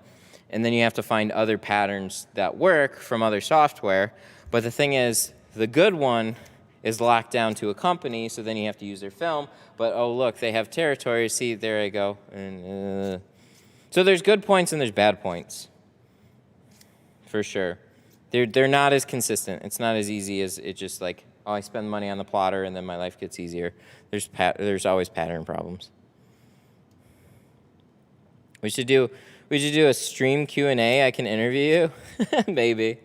and then you have to find other patterns that work from other software. But the thing is, the good one is locked down to a company, so then you have to use their film. But, oh, look, they have territory. See, there I go. And, so there's good points and there's bad points, for sure. They're not as consistent. It's not as easy as it just like, oh, I spend money on the plotter and then my life gets easier. There's always pattern problems. We should do a stream Q&A. I can interview you. Maybe.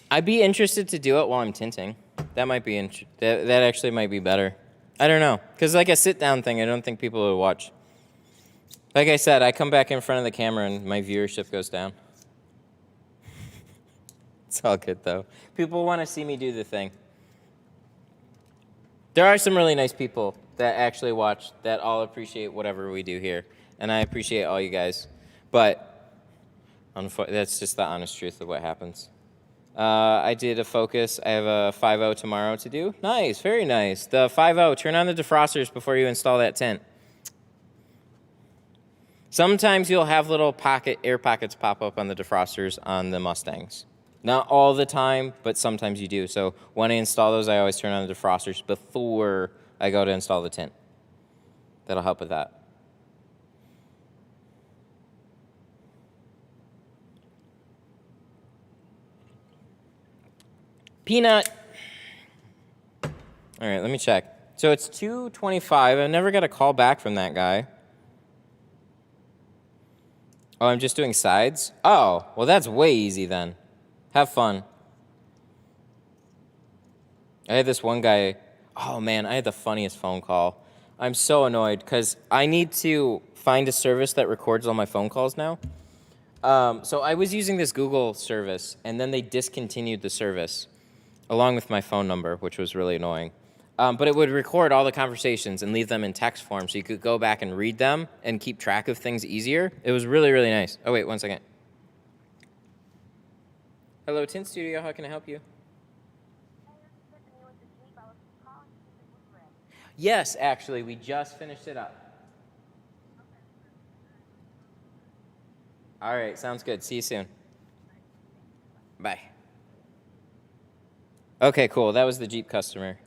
I'd be interested to do it while I'm tinting. That might be that actually might be better. I don't know, because like a sit-down thing, I don't think people would watch. Like I said, I come back in front of the camera and my viewership goes down. It's all good, though. People want to see me do the thing. There are some really nice people that actually watch that all appreciate whatever we do here, and I appreciate all you guys. But that's just the honest truth of what happens. I did a focus. I have a 5.0 tomorrow to do. Nice, very nice. The 5.0, turn on the defrosters before you install that tint. Sometimes you'll have little air pockets pop up on the defrosters on the Mustangs. Not all the time, but sometimes you do. So when I install those, I always turn on the defrosters before I go to install the tint. That'll help with that. Peanut. All right, let me check. So it's 2:25. I never got a call back from that guy. Oh, I'm just doing sides? Oh, well, that's way easy then. Have fun. I had this one guy. Oh, man, I had the funniest phone call. I'm so annoyed because I need to find a service that records all my phone calls now. So I was using this Google service, and then they discontinued the service along with my phone number, which was really annoying. But it would record all the conversations and leave them in text form so you could go back and read them and keep track of things easier. It was really, really nice. Oh, wait, 1 second. Hello, Tint Studio. How can I help you? Yes, actually. We just finished it up. All right, sounds good. See you soon. Bye. Okay, cool. That was the Jeep customer.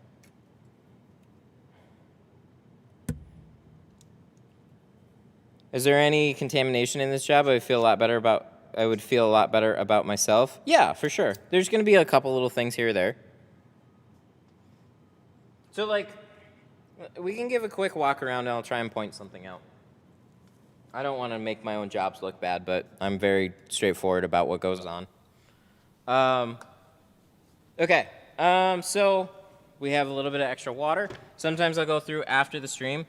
Is there any contamination in this job? I would feel a lot better about myself. Yeah, for sure. There's going to be a couple little things here or there. So, like, we can give a quick walk around and I'll try and point something out. I don't want to make my own jobs look bad, but I'm very straightforward about what goes on. Okay, so we have a little bit of extra water. Sometimes I'll go through after the stream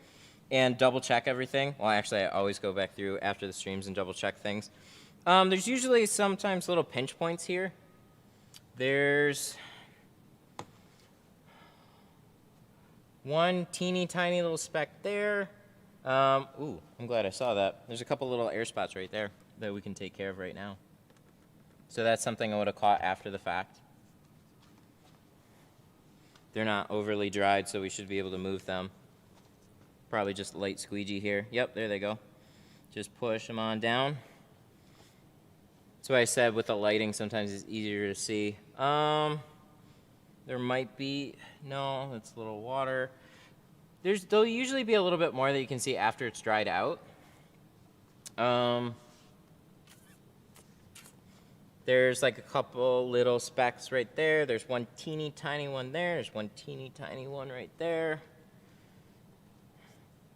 and double check everything. Well, actually, I always go back through after the streams and double check things. There's usually sometimes little pinch points here. There's one teeny tiny little speck there. Ooh, I'm glad I saw that. There's a couple little air spots right there that we can take care of right now. So that's something I would have caught after the fact. They're not overly dried, so we should be able to move them. Probably just light squeegee here. Yep, there they go. Just push them on down. That's why I said with the lighting, sometimes it's easier to see. There might be, no, that's a little water. There'll usually be a little bit more that you can see after it's dried out. There's like a couple little specks right there. There's one teeny tiny one there. There's one teeny tiny one right there.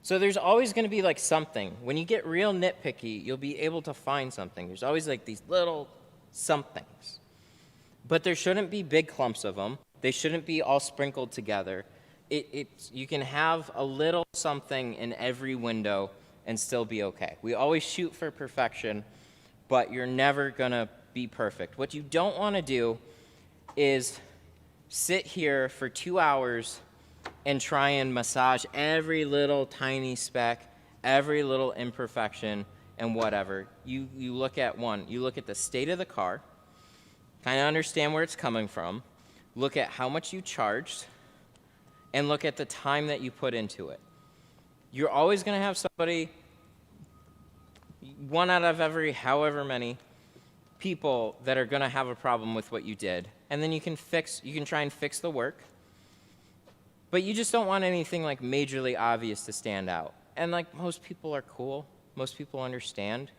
So there's always going to be like something. When you get real nitpicky, you'll be able to find something. There's always like these little somethings. But there shouldn't be big clumps of them. They shouldn't be all sprinkled together. You can have a little something in every window and still be okay. We always shoot for perfection, but you're never going to be perfect. What you don't want to do is sit here for 2 hours and try and massage every little tiny speck, every little imperfection, and whatever. You look at you look at the state of the car, kind of understand where it's coming from, look at how much you charged, and look at the time that you put into it. You're always going to have somebody, one out of every however many people that are going to have a problem with what you did. And then you can try and fix the work. But you just don't want anything like majorly obvious to stand out. And like most people are cool. Most people understand.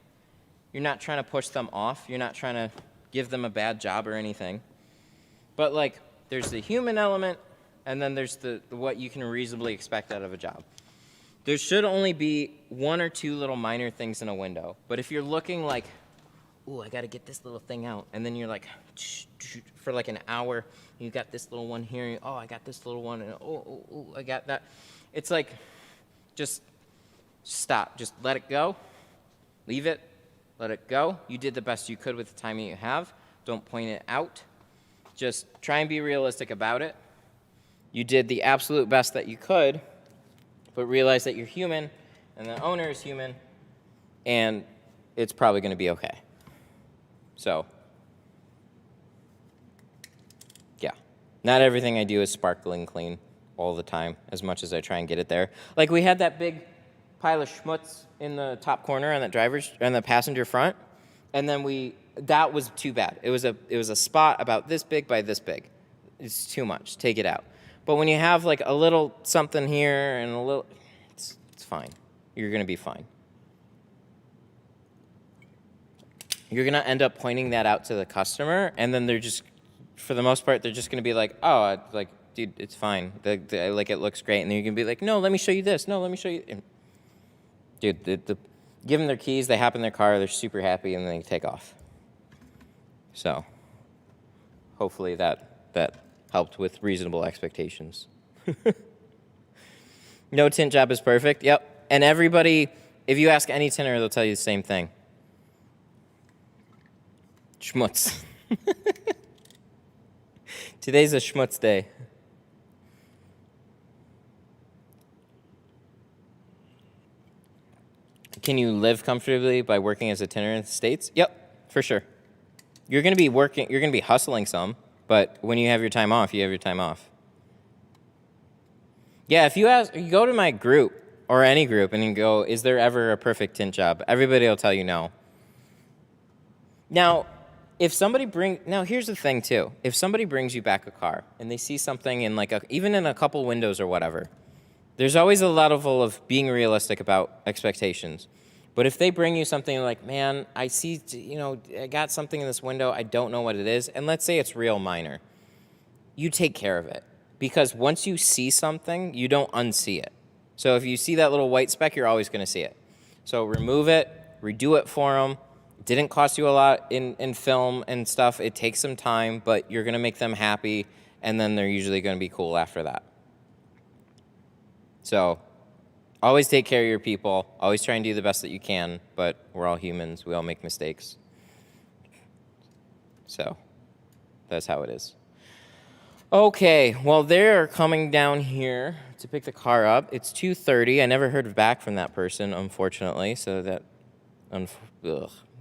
You're not trying to push them off. You're not trying to give them a bad job or anything. But like there's the human element and then there's the what you can reasonably expect out of a job. There should only be 1 or 2 little minor things in a window. But if you're looking like, ooh, I got to get this little thing out, and then you're like, for like an hour, you got this little one here, and, oh, I got this little one, and oh, I got that. It's like, just stop. Just let it go. Leave it. Let it go. You did the best you could with the time you have. Don't point it out. Just try and be realistic about it. You did the absolute best that you could, but realize that you're human, and the owner is human, and it's probably going to be okay. So, yeah. Not everything I do is sparkling clean all the time, as much as I try and get it there. Like, we had that big pile of schmutz in the top corner on the passenger front, and then that was too bad. It was a spot about this big by this big. It's too much. Take it out. But when you have like a little something here and a little, it's fine. You're going to be fine. You're going to end up pointing that out to the customer, and then they're just, for the most part, they're just going to be like, oh, like, dude, it's fine. Like, it looks great. And then you're going to be like, no, let me show you this. No, let me show you. And, dude, give them their keys. They hop in their car. They're super happy, and then they take off. So hopefully that helped with reasonable expectations. No tint job is perfect. Yep. And everybody, if you ask any tinter, they'll tell you the same thing. Schmutz. Today's a schmutz day. Can you live comfortably by working as a tinter in the States? Yep, for sure. You're going to be hustling some, but when you have your time off, you have your time off. Yeah, if you go to my group or any group and you go, is there ever a perfect tint job? Everybody will tell you no. Now, here's the thing too. If somebody brings you back a car and they see something in even in a couple windows or whatever, there's always a level of being realistic about expectations. But if they bring you something like, man, I see, I got something in this window, I don't know what it is, and let's say it's real minor, you take care of it. Because once you see something, you don't unsee it. So if you see that little white speck, you're always going to see it. So remove it, redo it for them. It didn't cost you a lot in film and stuff. It takes some time, but you're going to make them happy, and then they're usually going to be cool after that. So always take care of your people. Always try and do the best that you can, but we're all humans. We all make mistakes. So that's how it is. Okay, well, they're coming down here to pick the car up. It's 2:30. I never heard back from that person, unfortunately. So that,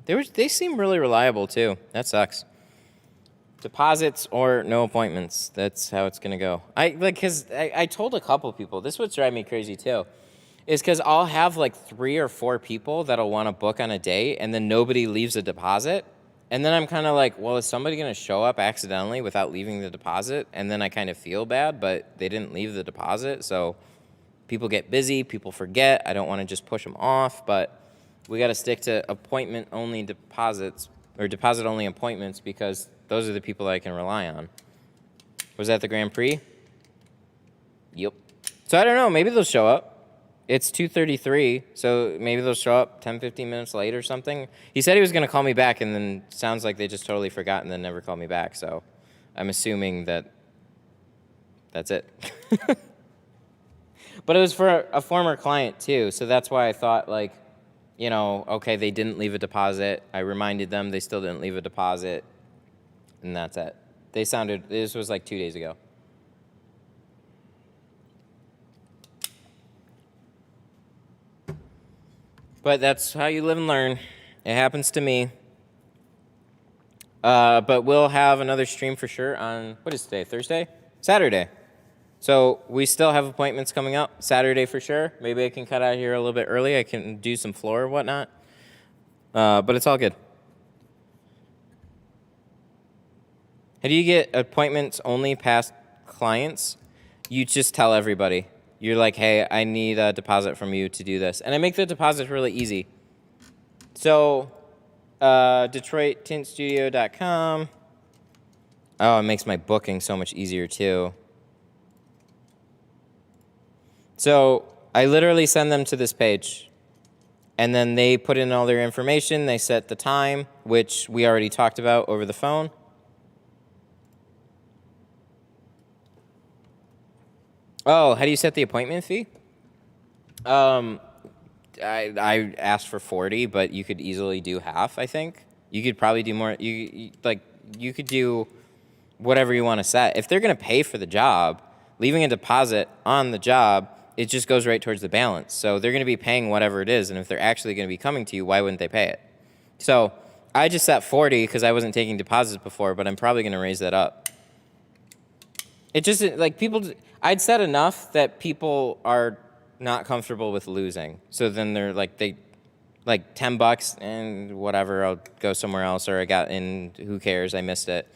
they seem really reliable too. That sucks. Deposits or no appointments. That's how it's gonna go. Because I told a couple people, this would drive me crazy too, is because I'll have 3 or 4 people that'll want to book on a date, and then nobody leaves a deposit. And then I'm kind of like, well, is somebody going to show up accidentally without leaving the deposit? And then I kind of feel bad, but they didn't leave the deposit. So people get busy, people forget. I don't want to just push them off, but we got to stick to appointment-only deposits or deposit-only appointments because those are the people I can rely on. Was that the Grand Prix? Yep. So I don't know. Maybe they'll show up. It's 2:33, so maybe they'll show up 10, 15 minutes late or something. He said he was going to call me back, and then sounds like they just totally forgot and then never called me back. So I'm assuming that's it. But it was for a former client, too, so that's why I thought, okay, they didn't leave a deposit. I reminded them they still didn't leave a deposit, and that's it. This was 2 days ago. But that's how you live and learn. It happens to me. But we'll have another stream for sure on, what is today, Thursday? Saturday. So we still have appointments coming up. Saturday for sure. Maybe I can cut out here a little bit early. I can do some floor or whatnot. But it's all good. How do you get appointments only past clients? You just tell everybody. You're like, hey, I need a deposit from you to do this. And I make the deposit really easy. So, DetroitTintStudio.com. Oh, it makes my booking so much easier, too. So I literally send them to this page, and then they put in all their information. They set the time, which we already talked about over the phone. Oh, how do you set the appointment fee? I asked for 40, but you could easily do half, I think. You could probably do more. You could do whatever you want to set. If they're going to pay for the job, leaving a deposit on the job, it just goes right towards the balance. So they're going to be paying whatever it is, and if they're actually going to be coming to you, why wouldn't they pay it? So I just set 40 because I wasn't taking deposits before, but I'm probably going to raise that up. It just, like, people, I'd set enough that people are not comfortable with losing. So then they're like, $10 and whatever, I'll go somewhere else, or I got in, who cares, I missed it.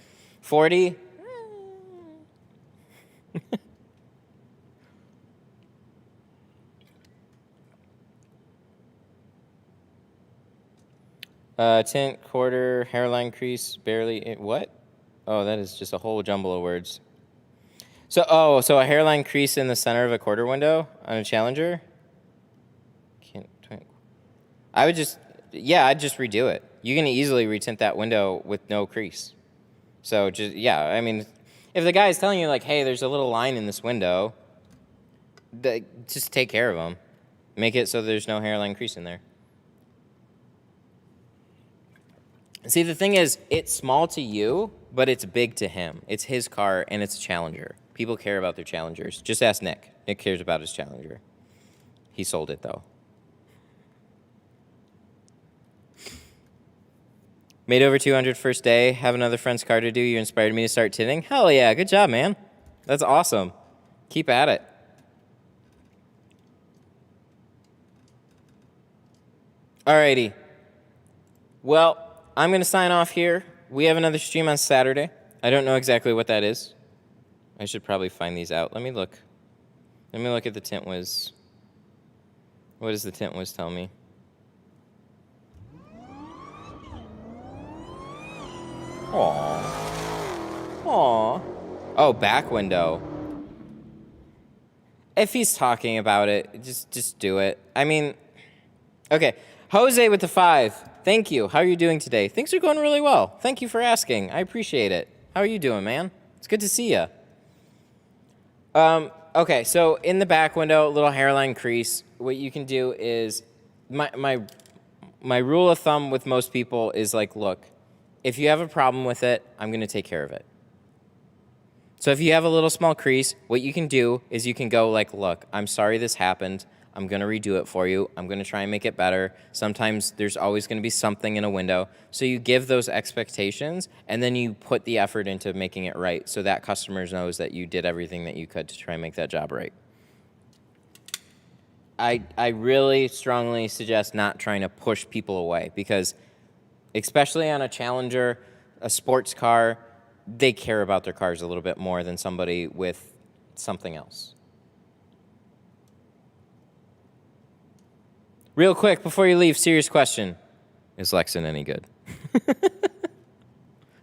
40? Tint, quarter, hairline crease, barely, what? Oh, that is just a whole jumble of words. So a hairline crease in the center of a quarter window on a Challenger? I'd just redo it. You can easily retint that window with no crease. So I mean, if the guy is telling you like, hey, there's a little line in this window, just take care of them. Make it so there's no hairline crease in there. See, the thing is, it's small to you, but it's big to him. It's his car, and it's a Challenger. People care about their Challengers. Just ask Nick. Nick cares about his Challenger. He sold it, though. Made over 200 first day. Have another friend's car to do. You inspired me to start tinting. Hell yeah. Good job, man. That's awesome. Keep at it. Alrighty. Well, I'm going to sign off here. We have another stream on Saturday. I don't know exactly what that is. I should probably find these out. Let me look. Let me look at the Tint Wiz. What does the Tint Wiz tell me? Aww. Aww. Oh, back window. If he's talking about it, just do it. I mean, okay. Jose with the 5. Thank you. How are you doing today? Things are going really well. Thank you for asking. I appreciate it. How are you doing, man? It's good to see you. Okay, so in the back window, little hairline crease. What you can do is, my rule of thumb with most people is like, look, if you have a problem with it, I'm going to take care of it. So if you have a little small crease, what you can do is you can go like, look, I'm sorry this happened. I'm going to redo it for you. I'm going to try and make it better. Sometimes there's always going to be something in a window. So you give those expectations, and then you put the effort into making it right so that customer knows that you did everything that you could to try and make that job right. I really strongly suggest not trying to push people away, because especially on a Challenger, a sports car, they care about their cars a little bit more than somebody with something else. Real quick, before you leave, serious question. Is Lexan any good?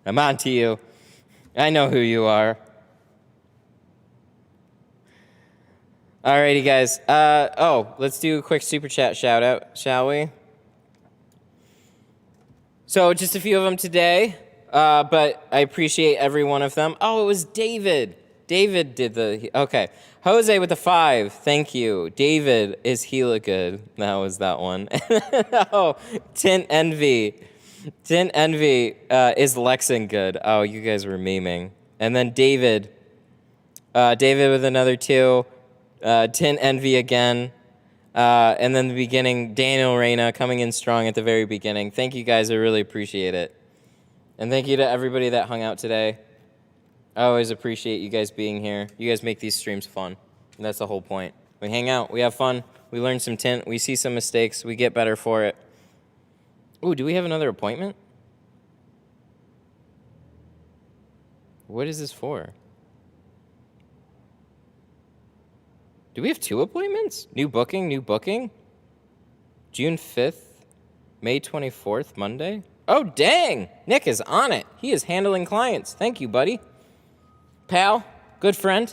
I'm on to you. I know who you are. Alrighty, guys. Let's do a quick super chat shout out, shall we? So just a few of them today, but I appreciate every one of them. Oh, it was David. David did okay. Jose with the 5, thank you. David, is Gila good? That was that one. Oh, Tint Envy. Tint Envy, is Lexan good? Oh, you guys were memeing. And then David. David with another 2. Tint Envy again. And then the beginning, Daniel Reyna coming in strong at the very beginning. Thank you guys, I really appreciate it. And thank you to everybody that hung out today. I always appreciate you guys being here. You guys make these streams fun. And that's the whole point. We hang out, we have fun, we learn some tint, we see some mistakes, we get better for it. Ooh, do we have another appointment? What is this for? Do we have 2 appointments? New booking? June 5th, May 24th, Monday? Oh, dang! Nick is on it. He is handling clients. Thank you, buddy. Pal, good friend.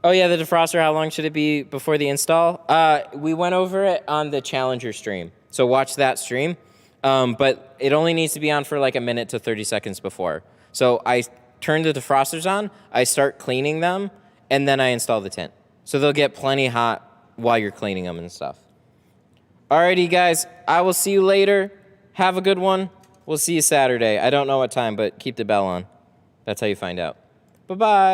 Oh yeah, the defroster, how long should it be before the install? We went over it on the Challenger stream. So watch that stream. But it only needs to be on for like a minute to 30 seconds before. So I turn the defrosters on, I start cleaning them, and then I install the tint. So they'll get plenty hot while you're cleaning them and stuff. Alrighty guys, I will see you later. Have a good one. We'll see you Saturday. I don't know what time, but keep the bell on. That's how you find out. Bye-bye.